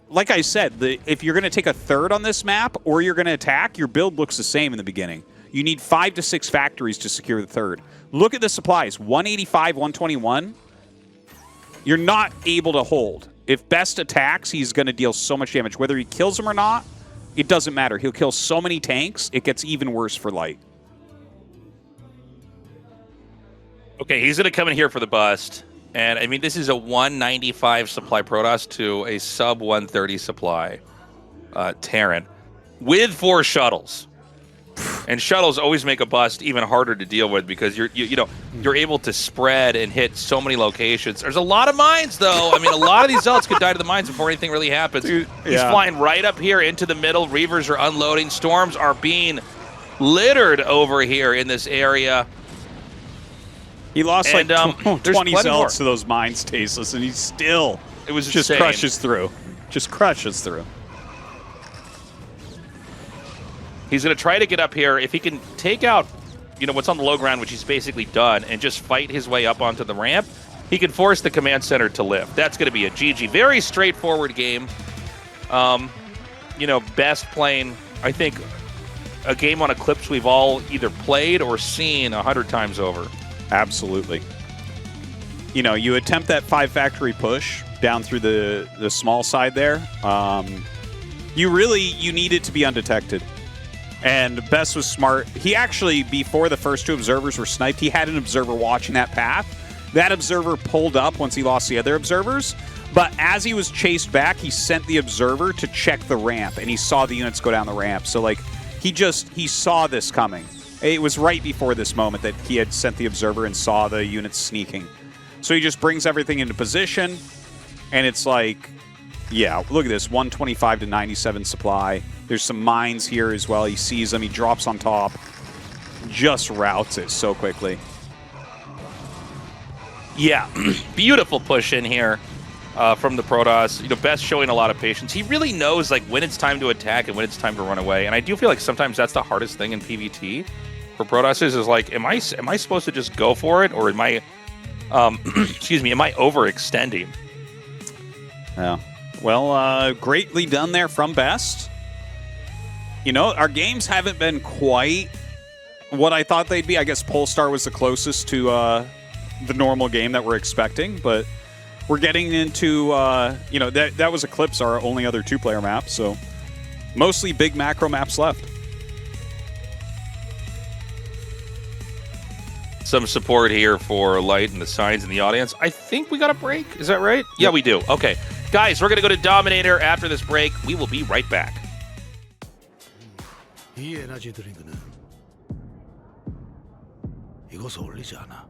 [SPEAKER 2] like I said, if you're going to take a third on this map or you're going to attack, your build looks the same in the beginning. You need 5 to 6 factories to secure the third. Look at the supplies. 185, 121. You're not able to hold. If Best attacks, he's going to deal so much damage. Whether he kills him or not, it doesn't matter. He'll kill so many tanks, it gets even worse for Light.
[SPEAKER 1] Okay, he's going to come in here for the bust. And, I mean, this is a 195 supply Protoss to a sub-130 supply Terran with 4 shuttles. And shuttles always make a bust even harder to deal with because you're able to spread and hit so many locations. There's a lot of mines, though. I mean, a lot of these zealots could die to the mines before anything really happens. He's flying right up here into the middle. Reavers are unloading. Storms are being littered over here in this area.
[SPEAKER 2] He lost like 20 zealots to those mines, Tastosis, and he still just crushes through. Just crushes through.
[SPEAKER 1] He's going to try to get up here. If he can take out, what's on the low ground, which he's basically done, and just fight his way up onto the ramp, he can force the command center to lift. That's going to be a GG. Very straightforward game. Best playing, I think, a game on Eclipse we've all either played or seen 100 times over.
[SPEAKER 2] Absolutely. You attempt that 5-factory push down through the small side there. You need it to be undetected. And Best was smart. He actually, before the first 2 observers were sniped, he had an observer watching that path. That observer pulled up once he lost the other observers. But as he was chased back, he sent the observer to check the ramp, and he saw the units go down the ramp. So, he saw this coming. It was right before this moment that he had sent the observer and saw the units sneaking. So he just brings everything into position, and it's like, yeah, look at this, 125 to 97 supply. There's some mines here as well. He sees them. He drops on top. Just routes it so quickly.
[SPEAKER 1] Yeah, beautiful push in here from the Protoss. Best showing a lot of patience. He really knows when it's time to attack and when it's time to run away. And I do feel like sometimes that's the hardest thing in PvT for Protoss is am I supposed to just go for it, or am I excuse me, am I overextending?
[SPEAKER 2] Yeah. Well, greatly done there from Best. Our games haven't been quite what I thought they'd be. I guess Polestar was the closest to the normal game that we're expecting, but we're getting into, that was Eclipse, our only other 2-player map, so mostly big macro maps left.
[SPEAKER 1] Some support here for Light and the signs in the audience. I think we got a break. Is that right? Yeah, we do. Okay. Guys, we're going to go to Dominator after this break. We will be right back.
[SPEAKER 7] 이 에너지 드링크는 이것을 올리지 않아.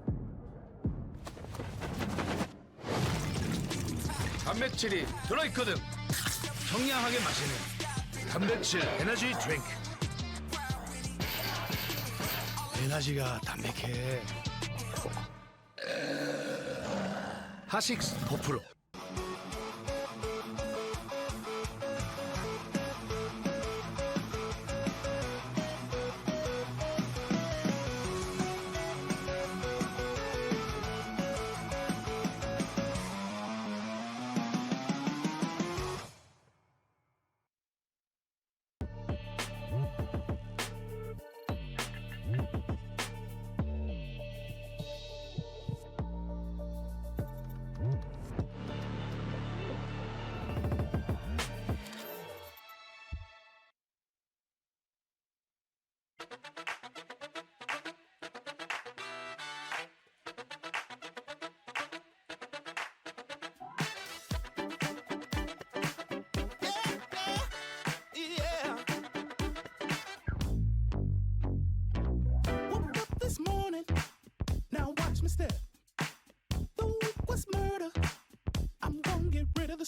[SPEAKER 7] 단백질이 들어있거든. 청량하게 마시는 단백질 에너지 드링크. 에너지가 담백해. 하식스 4%.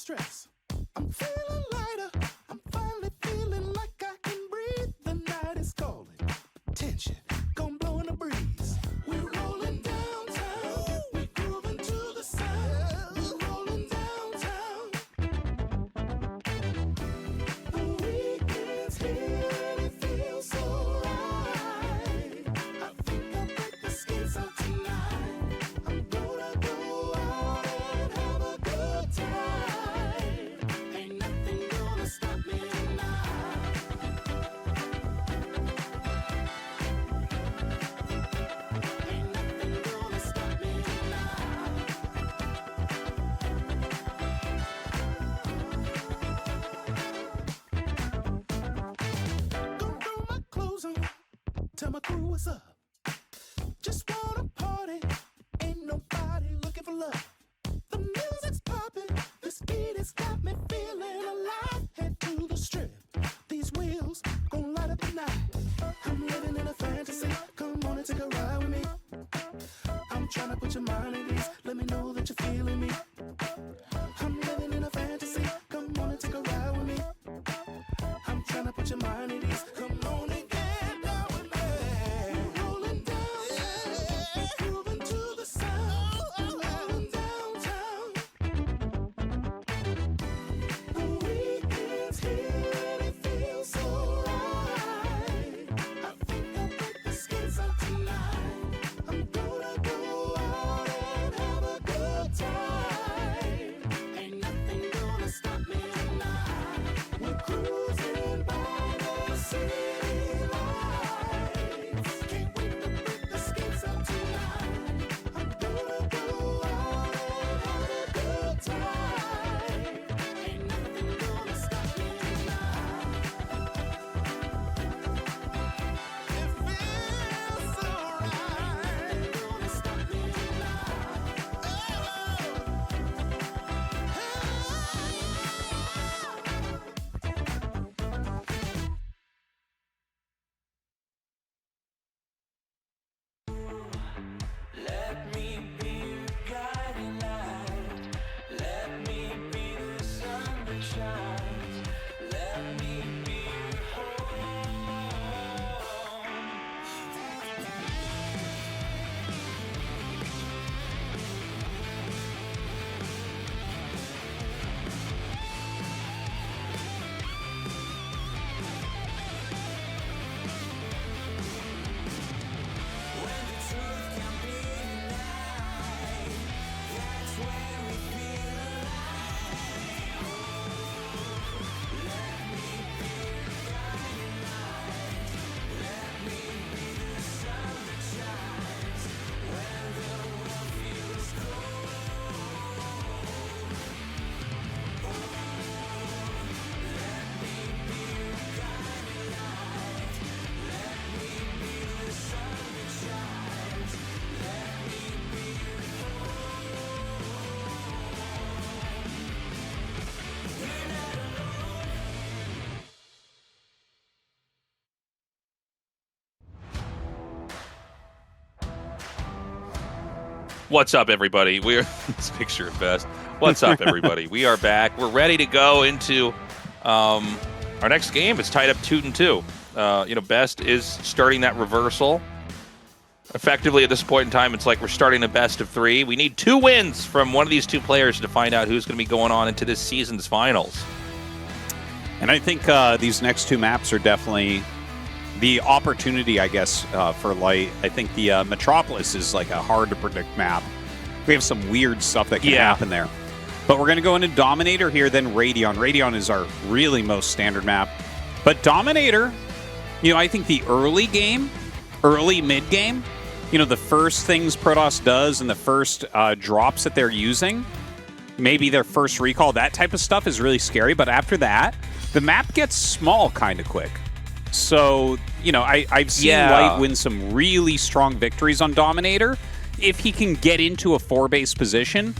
[SPEAKER 7] stress. I'm feeling lighter. I'm finally feeling like I can breathe. The night is calling. Tension, gon' blow in the breeze. We're rolling downtown. We're grooving to the sound. We're rolling downtown. The weekend's here and it feels so right. I think I'll break the skins out tonight. I'm gonna go out and have a good time. Ain't nothing gonna stop me tonight. Ain't nothing gonna stop me tonight. Gonna throw my clothes on, tell my crew what's up. Just wanna party, ain't nobody looking for love. The music's popping, this beat has got me feeling alive. Head to the strip, these wheels gon' light up the night. I'm living in a fantasy, come on and take a ride with me. I'm tryna put your mind at ease, let me know that you're feeling me. I'm living in a fantasy, come on and take a ride with me. I'm tryna put your mind at ease, come on and get down with me. We're rolling down, grooving to the sound. We're rolling downtown. The weekend's here and it feels so right. I think I'll break the skins out tonight. I'm gonna go out and have a good time. Ain't nothing gonna stop me tonight. We're cruising by the city lights. Can't wait to break the skins out tonight. I'm gonna go out and have a good time. Ain't nothing gonna stop me tonight. It feels so right. Ain't gonna stop me
[SPEAKER 10] Let me be your guiding light. Let me be the sun that shines. Let me be your home. When the truth can be denied, that's when we feel alive. Let me be your guiding light. Let me be the sun that shines when the world feels cold. Let me be your guiding light. Let me be the sun that shines. Let me be your We're not alone.
[SPEAKER 1] What's up, everybody? We're this picture at best. What's up, everybody? We are back. We're ready to go into our next game. It's tied up 2-2. Best is starting that reversal. Effectively, at this point in time, it's like we're starting a best of 3. We need 2 wins from one of these 2 players to find out who's going to be going on into this season's finals.
[SPEAKER 2] And I think these next 2 maps are definitely the opportunity, I guess, for Light. I think the Metropolis is like a hard-to-predict map. We have some weird stuff that can happen there. But we're going to go into Dominator here, then Radeon. Radeon is our really most standard map. But Dominator, I think the early game, early mid-game, the first things Protoss does and the first drops that they're using, maybe their first recall, that type of stuff is really scary. But after that, the map gets small kind of quick. So, I've seen Light win some really strong victories on Dominator. If he can get into a 4-base position,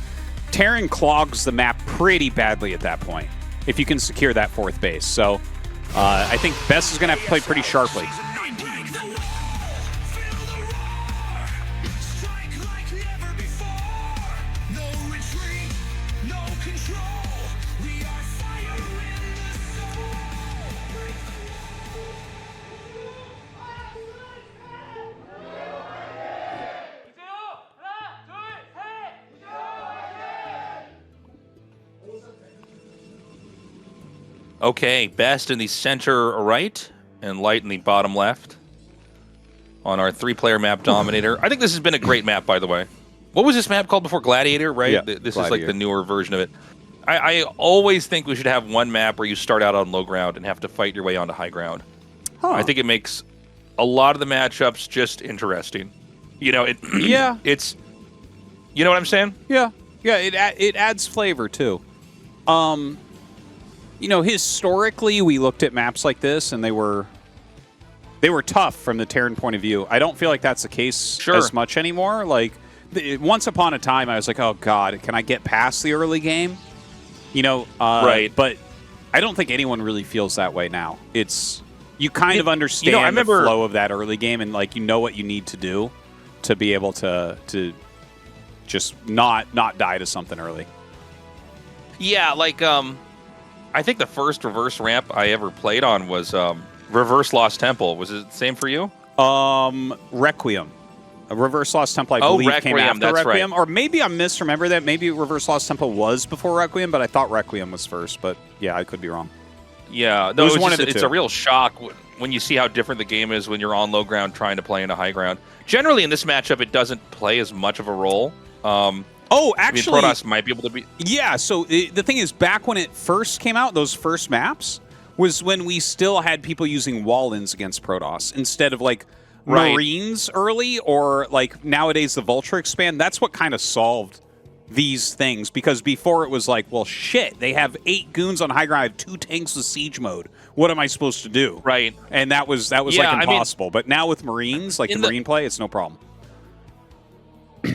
[SPEAKER 2] Terran clogs the map pretty badly at that point, if you can secure that 4th base. So, I think Best is going to have to play pretty sharply.
[SPEAKER 1] Okay, best in the center right and light in the bottom left on our 3-player map Dominator. I think this has been a great map, by the way. What was this map called before? Gladiator, right?
[SPEAKER 2] Yeah,
[SPEAKER 1] This
[SPEAKER 2] Gladiator.
[SPEAKER 1] is like the newer version of it. I always think we should have one map where you start out on low ground and have to fight your way onto high ground.
[SPEAKER 2] Huh.
[SPEAKER 1] I think it makes a lot of the matchups just interesting. You know,
[SPEAKER 2] Yeah.
[SPEAKER 1] It's, you know what I'm saying?
[SPEAKER 2] Yeah, it adds flavor too. You know, historically we looked at maps like this and they were tough from the Terran point of view. I don't feel like that's the case as much anymore. Like once upon a time, I was like, oh god, can I get past the early game? You know,
[SPEAKER 1] right?
[SPEAKER 2] But I don't think anyone really feels that way now. It's you kind of understand
[SPEAKER 1] I remember,
[SPEAKER 2] the flow of that early game and like you know what you need to do to be able to just not die to something early.
[SPEAKER 1] Yeah, like I think the first reverse ramp I ever played on was Reverse Lost Temple. Was it the same for you?
[SPEAKER 2] Requiem. A Reverse Lost Temple, I believe, came
[SPEAKER 1] Requiem,
[SPEAKER 2] after
[SPEAKER 1] that's
[SPEAKER 2] Requiem.
[SPEAKER 1] right.
[SPEAKER 2] Or maybe I misremember that. Maybe Reverse Lost Temple was before Requiem, but I thought Requiem was first. But yeah, I could be wrong.
[SPEAKER 1] Yeah, no,
[SPEAKER 2] It was one of the
[SPEAKER 1] it's
[SPEAKER 2] two.
[SPEAKER 1] a real shock when you see how different the game is when you're on low ground trying to play into high ground. Generally, in this matchup, it doesn't play as much of a role.
[SPEAKER 2] Actually,
[SPEAKER 1] I mean, Protoss might be able to be.
[SPEAKER 2] Yeah, so the thing is, back when it first came out, those first maps was when we still had people using wall-ins against Protoss instead of like Marines early or like nowadays the Vulture expand. That's what kind of solved these things because before it was like, well, shit, they have 8 goons on high ground, I have 2 tanks with siege mode. What am I supposed to do?
[SPEAKER 1] Right,
[SPEAKER 2] and that was like impossible. But now with Marines, like the Marine play, it's no problem.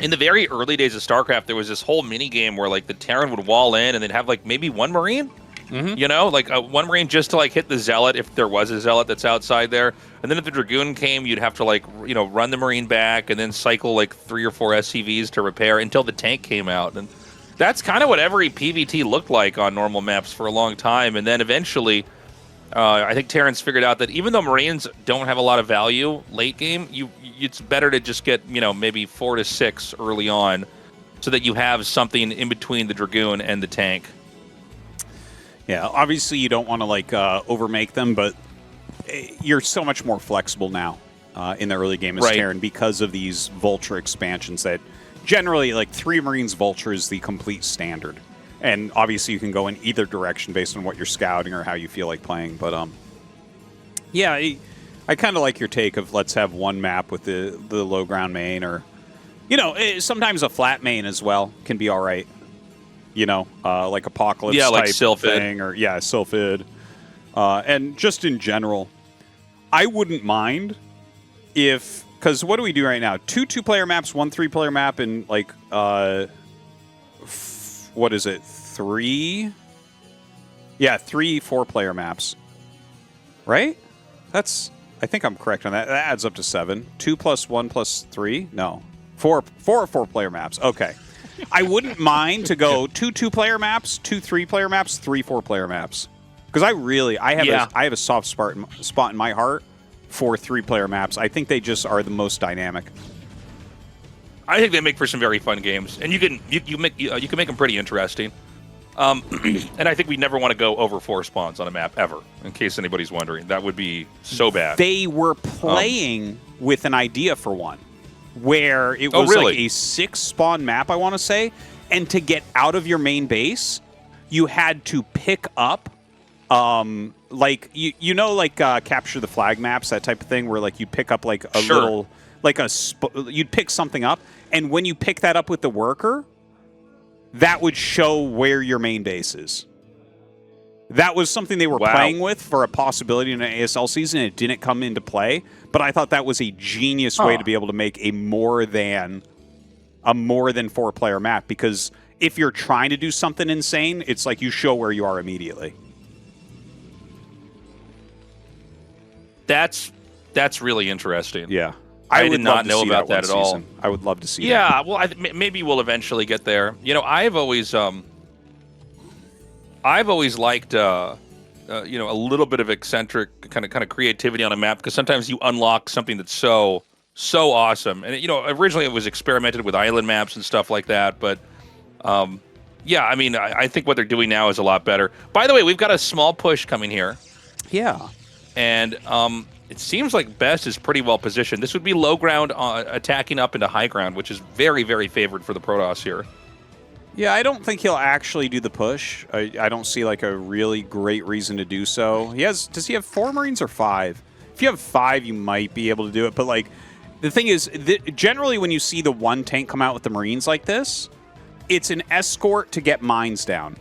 [SPEAKER 1] In the very early days of StarCraft, there was this whole mini game where like the Terran would wall in and they'd have like maybe one Marine. You know, like one Marine just to like hit the Zealot if there was a Zealot that's outside there. And then if the Dragoon came, you'd have to like, you know, run the Marine back and then cycle like 3 or 4 SCVs to repair until the tank came out. And that's kind of what every PvT looked like on normal maps for a long time. And then eventually, I think Terrans figured out that even though Marines don't have a lot of value late game, it's better to just get, you know, maybe 4 to 6 early on so that you have something in between the Dragoon and the tank.
[SPEAKER 2] Yeah, obviously you don't want to like overmake them, but you're so much more flexible now in the early game as Terran because of these Vulture expansions that generally like 3 Marines Vulture is the complete standard. And obviously you can go in either direction based on what you're scouting or how you feel like playing. But yeah, I kind of like your take of let's have one map with the low ground main or, you know, sometimes a flat main as well can be all right. You know, like Apocalypse
[SPEAKER 1] like
[SPEAKER 2] type
[SPEAKER 1] Sylphid.
[SPEAKER 2] thing or, Sylphid. And just in general, I wouldn't mind if, because what do we do right now? 2 2-player maps, 1 3-player map, and like, what is it? 3? Yeah, 3 4-player maps. Right? That's, I think I'm correct on that. That adds up to 7. 2 plus 1 plus 3? No. 4 4-player maps. Okay. I wouldn't mind to go 2 2-player maps, 2 3-player maps, 3 4-player maps. Because I have a soft spot in my heart for 3-player maps. I think they just are the most dynamic.
[SPEAKER 1] I think they make for some very fun games, and you can make them pretty interesting. And I think we never want to go over 4 spawns on a map ever. In case anybody's wondering, that would be so bad.
[SPEAKER 2] They were playing with an idea for one, where it was like a 6-spawn map, I want to say, and to get out of your main base, you had to pick up, like capture the flag maps, that type of thing, where like you pick up like a little, like you'd pick something up, and when you pick that up with the worker, that would show where your main base is. That was something they were playing with for a possibility in an ASL season. It didn't come into play, but I thought that was a genius way to be able to make a more than 4-player map, because if you're trying to do something insane, it's like you show where you are immediately.
[SPEAKER 1] That's really interesting.
[SPEAKER 2] Yeah.
[SPEAKER 1] I did not know about that at all.
[SPEAKER 2] I would love to see that.
[SPEAKER 1] Yeah, well, maybe we'll eventually get there. You know, I've always I've always liked, a little bit of eccentric kind of creativity on a map, because sometimes you unlock something that's so awesome. And originally it was experimented with island maps and stuff like that, but yeah, I mean, I think what they're doing now is a lot better. By the way, we've got a small push coming here.
[SPEAKER 2] Yeah.
[SPEAKER 1] And it seems like Best is pretty well positioned. This would be low ground attacking up into high ground, which is very, very favored for the Protoss here.
[SPEAKER 2] Yeah, I don't think he'll actually do the push. I don't see like a really great reason to do so. Does he have 4 Marines or 5? If you have 5, you might be able to do it. But like, the thing is, generally when you see the one tank come out with the Marines like this, it's an escort to get mines down.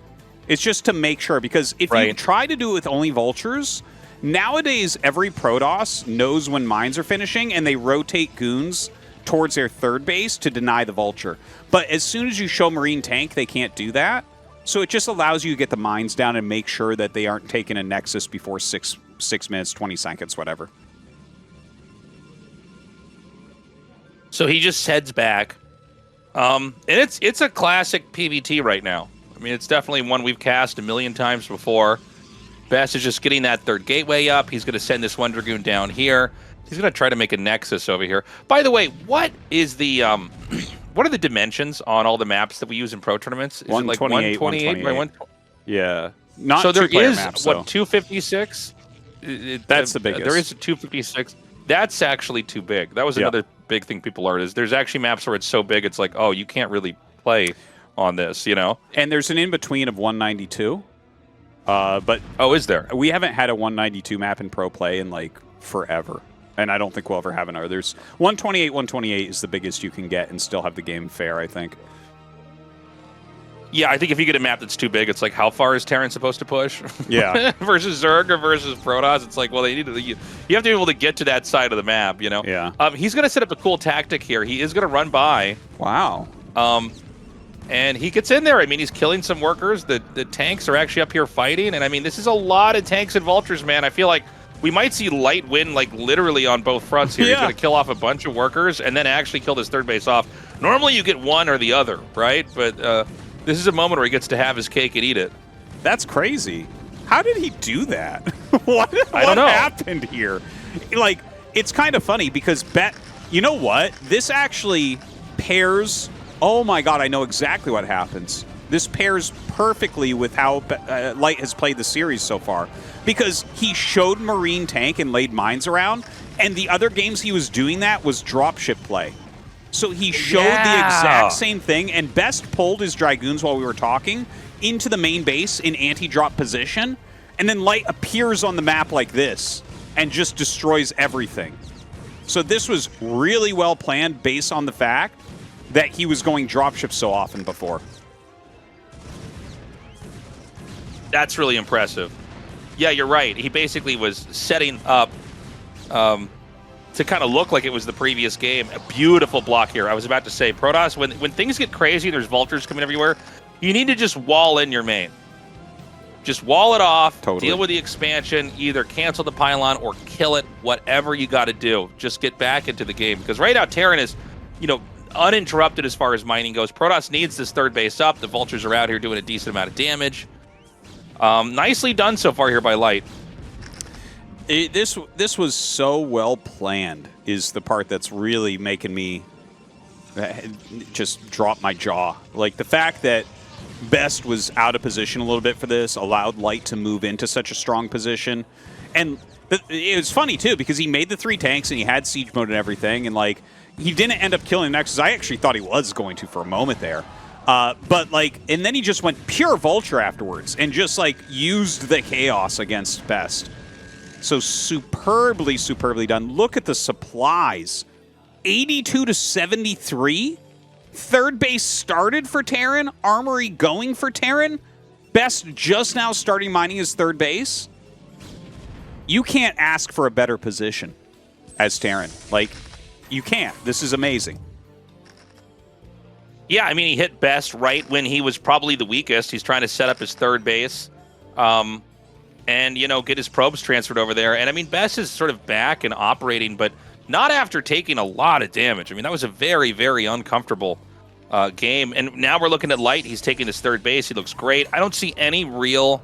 [SPEAKER 2] It's just to make sure, because if you try to do it with only vultures, nowadays every Protoss knows when mines are finishing and they rotate goons towards their third base to deny the vulture. But as soon as you show Marine tank, they can't do that. So it just allows you to get the mines down and make sure that they aren't taking a Nexus before 6 minutes, 20 seconds, whatever.
[SPEAKER 1] So he just heads back. And it's a classic PvT right now. I mean, it's definitely one we've cast a million times before. Best is just getting that third gateway up. He's going to send this one Dragoon down here. He's going to try to make a Nexus over here. By the way, what is the what are the dimensions on all the maps that we use in pro tournaments? Is
[SPEAKER 2] 128,
[SPEAKER 1] it like 128 by 1?
[SPEAKER 2] Yeah. Not
[SPEAKER 1] so there is,
[SPEAKER 2] maps,
[SPEAKER 1] what, 256?
[SPEAKER 2] That's the biggest.
[SPEAKER 1] There is a 256. That's actually too big. That was another big thing people learned, is there's actually maps where it's so big, it's like, oh, you can't really play on this, And
[SPEAKER 2] there's an in-between of 192. But
[SPEAKER 1] is there?
[SPEAKER 2] We haven't had a 192 map in pro play in like forever. And I don't think we'll ever have another. There's 128 is the biggest you can get and still have the game fair, I think.
[SPEAKER 1] Yeah, I think if you get a map that's too big, it's like, how far is Terran supposed to push?
[SPEAKER 2] Yeah.
[SPEAKER 1] Versus Zerg or versus Protoss, it's like, well, you have to be able to get to that side of the map,
[SPEAKER 2] Yeah.
[SPEAKER 1] He's going to set up a cool tactic here. He is going to run by.
[SPEAKER 2] Wow.
[SPEAKER 1] And he gets in there. I mean, he's killing some workers. The tanks are actually up here fighting. And I mean, this is a lot of tanks and vultures, man. I feel like we might see Light win, like, literally on both fronts here. He's going to kill off a bunch of workers and then actually kill this third base off. Normally you get one or the other, right? But this is a moment where he gets to have his cake and eat it.
[SPEAKER 2] That's crazy. How did he do that? What
[SPEAKER 1] don't know.
[SPEAKER 2] happened here? Like, it's kind of funny because you know what? This actually pairs. Oh my God, I know exactly what happens. This pairs perfectly with how Light has played the series so far. Because he showed Marine tank and laid mines around, and the other games he was doing that was dropship play. So he showed the exact same thing, and Best pulled his Dragoons while we were talking into the main base in anti-drop position, and then Light appears on the map like this and just destroys everything. So this was really well planned based on the fact that he was going dropship so often before.
[SPEAKER 1] That's really impressive. Yeah, you're right. He basically was setting up to kind of look like it was the previous game. A beautiful block here. I was about to say, Protoss, when things get crazy, there's vultures coming everywhere, you need to just wall in your main. Just wall it off, deal with the expansion, either cancel the pylon or kill it, whatever you got to do. Just get back into the game. Because right now, Terran is, uninterrupted as far as mining goes. Protoss needs this third base up. The vultures are out here doing a decent amount of damage. Nicely done so far here by Light.
[SPEAKER 2] This was so well planned is the part that's really making me just drop my jaw. Like the fact that Best was out of position a little bit for this, allowed Light to move into such a strong position. And it was funny too because he made the 3 tanks and he had siege mode and everything, and like he didn't end up killing the Nexus. I actually thought he was going to for a moment there. But like, and then he just went pure Vulture afterwards and just like used the chaos against Best. So superbly done. Look at the supplies. 82 to 73. Third base started for Terran. Armory going for Terran. Best just now starting mining his third base. You can't ask for a better position as Terran. Like, you can't. This is amazing.
[SPEAKER 1] Yeah, I mean, he hit Best right when he was probably the weakest. He's trying to set up his third base and, get his probes transferred over there. And, I mean, Best is sort of back and operating, but not after taking a lot of damage. I mean, that was a very, very uncomfortable game. And now we're looking at Light. He's taking this third base. He looks great. I don't see any real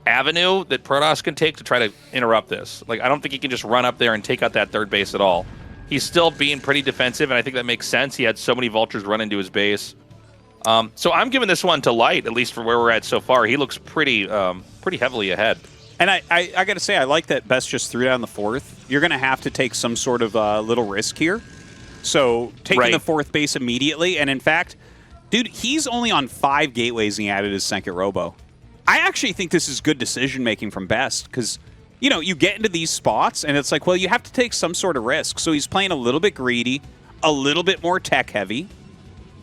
[SPEAKER 1] avenue that Protoss can take to try to interrupt this. Like, I don't think he can just run up there and take out that third base at all. He's still being pretty defensive, and I think that makes sense. He had so many vultures run into his base. So I'm giving this one to Light, at least for where we're at so far. He looks pretty heavily ahead.
[SPEAKER 2] And I got to say, I like that Best just threw down the fourth. You're going to have to take some sort of little risk here. So taking the fourth base immediately, and in fact, dude, he's only on 5 gateways and he added his second robo. I actually think this is good decision-making from Best, because, you know, you get into these spots, and it's like, well, you have to take some sort of risk. So he's playing a little bit greedy, a little bit more tech-heavy,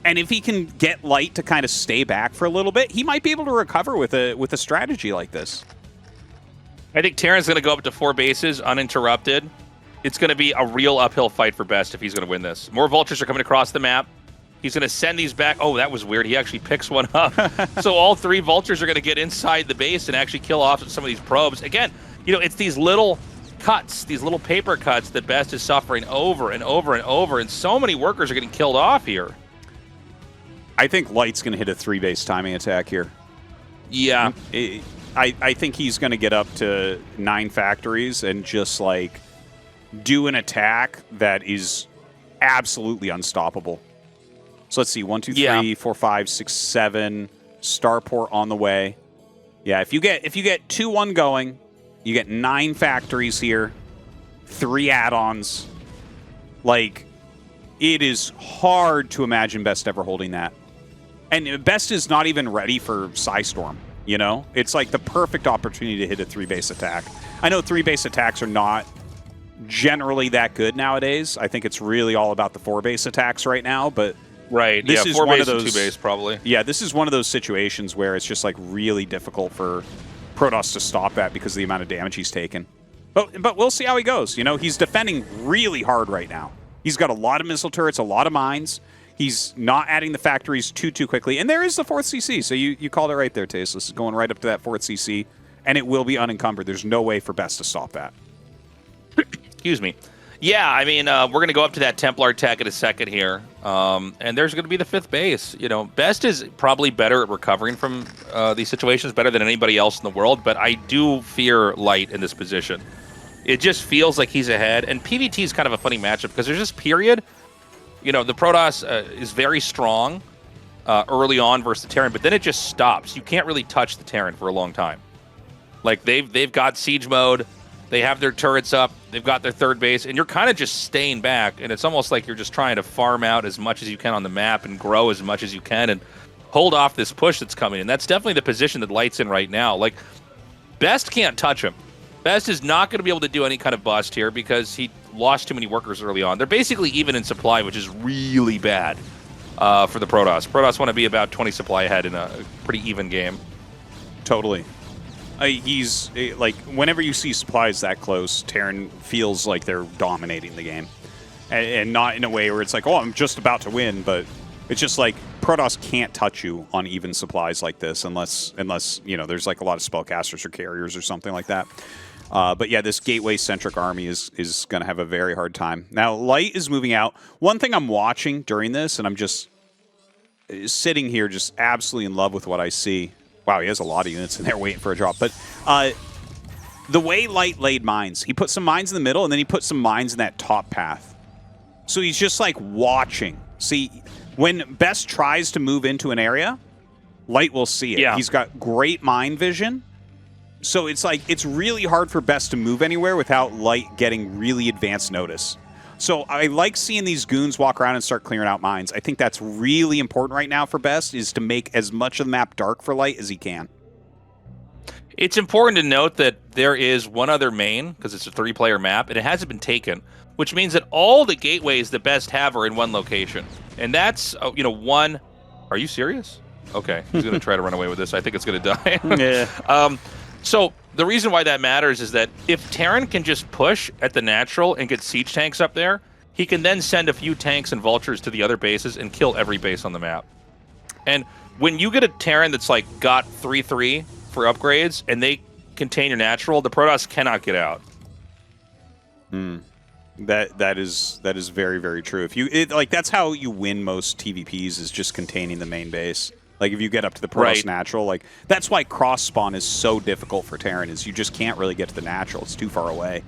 [SPEAKER 2] and if he can get Light to kind of stay back for a little bit, he might be able to recover with a strategy like this.
[SPEAKER 1] I think Terran's going to go up to 4 bases uninterrupted. It's going to be a real uphill fight for Best if he's going to win this. More vultures are coming across the map. He's going to send these back. Oh, that was weird. He actually picks one up. So all 3 vultures are going to get inside the base and actually kill off some of these probes. Again, you know, it's these little cuts, these little paper cuts that Best is suffering over and over and over, and so many workers are getting killed off here.
[SPEAKER 2] I think Light's going to hit a 3-base timing attack here.
[SPEAKER 1] Yeah.
[SPEAKER 2] I think he's going to get up to 9 factories and just, like, do an attack that is absolutely unstoppable. So let's see, 1, 2, 3, 4, 5, 6, 7. Starport on the way. Yeah, if you get 2-1 going, you get 9 factories here, 3 add-ons. Like, it is hard to imagine Best ever holding that. And Best is not even ready for Psystorm, you know? It's like the perfect opportunity to hit a 3-base attack. I know 3-base attacks are not generally that good nowadays. I think it's really all about the 4-base attacks right now, but this is
[SPEAKER 1] 4
[SPEAKER 2] one
[SPEAKER 1] base
[SPEAKER 2] of those,
[SPEAKER 1] and 2 base probably.
[SPEAKER 2] Yeah, this is one of those situations where it's just like really difficult for Protoss to stop that because of the amount of damage he's taken. But we'll see how he goes. You know, he's defending really hard right now. He's got a lot of missile turrets, a lot of mines. He's not adding the factories too quickly. And there is the 4th CC. So you called it right there, Tastosis. This is going right up to that 4th CC. And it will be unencumbered. There's no way for Best to stop that.
[SPEAKER 1] Excuse me. Yeah, I mean, we're going to go up to that Templar attack in a second here. And there's going to be the 5th base. You know, Best is probably better at recovering from these situations, better than anybody else in the world. But I do fear Light in this position. It just feels like he's ahead. And PvT is kind of a funny matchup because there's this period. You know, the Protoss is very strong early on versus the Terran, but then it just stops. You can't really touch the Terran for a long time. Like, they've got siege mode. They have their turrets up. They've got their 3rd base, and you're kind of just staying back, and it's almost like you're just trying to farm out as much as you can on the map and grow as much as you can and hold off this push that's coming. And that's definitely the position that Light's in right now. Like, Best can't touch him. Best is not going to be able to do any kind of bust here because he lost too many workers early on. They're basically even in supply, which is really bad for the Protoss. Protoss want to be about 20 supply ahead in a pretty even game.
[SPEAKER 2] Totally. He's like, whenever you see supplies that close, Terran feels like they're dominating the game, and not in a way where it's like, oh, I'm just about to win, but it's just like Protoss can't touch you on even supplies like this unless you know there's like a lot of spellcasters or carriers or something like that. But yeah, this gateway-centric army is going to have a very hard time. Now, Light is moving out. One thing I'm watching during this, and I'm just sitting here just absolutely in love with what I see. Wow, he has a lot of units in there waiting for a drop. But the way Light laid mines, he put some mines in the middle, and then he put some mines in that top path. So he's just like watching. See, when Best tries to move into an area, Light will see it. Yeah. He's got great mine vision. So it's like, it's really hard for Best to move anywhere without Light getting really advanced notice. So I like seeing these goons walk around and start clearing out mines. I think that's really important right now for Best, is to make as much of the map dark for Light as he can.
[SPEAKER 1] It's important to note that there is one other main, because it's a 3-player map, and it hasn't been taken, which means that all the gateways the Best have are in one location. And that's, you know, one... Are you serious? Okay, he's going to try to run away with this. I think it's going to die.
[SPEAKER 2] Yeah.
[SPEAKER 1] So the reason why that matters is that if Terran can just push at the natural and get siege tanks up there, he can then send a few tanks and vultures to the other bases and kill every base on the map. And when you get a Terran that's like got 3/3 for upgrades and they contain your natural, the Protoss cannot get out.
[SPEAKER 2] That is very, very true. If you like, that's how you win most TVPs, is just containing the main base. Like if you get up to the Protoss natural, like that's why cross spawn is so difficult for Terran, is you just can't really get to the natural. It's too far away.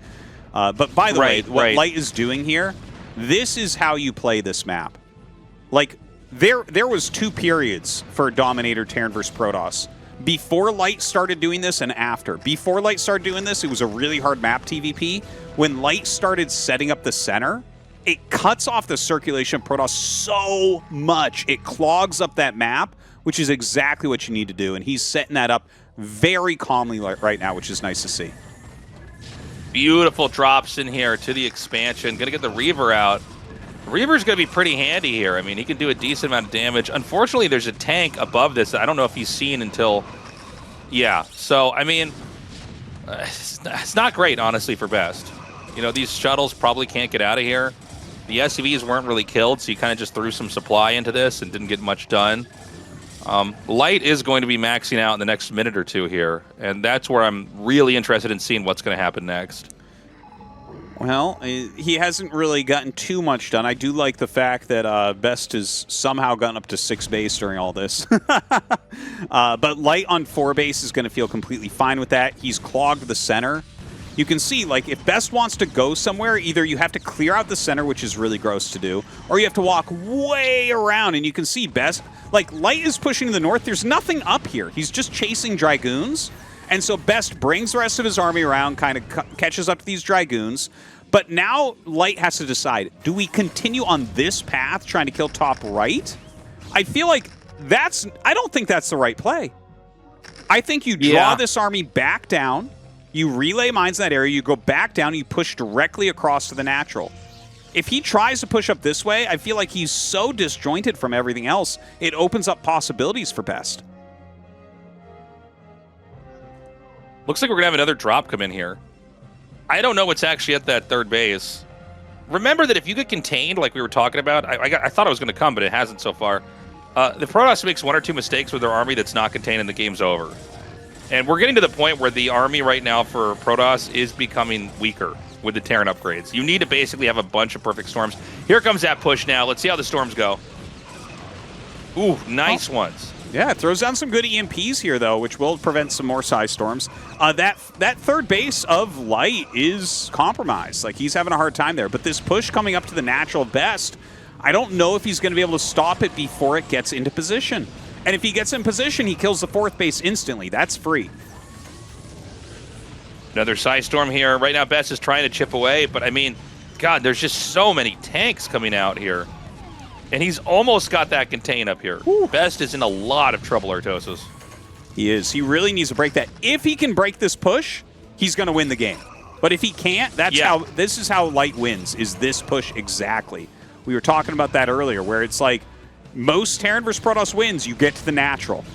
[SPEAKER 2] But by the way, what Light is doing here, this is how you play this map. Like there was 2 periods for Dominator Terran versus Protoss. Before Light started doing this and after. Before Light started doing this, it was a really hard map TVP. When Light started setting up the center, it cuts off the circulation of Protoss so much. It clogs up that map, which is exactly what you need to do. And he's setting that up very calmly right now, which is nice to see.
[SPEAKER 1] Beautiful drops in here to the expansion. Going to get the Reaver out. Reaver's going to be pretty handy here. I mean, he can do a decent amount of damage. Unfortunately, there's a tank above this that I don't know if he's seen until... Yeah, so, I mean, it's not great, honestly, for Best. You know, these shuttles probably can't get out of here. The SCVs weren't really killed, so you kind of just threw some supply into this and didn't get much done. Light is going to be maxing out in the next minute or two here, and that's where I'm really interested in seeing what's going to happen next.
[SPEAKER 2] Well, he hasn't really gotten too much done. I do like the fact that Best has somehow gotten up to 6 base during all this. But Light on 4 base is going to feel completely fine with that. He's clogged the center. You can see, like, if Best wants to go somewhere, either you have to clear out the center, which is really gross to do, or you have to walk way around. And you can see Best, like, Light is pushing to the north. There's nothing up here. He's just chasing Dragoons. And so Best brings the rest of his army around, kind of catches up to these Dragoons. But now Light has to decide, do we continue on this path trying to kill top right? I feel like I don't think that's the right play. I think you draw this army back down, you relay mines in that area, you go back down, and you push directly across to the natural. If he tries to push up this way, I feel like he's so disjointed from everything else, it opens up possibilities for Best.
[SPEAKER 1] Looks like we're going to have another drop come in here. I don't know what's actually at that 3rd base. Remember that if you get contained, like we were talking about, I thought it was going to come, but it hasn't so far. The Protoss makes 1 or 2 mistakes with their army that's not contained and the game's over. And we're getting to the point where the army right now for Protoss is becoming weaker with the Terran upgrades. You need to basically have a bunch of perfect storms. Here comes that push now. Let's see how the storms go. Ooh, nice ones.
[SPEAKER 2] Yeah, it throws down some good EMPs here, though, which will prevent some more Psy Storms. That 3rd base of Light is compromised. Like, he's having a hard time there. But this push coming up to the natural Best, I don't know if he's going to be able to stop it before it gets into position. And if he gets in position, he kills the 4th base instantly. That's free.
[SPEAKER 1] Another Psy Storm here. Right now, Best is trying to chip away. But, I mean, God, there's just so many tanks coming out here. And he's almost got that contain up here. Woo. Best is in a lot of trouble, Artosis.
[SPEAKER 2] He is. He really needs to break that. If he can break this push, he's going to win the game. But if he can't, this is how Light wins, is this push exactly. We were talking about that earlier, where it's like most Terran versus Protoss wins, you get to the natural.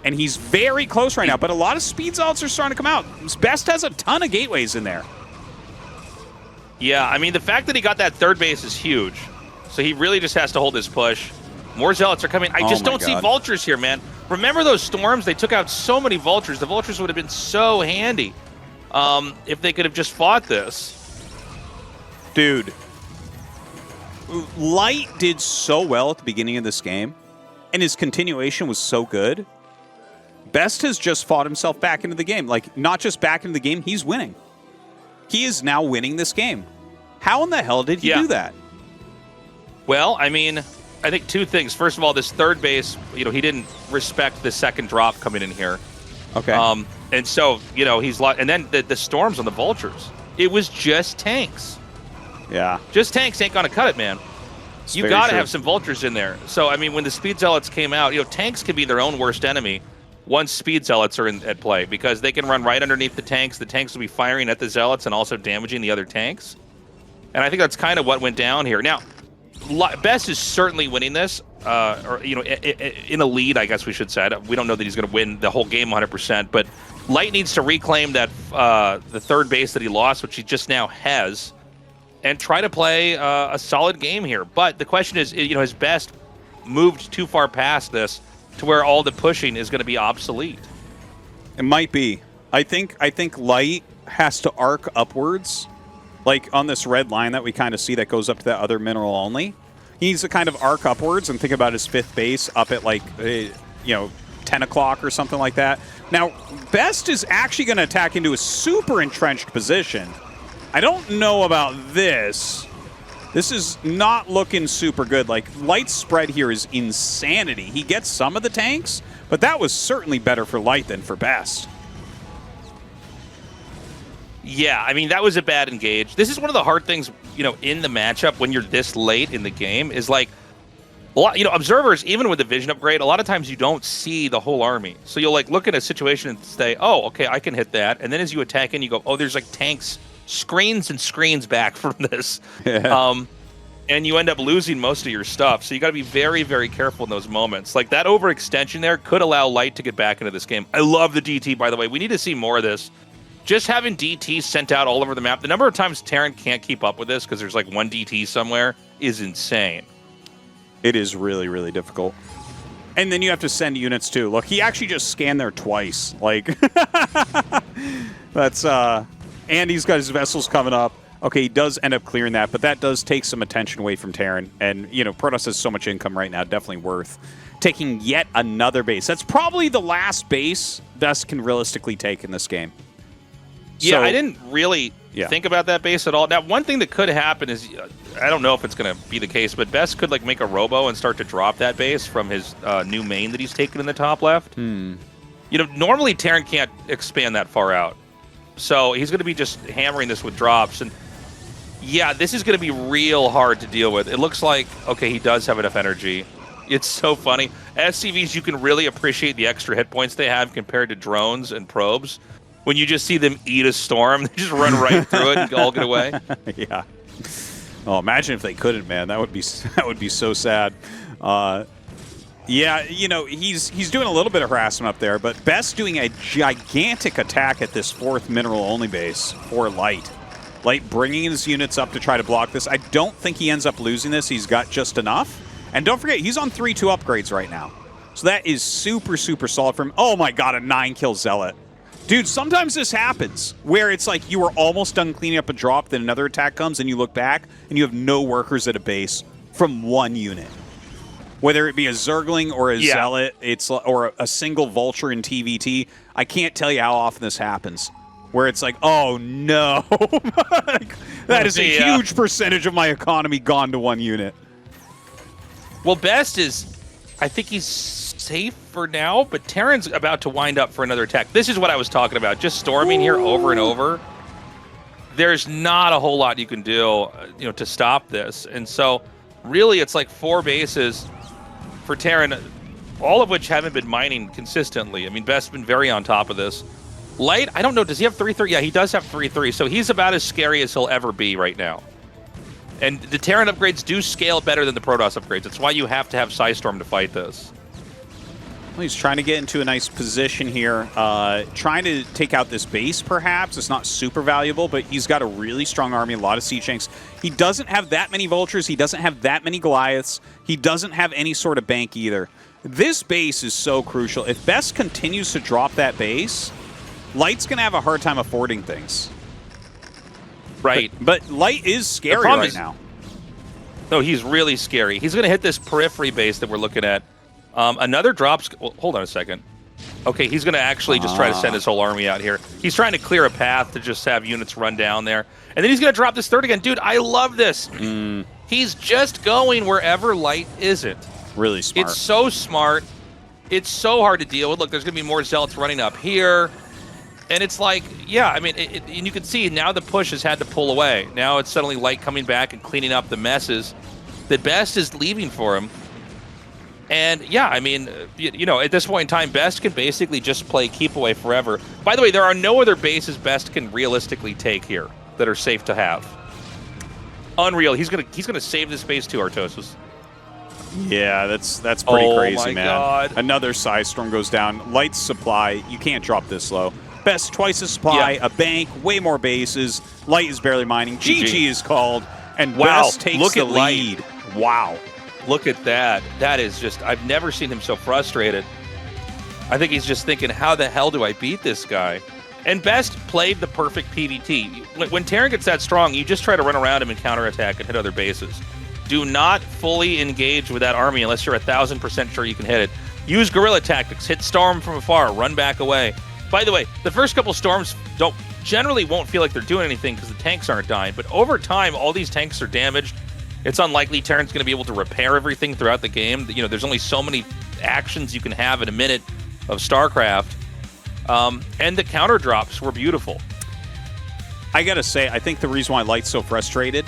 [SPEAKER 2] And he's very close right now, but a lot of speed zealots are starting to come out. Best has a ton of gateways in there.
[SPEAKER 1] Yeah, I mean, the fact that he got that 3rd base is huge. So he really just has to hold his push. More zealots are coming. I just don't see vultures here, man. Remember those storms? They took out so many vultures. The vultures would have been so handy if they could have just fought this.
[SPEAKER 2] Dude, Light did so well at the beginning of this game, and his continuation was so good. Best has just fought himself back into the game. Like, not just back into the game, he's winning. He is now winning this game. How in the hell did he do that?
[SPEAKER 1] Well, I mean, I think 2 things. First of all, this 3rd base, you know, he didn't respect the 2nd drop coming in here.
[SPEAKER 2] Okay.
[SPEAKER 1] And so, you know, and then the storms on the vultures. It was just tanks.
[SPEAKER 2] Yeah.
[SPEAKER 1] Just tanks ain't gonna cut it, man. You gotta have some vultures in there. So, I mean, when the speed zealots came out, you know, tanks can be their own worst enemy once speed zealots are at play, because they can run right underneath the tanks. The tanks will be firing at the zealots and also damaging the other tanks. And I think that's kind of what went down here. Now, Best is certainly winning this, or, you know, in a lead, I guess we should say. We don't know that he's going to win the whole game 100%, but Light needs to reclaim that the 3rd base that he lost, which he just now has, and try to play a solid game here. But the question is, you know, has Best moved too far past this to where all the pushing is going to be obsolete?
[SPEAKER 2] It might be. I think Light has to arc upwards like on this red line that we kind of see that goes up to that other mineral only. He needs to kind of arc upwards and think about his 5th base up at like, 10 o'clock or something like that. Now, Best is actually going to attack into a super entrenched position. I don't know about this. This is not looking super good. Like, Light's spread here is insanity. He gets some of the tanks, but that was certainly better for Light than for Best.
[SPEAKER 1] Yeah, I mean, that was a bad engage. This is one of the hard things, in the matchup when you're this late in the game is like, a lot, observers, even with the vision upgrade, a lot of times you don't see the whole army. So you'll like look at a situation and say, oh, okay, I can hit that. And then as you attack in, you go, oh, there's like tanks, screens and screens back from this.
[SPEAKER 2] Yeah.
[SPEAKER 1] And you end up losing most of your stuff. So you got to be very, very careful in those moments. Like that overextension there could allow Light to get back into this game. I love the DT, by the way. We need to see more of this. Just having DT sent out all over the map, the number of times Terran can't keep up with this because there's like one DT somewhere is insane.
[SPEAKER 2] It is really, really difficult. And then you have to send units too. Look, he actually just scanned there twice. Like, that's, and he's got his vessels coming up. Okay, he does end up clearing that, but that does take some attention away from Terran. And, Protoss has so much income right now, definitely worth taking yet another base. That's probably the last base Best can realistically take in this game.
[SPEAKER 1] Yeah,
[SPEAKER 2] So,
[SPEAKER 1] I didn't really think about that base at all. Now, one thing that could happen is, I don't know if it's going to be the case, but Best could like make a robo and start to drop that base from his new main that he's taken in the top left. Normally Terran can't expand that far out. So he's going to be just hammering this with drops. And yeah, this is going to be real hard to deal with. It looks like, okay, he does have enough energy. It's so funny. SCVs, you can really appreciate the extra hit points they have compared to drones and probes. When you just see them eat a storm, they just run right through it and all get away.
[SPEAKER 2] Yeah. Oh, imagine if they couldn't, man. That would be so sad. Yeah, he's doing a little bit of harassment up there, but Best doing a gigantic attack at this 4th mineral-only base for Light. Light bringing his units up to try to block this. I don't think he ends up losing this. He's got just enough. And don't forget, he's on 3-2 upgrades right now. So that is super, super solid for him. Oh my god, a 9-kill Zealot. Dude, sometimes this happens, where it's like you were almost done cleaning up a drop, then another attack comes, and you look back, and you have no workers at a base from one unit. Whether it be a Zergling or a Zealot, or a single Vulture in TVT, I can't tell you how often this happens. Where it's like, oh no, that is a huge percentage of my economy gone to one unit.
[SPEAKER 1] Well, Best is, I think he's safe for now, but Terran's about to wind up for another attack. This is what I was talking about. Just storming here over and over. There's not a whole lot you can do, to stop this. And so, really, it's like 4 bases for Terran, all of which haven't been mining consistently. I mean, Best's been very on top of this. Light, I don't know, does he have 3-3? Yeah, he does have 3-3, so he's about as scary as he'll ever be right now. And the Terran upgrades do scale better than the Protoss upgrades. That's why you have to have Psystorm to fight this.
[SPEAKER 2] Well, he's trying to get into a nice position here, trying to take out this base, perhaps. It's not super valuable, but he's got a really strong army, a lot of siege tanks. He doesn't have that many Vultures. He doesn't have that many Goliaths. He doesn't have any sort of bank either. This base is so crucial. If Best continues to drop that base, Light's going to have a hard time affording things.
[SPEAKER 1] Right.
[SPEAKER 2] But Light is scary right now.
[SPEAKER 1] No, he's really scary. He's going to hit this periphery base that we're looking at. Another drops. Well, hold on a second. Okay, he's going to actually just try to send his whole army out here. He's trying to clear a path to just have units run down there. And then he's going to drop this 3rd again. Dude, I love this. He's just going wherever Light isn't.
[SPEAKER 2] Really smart.
[SPEAKER 1] It's so smart. It's so hard to deal with. Look, there's going to be more Zealots running up here. And it's like, yeah, I mean, and you can see now the push has had to pull away. Now it's suddenly Light coming back and cleaning up the messes that Best is leaving for him. And yeah, I mean, at this point in time, Best can basically just play keep away forever. By the way, there are no other bases Best can realistically take here that are safe to have. Unreal. He's gonna save this base too, Artosis.
[SPEAKER 2] Yeah, that's pretty crazy, man.
[SPEAKER 1] God.
[SPEAKER 2] Another Psystorm goes down. Light's supply, you can't drop this low. Best twice the supply, a bank, way more bases. Light is barely mining. GG is called, and Best takes the lead.
[SPEAKER 1] Light. Wow. Look at that. That is just, I've never seen him so frustrated. I think he's just thinking, how the hell do I beat this guy? And Best played the perfect PvT. When Terran gets that strong, you just try to run around him and counterattack and hit other bases. Do not fully engage with that army unless you're 1,000% sure you can hit it. Use guerrilla tactics. Hit Storm from afar. Run back away. By the way, the first couple Storms generally won't feel like they're doing anything because the tanks aren't dying. But over time, all these tanks are damaged. It's unlikely Terran's going to be able to repair everything throughout the game. You know, there's only so many actions you can have in a minute of StarCraft. And the counter drops were beautiful.
[SPEAKER 2] I gotta say, I think the reason why Light's so frustrated,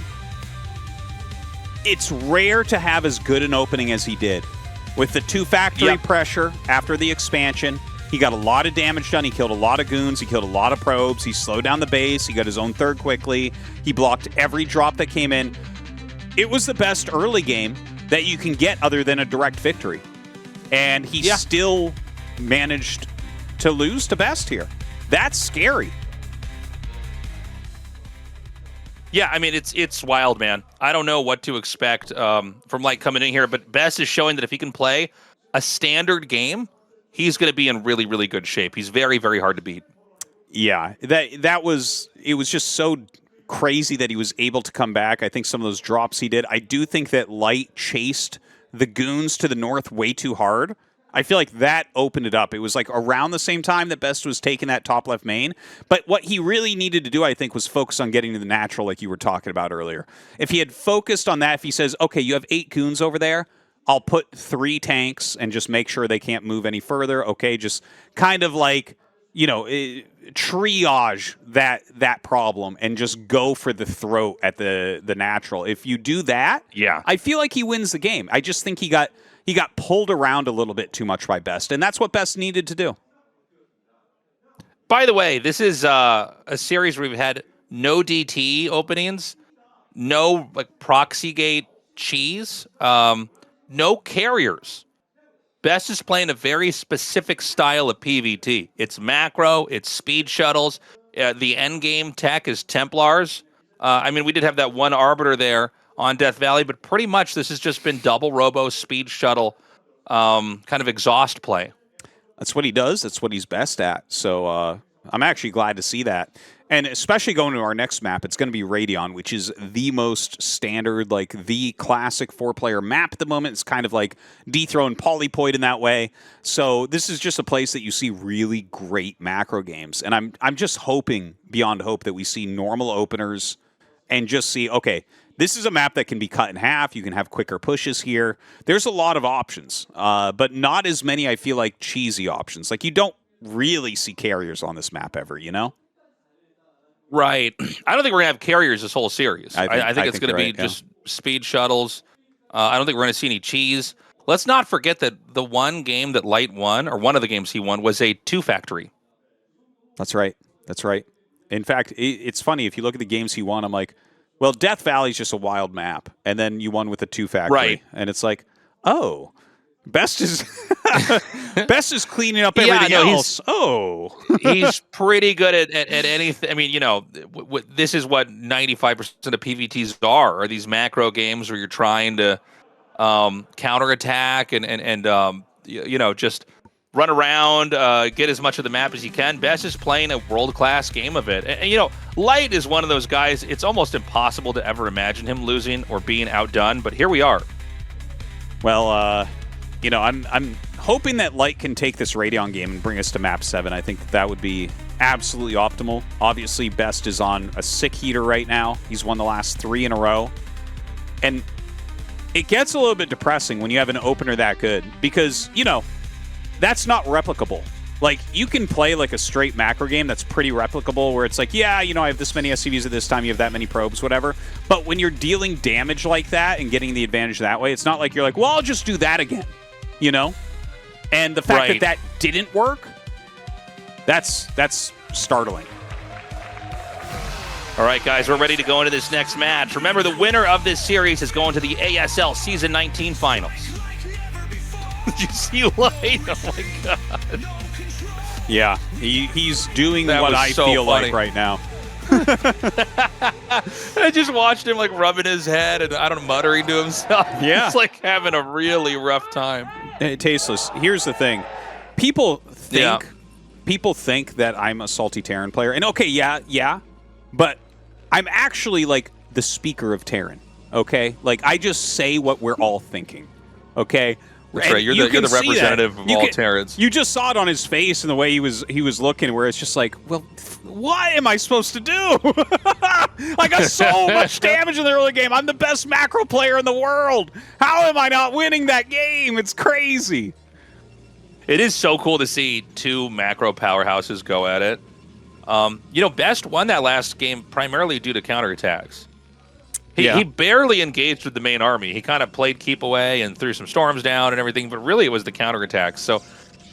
[SPEAKER 2] it's rare to have as good an opening as he did. With the 2 factory pressure after the expansion, he got a lot of damage done. He killed a lot of goons. He killed a lot of probes. He slowed down the base. He got his own third quickly. He blocked every drop that came in. It was the best early game that you can get other than a direct victory. And he still managed to lose to Best here. That's scary.
[SPEAKER 1] Yeah, I mean, it's wild, man. I don't know what to expect from Light coming in here, but Best is showing that if he can play a standard game, he's going to be in really, really good shape. He's very, very hard to beat.
[SPEAKER 2] Yeah, it was just so crazy that he was able to come back. I think some of those drops he did. I do think that Light chased the goons to the north way too hard. I feel like that opened it up. It was like around the same time that Best was taking that top left main. But what he really needed to do, I think, was focus on getting to the natural like you were talking about earlier. If he had focused on that, if he says, okay, you have 8 goons over there, I'll put 3 tanks and just make sure they can't move any further. Okay, just kind of like, you know, triage that problem and just go for the throat at the natural. If you do that, I feel like he wins the game. I just think he got pulled around a little bit too much by Best, and that's what Best needed to do.
[SPEAKER 1] By the way, this is a series where we've had no DT openings, no like proxy gate cheese, no carriers. Best is playing a very specific style of PvT. It's macro, it's speed shuttles. The end game tech is Templars. I mean, we did have that one Arbiter there on Death Valley, but pretty much this has just been double robo speed shuttle kind of exhaust play.
[SPEAKER 2] That's what he does. That's what he's best at. So I'm actually glad to see that. And especially going to our next map, it's going to be Radeon, which is the most standard, like the classic 4-player map at the moment. It's kind of like dethroned Polypoid in that way. So this is just a place that you see really great macro games. And I'm just hoping beyond hope that we see normal openers and just see, okay, this is a map that can be cut in half. You can have quicker pushes here. There's a lot of options, but not as many, I feel like, cheesy options. Like, you don't really see carriers on this map ever, you know?
[SPEAKER 1] Right. I don't think we're going to have carriers this whole series. I think it's going to be just speed shuttles. I don't think we're going to see any cheese. Let's not forget that the one game that Light won, or one of the games he won, was a 2-factory.
[SPEAKER 2] That's right. That's right. In fact, it's funny. If you look at the games he won, I'm like, well, Death Valley is just a wild map. And then you won with a 2-factory.
[SPEAKER 1] Right.
[SPEAKER 2] And it's like, oh, Best is Best is cleaning up everything else.
[SPEAKER 1] He's pretty good at anything. I mean, you know, this is what 95% of PvTs are these macro games where you're trying to counterattack and you know, just run around, get as much of the map as you can. Best is playing a world-class game of it. And, you know, Light is one of those guys, it's almost impossible to ever imagine him losing or being outdone, but here we are.
[SPEAKER 2] Well, you know, I'm hoping that Light can take this Radeon game and bring us to map 7. I think that would be absolutely optimal. Obviously, Best is on a sick heater right now. He's won the last 3 in a row. And it gets a little bit depressing when you have an opener that good because, you know, that's not replicable. Like, you can play like a straight macro game that's pretty replicable where it's like, yeah, you know, I have this many SCVs at this time, you have that many probes, whatever. But when you're dealing damage like that and getting the advantage that way, it's not like you're like, well, I'll just do that again, you know? And the fact that didn't work, that's startling.
[SPEAKER 1] All right, guys, we're ready to go into this next match. Remember, the winner of this series is going to the ASL Season 19 finals. Did you see Light? Oh, my God.
[SPEAKER 2] Yeah, he's doing what I feel like right now.
[SPEAKER 1] I just watched him, like, rubbing his head and, I don't know, muttering to himself.
[SPEAKER 2] Yeah.
[SPEAKER 1] He's, like, having a really rough time.
[SPEAKER 2] Tasteless, here's the thing. People think people think that I'm a salty Terran player, and okay, yeah, but I'm actually like the speaker of Terran. Okay, like I just say what we're all thinking. Okay.
[SPEAKER 1] That's right. You're the representative of all Terrans.
[SPEAKER 2] You just saw it on his face and the way he was looking, where it's just like, well, what am I supposed to do? I got so much damage in the early game. I'm the best macro player in the world. How am I not winning that game? It's crazy.
[SPEAKER 1] It is so cool to see two macro powerhouses go at it. Best won that last game primarily due to counterattacks. He barely engaged with the main army. He kind of played keep away and threw some storms down and everything, but really it was the counterattacks. So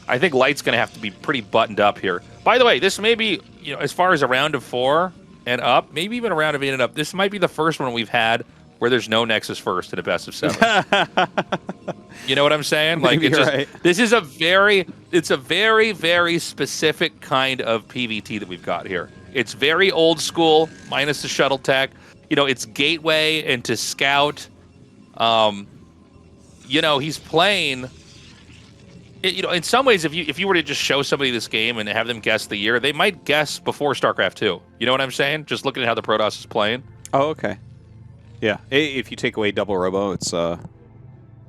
[SPEAKER 1] I think Light's going to have to be pretty buttoned up here. By the way, this may be, as far as a round of 4 and up, maybe even a round of 8 and up, this might be the first one we've had where there's no Nexus first in a best of 7. You know what I'm saying? Like, it's just, right. This is a very, very specific kind of PvT that we've got here. It's very old school, minus the shuttle tech. It's gateway and to scout. He's playing. In some ways, if you were to just show somebody this game and have them guess the year, they might guess before StarCraft 2. You know what I'm saying? Just looking at how the Protoss is playing.
[SPEAKER 2] Oh, okay. Yeah. If you take away double robo, it's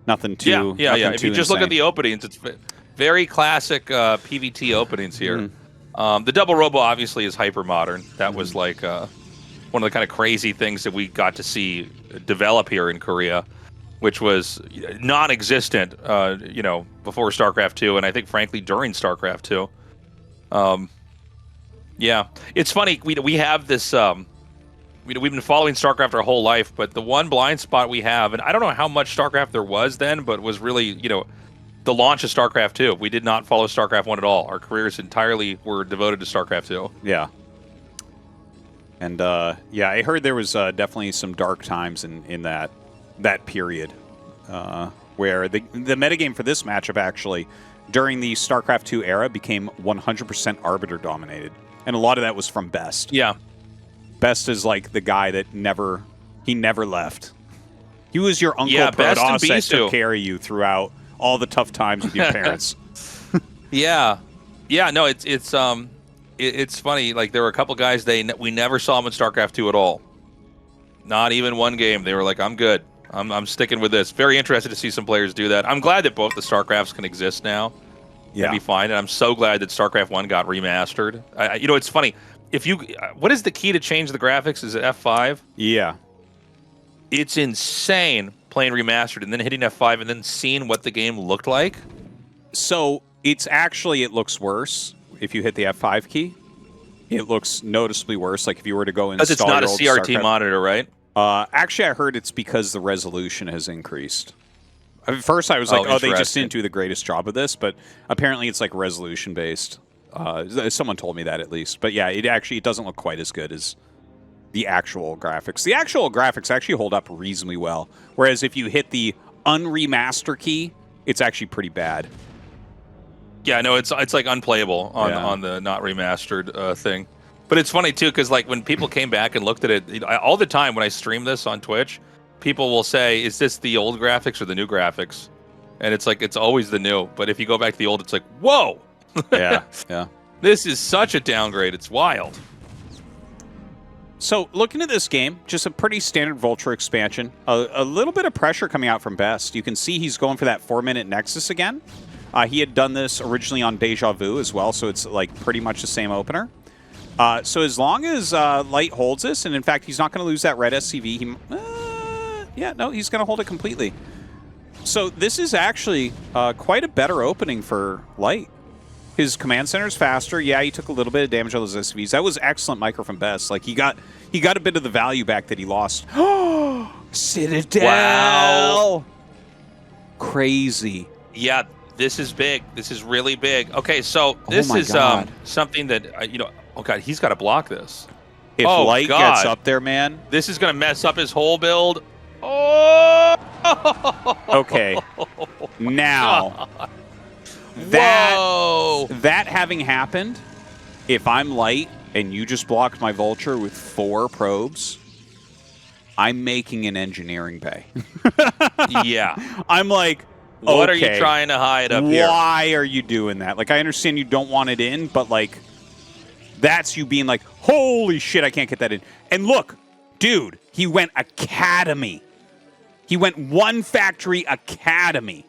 [SPEAKER 2] nothing too.
[SPEAKER 1] Yeah.
[SPEAKER 2] Nothing
[SPEAKER 1] If
[SPEAKER 2] too
[SPEAKER 1] you just
[SPEAKER 2] insane.
[SPEAKER 1] look at the openings, it's very classic PvT openings here. The double robo obviously is hyper modern. That was like. One of the kind of crazy things that we got to see develop here in Korea, which was non-existent, before StarCraft 2, and I think, frankly, during StarCraft 2. It's funny. We have this. We've been following StarCraft our whole life, but the one blind spot we have, and I don't know how much StarCraft there was then, but was really, the launch of StarCraft 2. We did not follow StarCraft 1 at all. Our careers entirely were devoted to StarCraft 2.
[SPEAKER 2] Yeah. And I heard there was definitely some dark times in that period, where the metagame for this matchup actually, during the StarCraft 2 era, became 100% Arbiter dominated, and a lot of that was from Best.
[SPEAKER 1] Yeah,
[SPEAKER 2] Best is like the guy that never left. He was your uncle
[SPEAKER 1] Protoss
[SPEAKER 2] that took care of you throughout all the tough times with your parents.
[SPEAKER 1] No, it's funny. Like, there were a couple guys we never saw them in StarCraft 2 at all. Not even one game. They were like, "I'm good. I'm sticking with this." Very interested to see some players do that. I'm glad that both the StarCrafts can exist now.
[SPEAKER 2] Yeah,
[SPEAKER 1] and be fine. And I'm so glad that StarCraft 1 got remastered. It's funny. What is the key to change the graphics? Is it F5?
[SPEAKER 2] Yeah.
[SPEAKER 1] It's insane playing remastered and then hitting F5 and then seeing what the game looked like.
[SPEAKER 2] So it looks worse. If you hit the F5 key, it looks noticeably worse. Like if you were to go and install
[SPEAKER 1] because it's not a CRT monitor, right?
[SPEAKER 2] Actually, I heard it's because the resolution has increased. At first, I was like, they just didn't do the greatest job of this, but apparently it's like resolution-based. Someone told me that at least. But yeah, it doesn't look quite as good as the actual graphics. The actual graphics actually hold up reasonably well, whereas if you hit the unremaster key, it's actually pretty bad.
[SPEAKER 1] Yeah, no, it's like unplayable on the not remastered thing. But it's funny too, because like when people came back and looked at it, all the time when I stream this on Twitch, people will say, "Is this the old graphics or the new graphics?" And it's like it's always the new. But if you go back to the old, it's like, whoa,
[SPEAKER 2] yeah.
[SPEAKER 1] This is such a downgrade. It's wild.
[SPEAKER 2] So looking at this game, just a pretty standard Vulture expansion. A little bit of pressure coming out from Best. You can see he's going for that 4-minute Nexus again. He had done this originally on Deja Vu as well, so it's like pretty much the same opener. So as long as Light holds this, and in fact he's not going to lose that red SCV, he's going to hold it completely. So this is actually quite a better opening for Light. His command center is faster. Yeah, he took a little bit of damage on those SCVs. That was excellent micro from Best. Like he got a bit of the value back that he lost. Citadel!
[SPEAKER 1] Wow.
[SPEAKER 2] Crazy.
[SPEAKER 1] Yeah. This is big. This is really big. Okay, so this is something that, oh, God, he's got to block this.
[SPEAKER 2] If Light gets up there, man.
[SPEAKER 1] This is going to mess up his whole build. Oh!
[SPEAKER 2] Okay. Now, that having happened, if I'm Light and you just blocked my Vulture with 4 probes, I'm making an engineering bay.
[SPEAKER 1] Yeah.
[SPEAKER 2] I'm like,
[SPEAKER 1] What are you trying to hide up here?
[SPEAKER 2] Why are you doing that? Like, I understand you don't want it in, but, like, that's you being like, holy shit, I can't get that in. And look, dude, he went Academy. He went one factory Academy.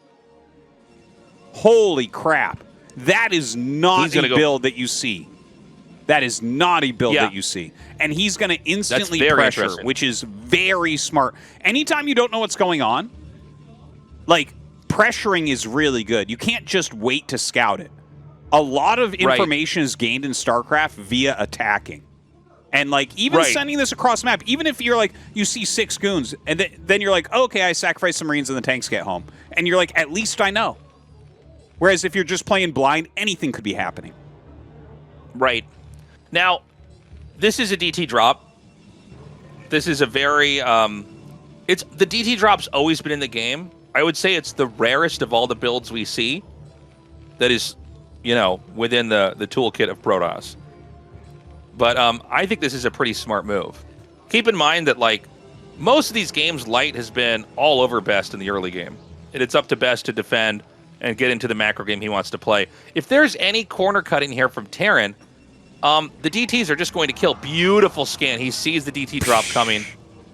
[SPEAKER 2] Holy crap. That is not a build that you see. That is not a build that you see. And he's going to instantly pressure, which is very smart. Anytime you don't know what's going on, like, pressuring is really good. You can't just wait to scout it. A lot of information is gained in StarCraft via attacking. And, like, even sending this across map, even if you're like, you see 6 goons, and then you're like, okay, I sacrifice some Marines and the tanks get home. And you're like, at least I know. Whereas if you're just playing blind, anything could be happening.
[SPEAKER 1] Right. Now, this is a DT drop. This is a very, the DT drop's always been in the game. I would say it's the rarest of all the builds we see that is, you know, within the toolkit of Protoss. But I think this is a pretty smart move. Keep in mind that, like, most of these games, Light has been all over Best in the early game. And it's up to Best to defend and get into the macro game he wants to play. If there's any corner cutting here from Terran, the DTs are just going to kill. Beautiful scan. He sees the DT drop coming.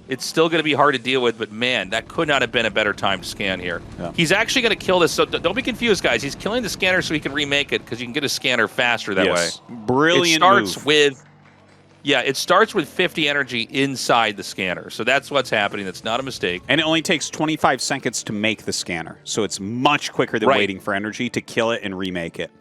[SPEAKER 1] It's still going to be hard to deal with, but man, that could not have been a better time to scan here. Yeah. He's actually going to kill this, so don't be confused, guys. He's killing the scanner so he can remake it, because you can get a scanner faster that way.
[SPEAKER 2] Brilliant move.
[SPEAKER 1] It starts with 50 energy inside the scanner, so that's what's happening. That's not a mistake.
[SPEAKER 2] And it only takes 25 seconds to make the scanner, so it's much quicker than waiting for energy to kill it and remake it.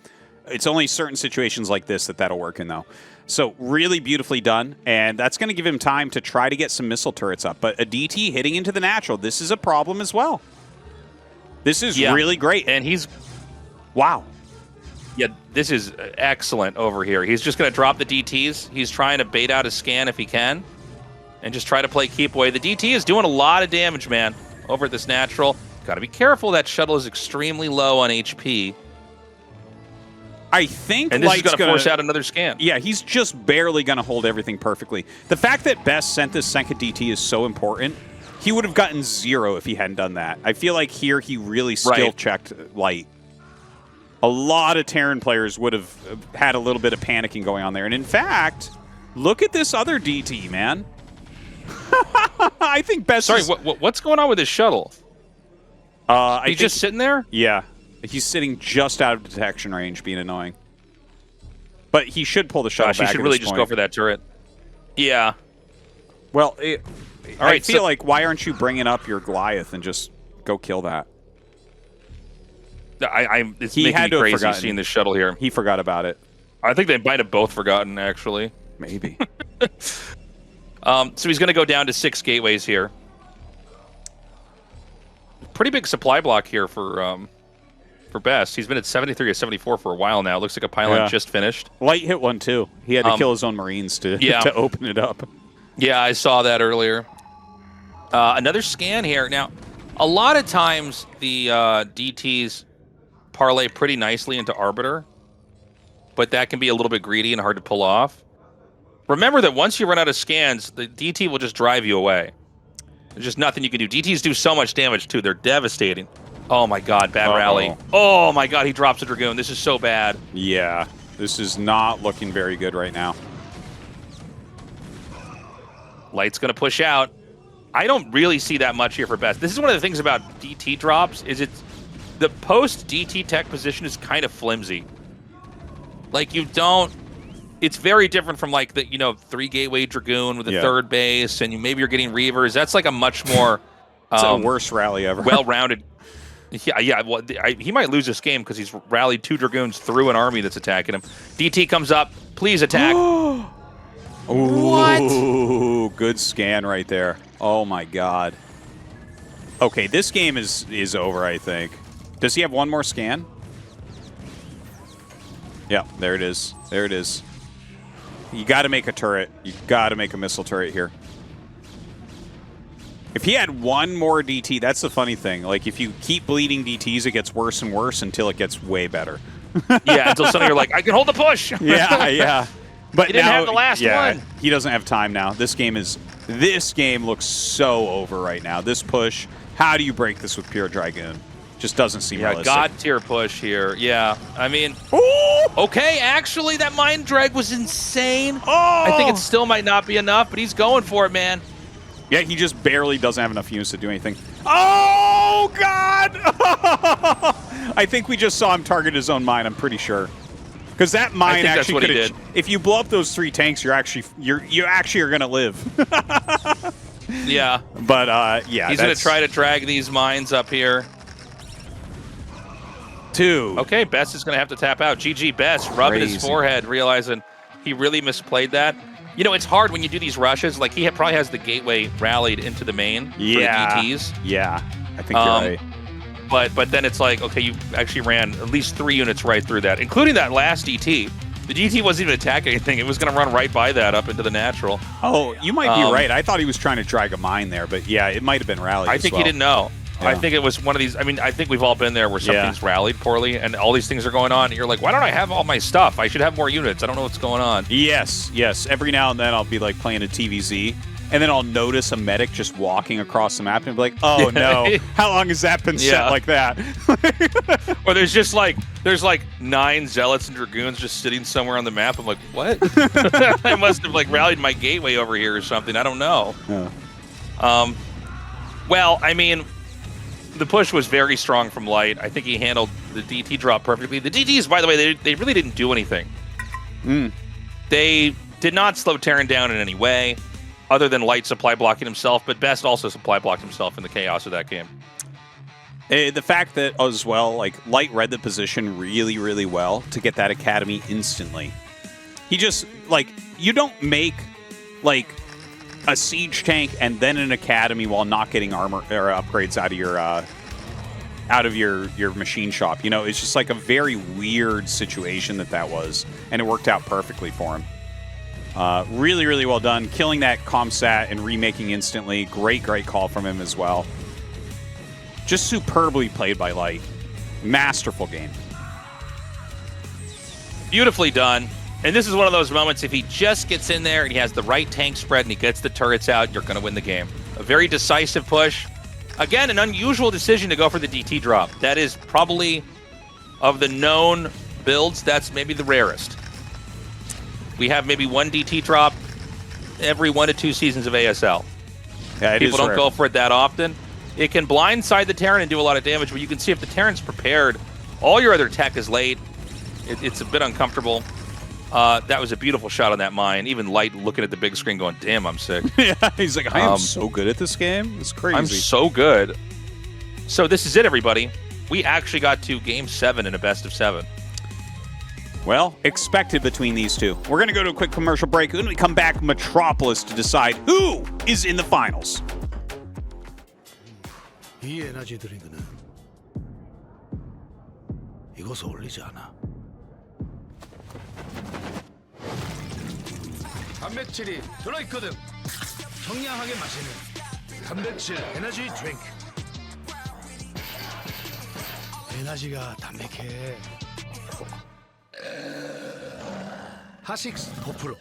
[SPEAKER 2] It's only certain situations like this that'll work in, though. So really beautifully done, and that's going to give him time to try to get some missile turrets up. But a DT hitting into the natural, this is a problem as well. This is really great.
[SPEAKER 1] And he's...
[SPEAKER 2] Wow.
[SPEAKER 1] Yeah, this is excellent over here. He's just going to drop the DTs. He's trying to bait out a scan if he can, and just try to play keep away. The DT is doing a lot of damage, man, over at this natural. Got to be careful. That shuttle is extremely low on HP.
[SPEAKER 2] I think
[SPEAKER 1] and this is going to force out another scan.
[SPEAKER 2] Yeah, he's just barely going to hold everything perfectly. The fact that Best sent this second DT is so important. He would have gotten 0 if he hadn't done that. I feel like here he really skill checked Light. A lot of Terran players would have had a little bit of panicking going on there. And in fact, look at this other DT, man. I think Best
[SPEAKER 1] what's going on with his shuttle? He's just sitting there?
[SPEAKER 2] Yeah. He's sitting just out of detection range, being annoying. But he should pull the shuttle back.
[SPEAKER 1] He should really just go for that turret. Yeah.
[SPEAKER 2] Well, I feel like, why aren't you bringing up your Goliath and just go kill that?
[SPEAKER 1] It's making me crazy seeing this shuttle here.
[SPEAKER 2] He forgot about it.
[SPEAKER 1] I think they might have both forgotten, actually.
[SPEAKER 2] Maybe.
[SPEAKER 1] So he's going to go down to 6 gateways here. Pretty big supply block here for Best. He's been at 73 or 74 for a while now. Looks like a pylon just finished.
[SPEAKER 2] Light hit one, too. He had to kill his own Marines to open it up.
[SPEAKER 1] Yeah, I saw that earlier. Another scan here. Now, a lot of times the DTs parlay pretty nicely into Arbiter, but that can be a little bit greedy and hard to pull off. Remember that once you run out of scans, the DT will just drive you away. There's just nothing you can do. DTs do so much damage, too. They're devastating. Oh, my God. Bad rally. Oh, my God. He drops a Dragoon. This is so bad.
[SPEAKER 2] Yeah. This is not looking very good right now.
[SPEAKER 1] Light's going to push out. I don't really see that much here for Best. This is one of the things about DT drops, is the post-DT tech position is kind of flimsy. Like, you don't... It's very different from, like, the 3-gateway Dragoon with a third base, and maybe you're getting Reavers. That's, like, a much more...
[SPEAKER 2] it's the worst rally ever.
[SPEAKER 1] Well-rounded... Yeah. Well, he might lose this game because he's rallied 2 Dragoons through an army that's attacking him. DT comes up. Please attack.
[SPEAKER 2] Ooh, good scan right there. Oh, my God. Okay, this game is over, I think. Does he have one more scan? Yeah, there it is. There it is. You got to make a turret. You got to make a missile turret here. If he had one more DT, that's the funny thing. Like, if you keep bleeding DTs, it gets worse and worse until it gets way better.
[SPEAKER 1] Yeah, until suddenly you're like, I can hold the push.
[SPEAKER 2] Yeah. But
[SPEAKER 1] he didn't have the last one.
[SPEAKER 2] He doesn't have time now. This game looks so over right now. This push, how do you break this with pure Dragoon? Just doesn't seem realistic.
[SPEAKER 1] God tier push here. Yeah, I mean, okay, actually, that mind drag was insane. I think it still might not be enough, but he's going for it, man.
[SPEAKER 2] Yeah, he just barely doesn't have enough units to do anything. Oh, God! I think we just saw him target his own mine, I'm pretty sure. Because that mine actually could have... If you blow up those 3 tanks, you actually are going to live.
[SPEAKER 1] Yeah.
[SPEAKER 2] But, yeah.
[SPEAKER 1] He's going to try to drag these mines up here.
[SPEAKER 2] 2.
[SPEAKER 1] Okay, Best is going to have to tap out. GG Best, rubbing his forehead, realizing he really misplayed that. You know, it's hard when you do these rushes. Like, he probably has the gateway rallied into the main for the DTs.
[SPEAKER 2] Yeah, I think you're right.
[SPEAKER 1] But then it's like, okay, you actually ran at least 3 units right through that, including that last DT. The DT wasn't even attacking anything. It was going to run right by that up into the natural.
[SPEAKER 2] Oh, you might be right. I thought he was trying to drag a mine there, but yeah, it might have been rallied
[SPEAKER 1] I think he didn't know. Yeah. I think it was one of these. I mean, I think we've all been there where something's rallied poorly and all these things are going on. And you're like, why don't I have all my stuff? I should have more units. I don't know what's going on.
[SPEAKER 2] Yes. Every now and then I'll be like playing a TVZ, and then I'll notice a medic just walking across the map and be like, oh no, how long has that been set like that?
[SPEAKER 1] Or there's like 9 zealots and dragoons just sitting somewhere on the map. I'm like, what? I must have like rallied my gateway over here or something. I don't know.
[SPEAKER 2] Yeah.
[SPEAKER 1] Well, I mean, the push was very strong from Light. I think he handled the DT drop perfectly. The DTs, by the way, they really didn't do anything. They did not slow Terran down in any way, other than Light supply blocking himself, but Best also supply blocked himself in the chaos of that game.
[SPEAKER 2] The fact that, as well, like, Light read the position really, really well to get that Academy instantly. He just, like, you don't make, like, a siege tank and then an Academy while not getting armor or upgrades out of your machine shop. You know, it's just like a very weird situation that was, and it worked out perfectly for him. Really, really well done. Killing that Comsat and remaking instantly. Great call from him as well. Just superbly played by Light. Masterful game.
[SPEAKER 1] Beautifully done. And this is one of those moments, if he just gets in there and he has the right tank spread and he gets the turrets out, you're going to win the game. A very decisive push. Again, an unusual decision to go for the DT drop. That is probably, of the known builds, that's maybe the rarest. We have maybe 1 DT drop every 1 to 2 seasons of ASL.
[SPEAKER 2] Yeah,
[SPEAKER 1] People don't go for it that often. It can blindside the Terran and do a lot of damage, but you can see if the Terran's prepared, all your other tech is late. It's a bit uncomfortable. That was a beautiful shot on that mine. Even Light looking at the big screen going, damn, I'm sick.
[SPEAKER 2] Yeah, he's like, I am so good at this game. It's crazy.
[SPEAKER 1] I'm so good. So this is it, everybody. We actually got to Game 7 in a best of 7.
[SPEAKER 2] Well, expected between these two. We're going to go to a quick commercial break. When we come back, Metropolis to decide who is in the finals.
[SPEAKER 7] 이 에너지 드링크는 이것을 올리지 않아. 단백질이 들어있거든. 청량하게 마시는 단백질 에너지 드링크. 에너지가 담백해. 하식스 4%.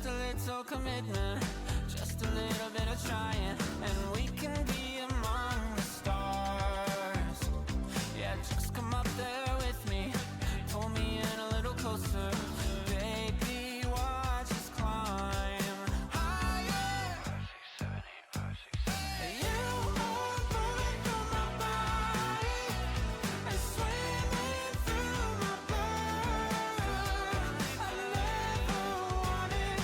[SPEAKER 10] just a little commitment, just a little bit of trying, and we can be among the stars. Yeah, just come up there with me, pull me in a little closer. Baby, watch us climb higher. You are moving through my body and swimming through my blood. I never wanted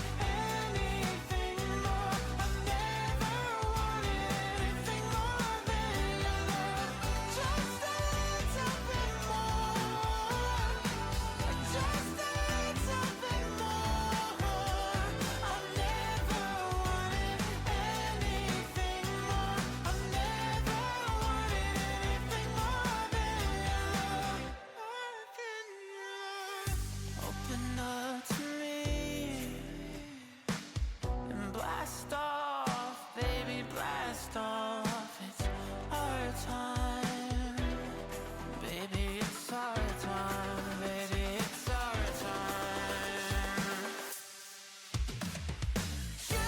[SPEAKER 10] anything more. I never wanted anything more than your love. Just a little bit more. Just a little bit more. I never wanted anything more. I never wanted anything more than your love. Open up to me and blast off, baby, blast off. It's our time, baby, it's our time, baby, it's our time. You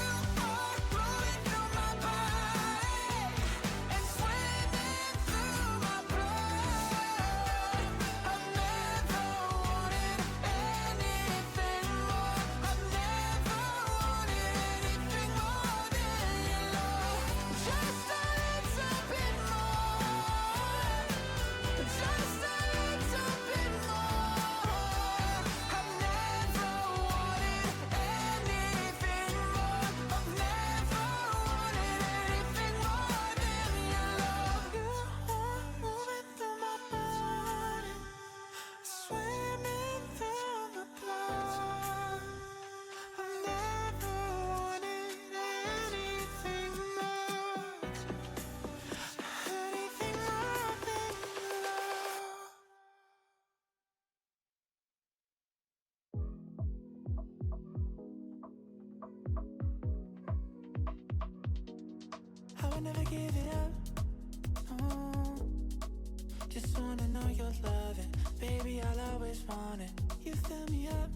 [SPEAKER 10] are flowing through my body and swimming through my blood. I never wanted anything more. I never wanted anything more than your love. Just a little bit more. Just a little bit more. I've never wanted anything more. I've never wanted anything more than your love. You are moving through my body, swimming through my blood. I never wanted anything more. Anything more than your love. I would never give it up. Oh, just wanna know you're loving, baby. I'll always want it. You fill me up.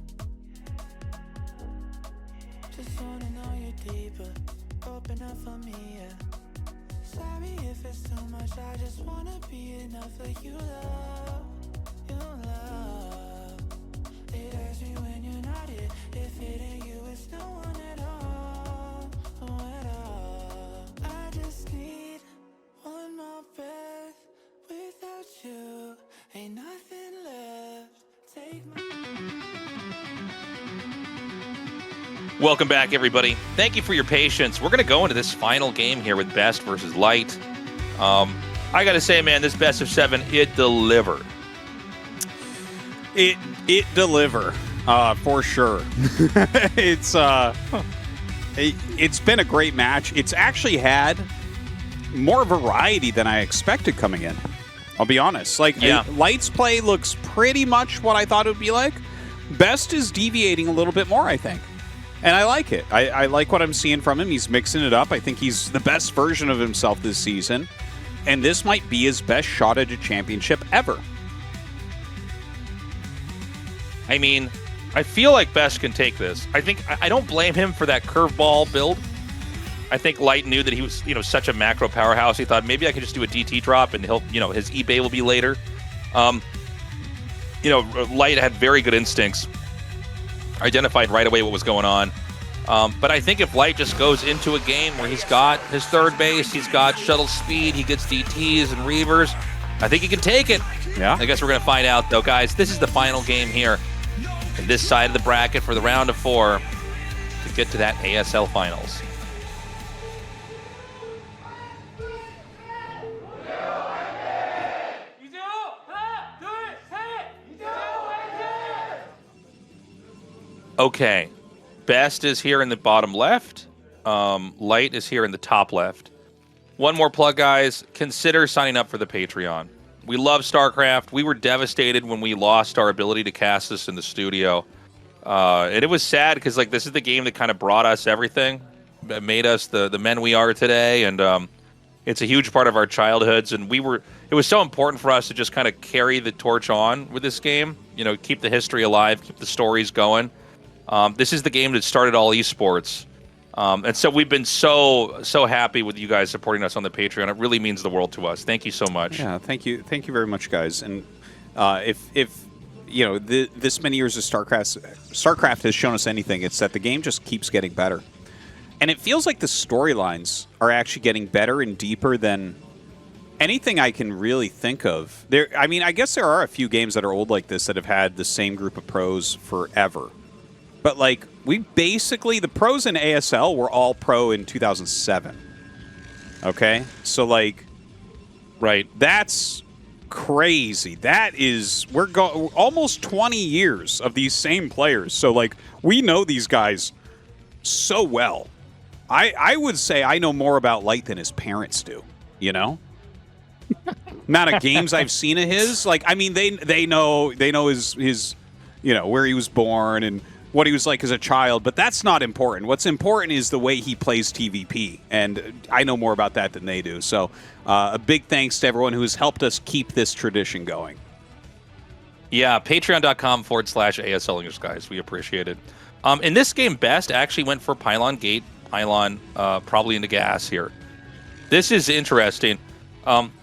[SPEAKER 10] Just wanna know you deeper. Open up for me, yeah. Sorry if it's too much. I just wanna be enough for you, love. You love. It hurts me when you're not here. If it ain't you, it's no one at all. Oh, at all. I just need one more breath. Without you, ain't nothing left. Take my
[SPEAKER 1] Welcome back, everybody. Thank you for your patience. We're going to go into this final game here with Best versus Light. I got to say, man, this best of 7, it delivered.
[SPEAKER 2] It deliver for sure. It's been a great match. It's actually had more variety than I expected coming in. I'll be honest. Like, Light's play looks pretty much what I thought it would be like. Best is deviating a little bit more, I think. And I like it. I like what I'm seeing from him. He's mixing it up. I think he's the best version of himself this season. And this might be his best shot at a championship ever.
[SPEAKER 1] I mean, I feel like Best can take this. I don't blame him for that curveball build. I think Light knew that he was, such a macro powerhouse. He thought maybe I could just do a DT drop and he'll, his eBay will be later. Light had very good instincts. Identified right away what was going on. But I think if Light just goes into a game where he's got his third base, he's got shuttle speed, he gets DTs and reavers, I think he can take it.
[SPEAKER 2] Yeah.
[SPEAKER 1] I guess we're going to find out, though, guys. This is the final game here in this side of the bracket for the round of 4 to get to that ASL Finals. Okay, Best is here in the bottom left. Light is here in the top left. One more plug, guys. Consider signing up for the Patreon. We love StarCraft. We were devastated when we lost our ability to cast this in the studio. And it was sad because this is the game that kind of brought us everything. It made us the men we are today. And it's a huge part of our childhoods. And it was so important for us to just kind of carry the torch on with this game. Keep the history alive, keep the stories going. This is the game that started all esports. And so we've been so happy with you guys supporting us on the Patreon. It really means the world to us. Thank you so much.
[SPEAKER 2] Yeah, thank you very much, guys. And if you know this many years of StarCraft has shown us anything, it's that the game just keeps getting better, and it feels like the storylines are actually getting better and deeper than anything I can really think of. I mean, I guess there are a few games that are old like this that have had the same group of pros forever. But, like, the pros in ASL were all pro in 2007. Okay? So, like,
[SPEAKER 1] right.
[SPEAKER 2] That's crazy. We're almost 20 years of these same players. So, like, we know these guys so well. I would say I know more about Light than his parents do, you know? Amount of games I've seen of his. Like, I mean, they know his you know, where he was born and what he was like as a child, but that's not important. What's important is the way he plays TVP, and I know more about that than they do. So a big thanks to everyone who has helped us keep this tradition going.
[SPEAKER 1] Yeah, patreon.com/ASL English, guys. We appreciate it. In this game, Best actually went for Pylon Gate, Pylon probably into gas here. This is interesting.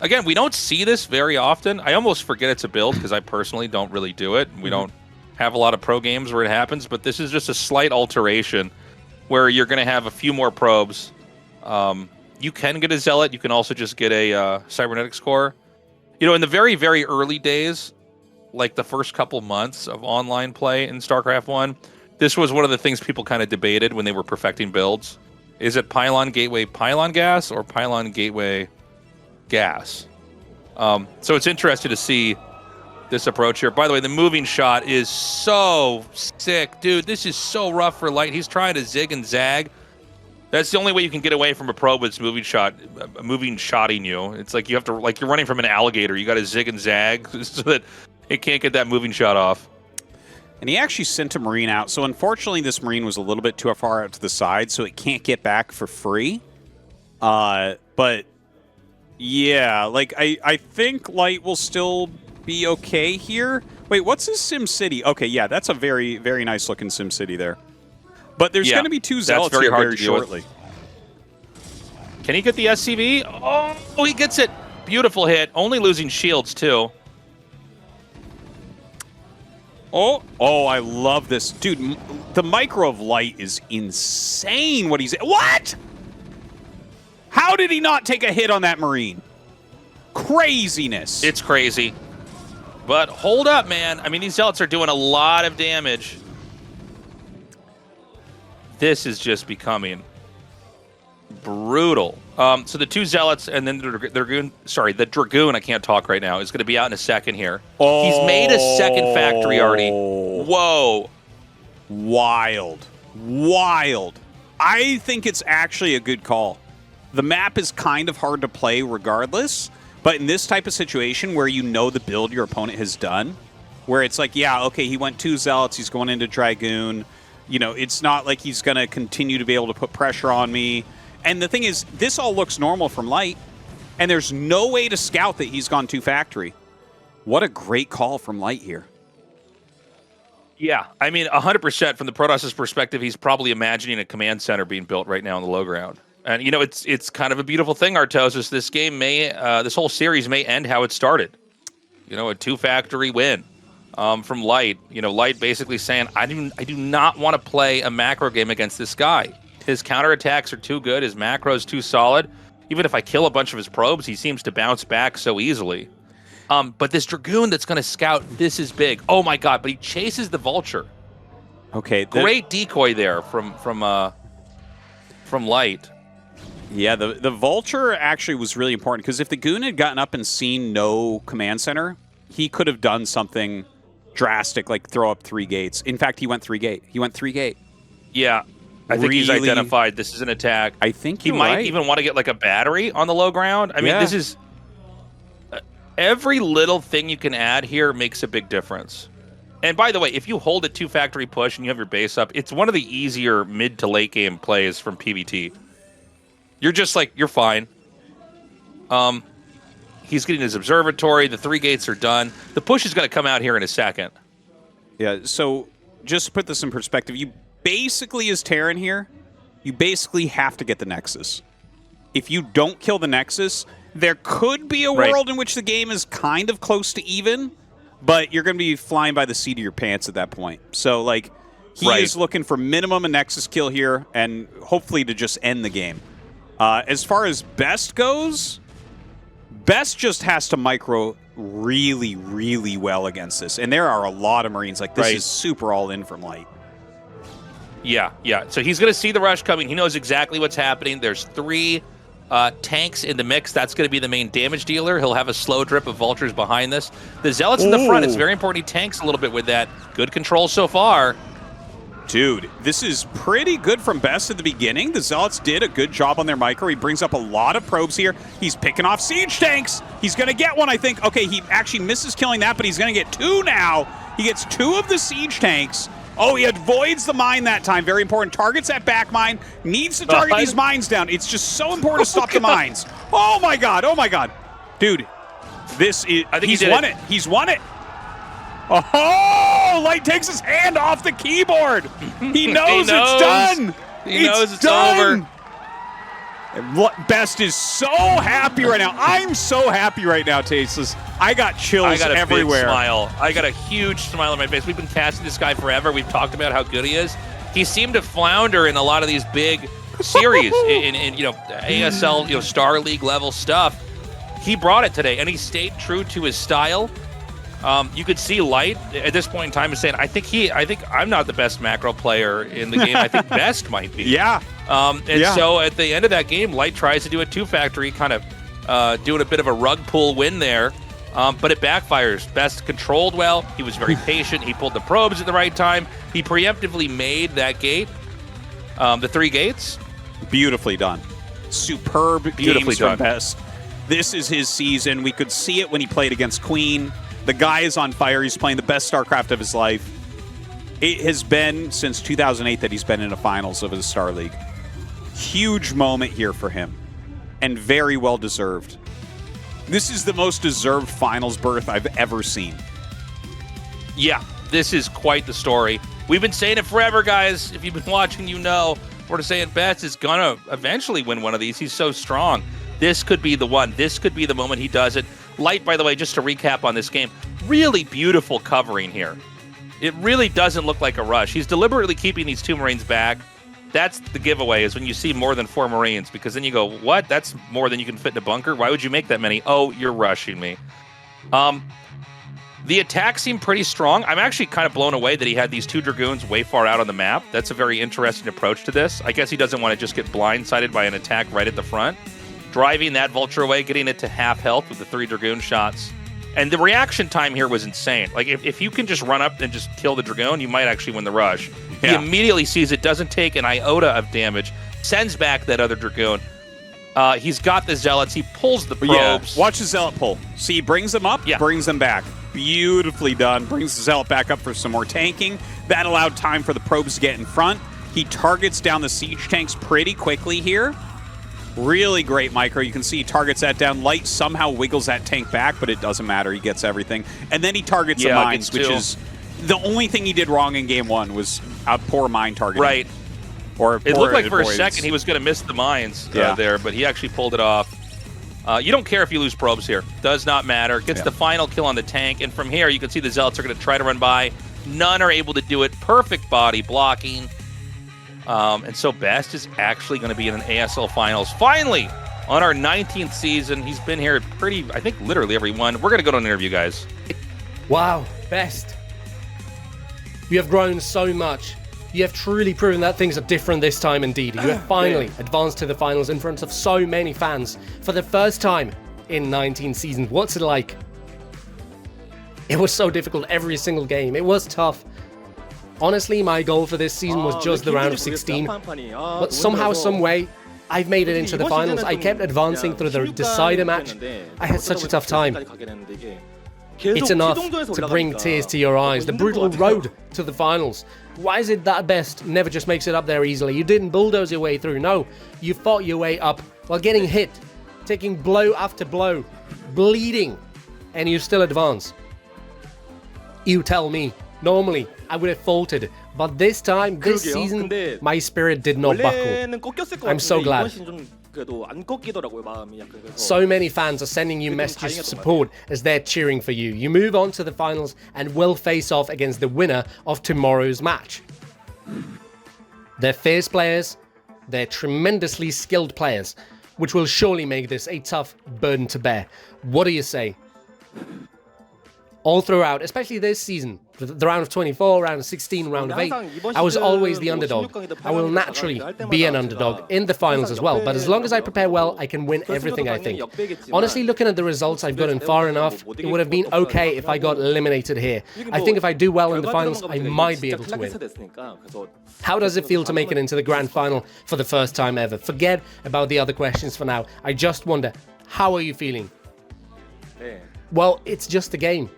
[SPEAKER 1] Again, we don't see this very often. I almost forget it's a build because I personally don't really do it. We don't have a lot of pro games where it happens, but this is just a slight alteration where you're going to have a few more probes. You can get a Zealot. You can also just get a Cybernetics Core. You know, in the very, very early days, like the first couple months of online play in StarCraft 1, this was one of the things people kind of debated when they were perfecting builds. Is it Pylon Gateway Pylon Gas or Pylon Gateway Gas? So it's interesting to see this approach here. By the way, the moving shot is so sick. Dude, this is so rough for Light. He's trying to zig and zag. That's the only way you can get away from a probe with moving shotting you. It's like you have to, like you're running from an alligator. You got to zig and zag so that it can't get that moving shot off.
[SPEAKER 2] And he actually sent a Marine out. So unfortunately, this Marine was a little bit too far out to the side, so it can't get back for free. But yeah, like I think Light will still be okay here. Wait, what's his Sim City? Okay, yeah, that's a very, very nice looking Sim City there. But there's going to be two Zealots here very shortly.
[SPEAKER 1] Can he get the SCV? Oh, he gets it. Beautiful hit. Only losing shields, too.
[SPEAKER 2] Oh, I love this. Dude, the micro of Light is insane what he's... What? How did he not take a hit on that Marine? Craziness.
[SPEAKER 1] It's crazy. But hold up, man. I mean, these Zealots are doing a lot of damage. This is just becoming brutal. So the two Zealots and then the Dragoon, I can't talk right now, is going to be out in a second here.
[SPEAKER 2] Oh.
[SPEAKER 1] He's made a second factory already. Whoa.
[SPEAKER 2] Wild. I think it's actually a good call. The map is kind of hard to play regardless, but in this type of situation where you know the build your opponent has done, where it's like, yeah, okay, he went 2 Zealots, he's going into Dragoon. You know, it's not like he's going to continue to be able to put pressure on me. And the thing is, this all looks normal from Light, and there's no way to scout that he's gone 2 factory. What a great call from Light here.
[SPEAKER 1] Yeah, I mean, 100% from the Protoss's perspective, he's probably imagining a command center being built right now on the low ground. And, you know, it's kind of a beautiful thing, Artosis. This game this whole series may end how it started. You know, a 2-factory win from Light. You know, Light basically saying, I do not want to play a macro game against this guy. His counterattacks are too good. His macro's too solid. Even if I kill a bunch of his probes, he seems to bounce back so easily. But this Dragoon that's going to scout, this is big. Oh, my God. But he chases the Vulture.
[SPEAKER 2] Okay.
[SPEAKER 1] Great decoy there from Light.
[SPEAKER 2] Yeah, the Vulture actually was really important, because if the Goon had gotten up and seen no command center, he could have done something drastic, like throw up 3 gates. In fact, he went 3 gate.
[SPEAKER 1] Yeah, I think he's identified this is an attack.
[SPEAKER 2] I think
[SPEAKER 1] he might even want to get like a battery on the low ground. I mean, this is... every little thing you can add here makes a big difference. And by the way, if you hold a 2-factory push and you have your base up, it's one of the easier mid to late game plays from PvT. You're just like, you're fine. He's getting his observatory. The 3 gates are done. The push is going to come out here in a second.
[SPEAKER 2] Yeah, so just to put this in perspective, you basically, as Terran here, you basically have to get the Nexus. If you don't kill the Nexus, there could be a world in which the game is kind of close to even, but you're going to be flying by the seat of your pants at that point. So, like, he is looking for minimum a Nexus kill here, and hopefully to just end the game. As far as Best goes, Best just has to micro really, really well against this. And there are a lot of Marines. Like, this is super all-in from Light.
[SPEAKER 1] Yeah. So he's going to see the rush coming. He knows exactly what's happening. There's 3 tanks in the mix. That's going to be the main damage dealer. He'll have a slow drip of Vultures behind this. The Zealots in the front, it's very important he tanks a little bit with that. Good control so far.
[SPEAKER 2] Dude, this is pretty good from Best at the beginning. The Zealots did a good job on their micro. He brings up a lot of probes here. He's picking off siege tanks. He's going to get one, I think. Okay, he actually misses killing that, but he's going to get 2 now. He gets 2 of the siege tanks. Oh, he avoids the mine that time. Very important. Targets that back mine. Needs to target these mines down. It's just so important to stop the mines. Oh, my God. Oh, my God. Dude, this is... I think he's won it. He's won it. Oh, Light takes his hand off the keyboard. He knows it's done.
[SPEAKER 1] He knows it's over.
[SPEAKER 2] Best is so happy right now. I'm so happy right now, Tastosis. I got chills everywhere.
[SPEAKER 1] Big smile. I got a huge smile on my face. We've been casting this guy forever. We've talked about how good he is. He seemed to flounder in a lot of these big series in ASL, Star League level stuff. He brought it today, and he stayed true to his style. You could see Light at this point in time is saying, I think I'm not the best macro player in the game. I think Best might be.
[SPEAKER 2] Yeah.
[SPEAKER 1] So at the end of that game, Light tries to do a 2-factory, kind of doing a bit of a rug pull win there, but it backfires. Best controlled well. He was very patient. He pulled the probes at the right time. He preemptively made that gate, the 3 gates.
[SPEAKER 2] Beautifully done. Superb games from Best. This is his season. We could see it when he played against Queen. The guy is on fire. He's playing the best StarCraft of his life. It has been since 2008 that he's been in the finals of the Star League. Huge moment here for him, and very well deserved. This is the most deserved finals berth I've ever seen.
[SPEAKER 1] Yeah, this is quite the story. We've been saying it forever, guys. If you've been watching, you know. We're saying Best is going to eventually win one of these. He's so strong. This could be the one. This could be the moment he does it. Light, by the way, just to recap on this game, really beautiful covering here. It really doesn't look like a rush. He's deliberately keeping these 2 Marines back. That's the giveaway, is when you see more than 4 Marines, because then you go, what? That's more than you can fit in a bunker? Why would you make that many? Oh, you're rushing me. The attack seemed pretty strong. I'm actually kind of blown away that he had these 2 Dragoons way far out on the map. That's a very interesting approach to this. I guess he doesn't want to just get blindsided by an attack right at the front. Driving that Vulture away, getting it to half health with the 3 Dragoon shots. And the reaction time here was insane. Like, if you can just run up and just kill the Dragoon, you might actually win the rush. Yeah. He immediately sees it, doesn't take an iota of damage, sends back that other Dragoon. He's got the Zealots. He pulls the probes.
[SPEAKER 2] Yeah. Watch the Zealot pull. See, he brings them up, brings them back. Beautifully done. Brings the Zealot back up for some more tanking. That allowed time for the probes to get in front. He targets down the siege tanks pretty quickly here. Really great micro. You can see he targets that down. Light somehow wiggles that tank back, but it doesn't matter. He gets everything. And then he targets the mines, which is the only thing he did wrong in game 1 was a poor mine targeting.
[SPEAKER 1] Right.
[SPEAKER 2] Or
[SPEAKER 1] it looked like for a second he was going to miss the mines there, but he actually pulled it off. You don't care if you lose probes here. Does not matter. Gets the final kill on the tank. And from here, you can see the Zealots are going to try to run by. None are able to do it. Perfect body blocking. And so Best is actually going to be in an ASL Finals. Finally, on our 19th season. He's been here I think literally every one. We're going to go to an interview, guys.
[SPEAKER 3] Wow, Best. You have grown so much. You have truly proven that things are different this time indeed. You have finally advanced to the finals in front of so many fans for the first time in 19 seasons. What's it like? It was so difficult every single game. It was tough. Honestly, my goal for this season was just the round of 16, but somehow, some way, I've made it into the finals. I kept advancing through the decider match. I had such a tough time. It's enough to bring tears to your eyes. The brutal road to the finals. Why is it that Best never just makes it up there easily? You didn't bulldoze your way through. No, you fought your way up while getting hit, taking blow after blow, bleeding, and you still advance. You tell me. Normally, I would have faltered. But this time, this season, my spirit did not buckle. I'm so glad. So many fans are sending you messages of support as they're cheering for you. You move on to the finals and will face off against the winner of tomorrow's match. They're fierce players, they're tremendously skilled players, which will surely make this a tough burden to bear. What do you say? All throughout, especially this season, the round of 24, round of 16, round of 8, I was always the underdog. I will naturally be an underdog in the finals as well, but as long as I prepare well, I can win everything, I think. Honestly, looking at the results, I've gotten far enough. It would have been okay if I got eliminated here. I think if I do well in the finals, I might be able to win. How does it feel to make it into the grand final for the first time ever? Forget about the other questions for now. I just wonder, how are you feeling? Well, it's just a game.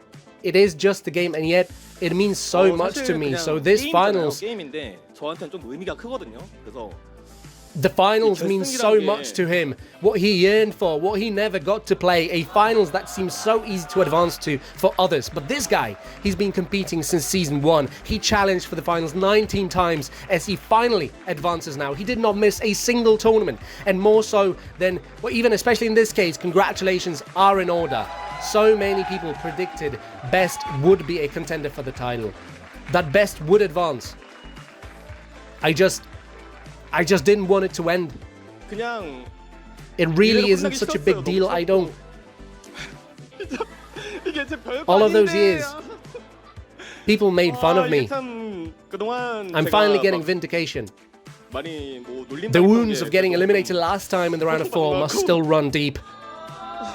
[SPEAKER 3] It is just a game, and yet it means so much to me. So this finals, the finals means so much to him. What he yearned for, what he never got to play. A finals that seems so easy to advance to for others. But this guy, he's been competing since season 1. He challenged for the finals 19 times as he finally advances now. He did not miss a single tournament. And more so than, well, even especially in this case, congratulations are in order. So many people predicted Best would be a contender for the title. That Best would advance. I just didn't want it to end. It really isn't such a big deal. I don't. All of those years, people made fun of me. I'm finally getting vindication. The wounds of getting eliminated last time in the round of 4 must still run deep.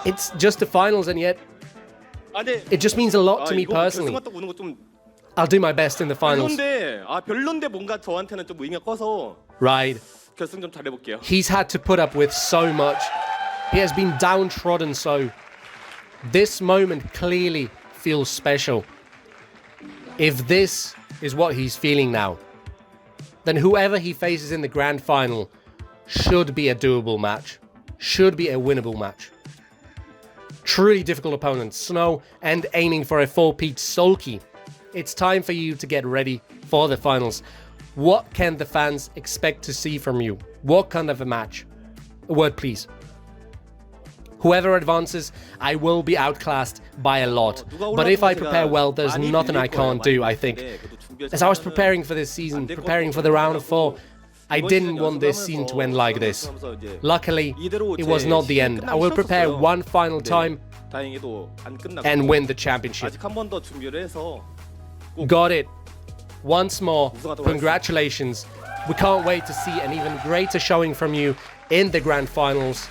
[SPEAKER 3] It's just the finals, and yet it just means a lot to me personally. I'll do my best in the finals. Right. He's had to put up with so much. He has been downtrodden, so this moment clearly feels special. If this is what he's feeling now, then whoever he faces in the grand final should be a doable match, should be a winnable match. Truly difficult opponents, Snow, and aiming for a 4-peat Sulky. It's time for you to get ready for the finals. What can the fans expect to see from you? What kind of a match? A word, please. Whoever advances, I will be outclassed by a lot. But if I prepare well, there's nothing I can't do, I think. As I was preparing for this season, preparing for the round of 4, I didn't want this season to end like this. Luckily, it was not the end. I will prepare one final time and win the championship. Got it. Once more, congratulations. We can't wait to see an even greater showing from you in the grand finals.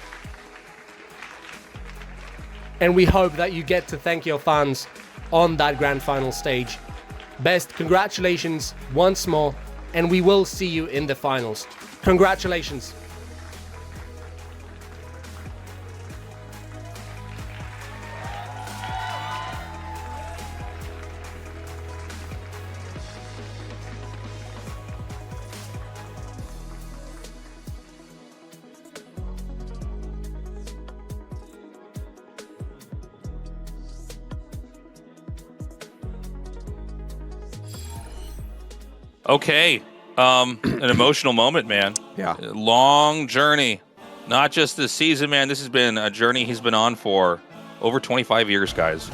[SPEAKER 3] And we hope that you get to thank your fans on that grand final stage. Best, congratulations once more, and we will see you in the finals. Congratulations.
[SPEAKER 1] Okay, an emotional moment, man.
[SPEAKER 2] Yeah.
[SPEAKER 1] Long journey. Not just this season, man. This has been a journey he's been on for over 25 years, guys.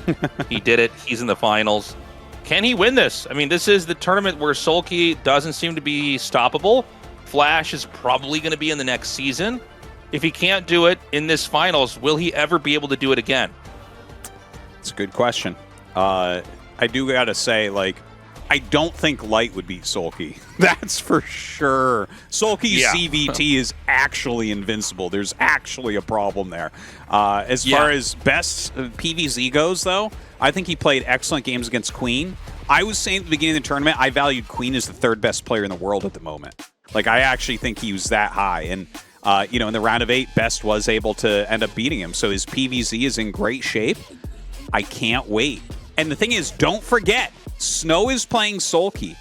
[SPEAKER 1] He did it. He's in the finals. Can he win this? I mean, this is the tournament where Sulky doesn't seem to be stoppable. Flash is probably going to be in the next season. If he can't do it in this finals, will he ever be able to do it again?
[SPEAKER 2] It's a good question. I do got to say, like, I don't think Light would beat Sulky. That's for sure. Sulky's CVT is actually invincible. There's actually a problem there. As far as best PvZ goes, though, I think he played excellent games against Queen. I was saying at the beginning of the tournament, I valued Queen as the 3rd best player in the world at the moment. Like, I actually think he was that high. And, you know, in the round of 8, Best was able to end up beating him. So his PvZ is in great shape. I can't wait. And the thing is, don't forget, Snow is playing Sulky.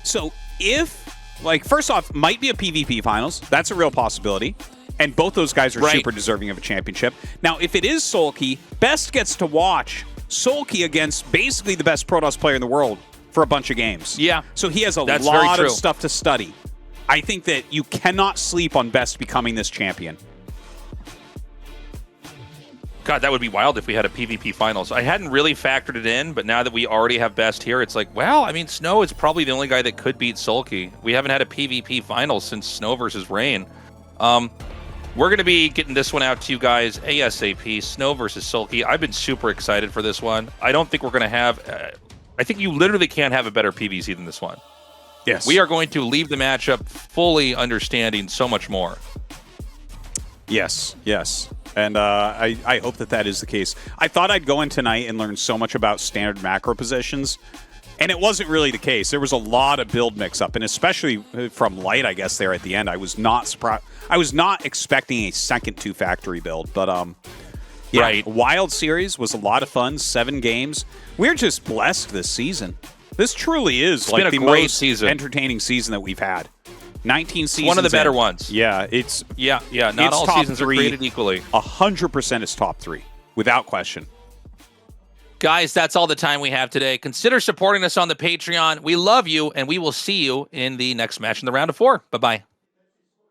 [SPEAKER 2] So if, like, first off, might be a PvP finals. That's a real possibility. And both those guys are super deserving of a championship. Now, if it is Sulky, Best gets to watch Sulky against basically the best Protoss player in the world for a bunch of games.
[SPEAKER 1] Yeah.
[SPEAKER 2] So he has a
[SPEAKER 1] That's very
[SPEAKER 2] lot
[SPEAKER 1] true.
[SPEAKER 2] of stuff to study. I think that you cannot sleep on Best becoming this champion.
[SPEAKER 1] God, that would be wild if we had a PvP finals. I hadn't really factored it in, but now that we already have Best here, it's like, well, I mean, Snow is probably the only guy that could beat Sulky. We haven't had a PvP finals since Snow versus Rain. We're going to be getting this one out to you guys ASAP. Snow versus Sulky. I've been super excited for this one. I don't think we're going to have... I think you literally can't have a better PvC than this one.
[SPEAKER 2] Yes.
[SPEAKER 1] We are going to leave the matchup fully understanding so much more.
[SPEAKER 2] Yes, yes. And I hope that that is the case. I thought I'd go in tonight and learn so much about standard macro positions, and it wasn't really the case. There was a lot of build mix-up, and especially from Light, I guess, there at the end. I was not surprised. I was not expecting a second 2-factory build, but yeah,
[SPEAKER 1] Right.
[SPEAKER 2] Wild Series was a lot of fun. 7 games. We're just blessed this season. This truly is
[SPEAKER 1] been a
[SPEAKER 2] the
[SPEAKER 1] great
[SPEAKER 2] most
[SPEAKER 1] season.
[SPEAKER 2] entertaining season that we've had. 19 seasons.
[SPEAKER 1] One of the better
[SPEAKER 2] in.
[SPEAKER 1] ones.
[SPEAKER 2] Yeah, it's
[SPEAKER 1] Yeah. Not
[SPEAKER 2] It's
[SPEAKER 1] all
[SPEAKER 2] top
[SPEAKER 1] seasons are
[SPEAKER 2] 3.
[SPEAKER 1] created equally.
[SPEAKER 2] 100% is top 3, without question.
[SPEAKER 1] Guys, that's all the time we have today. Consider supporting us on the Patreon. We love you, and we will see you in the next match in the round of 4. Bye-bye.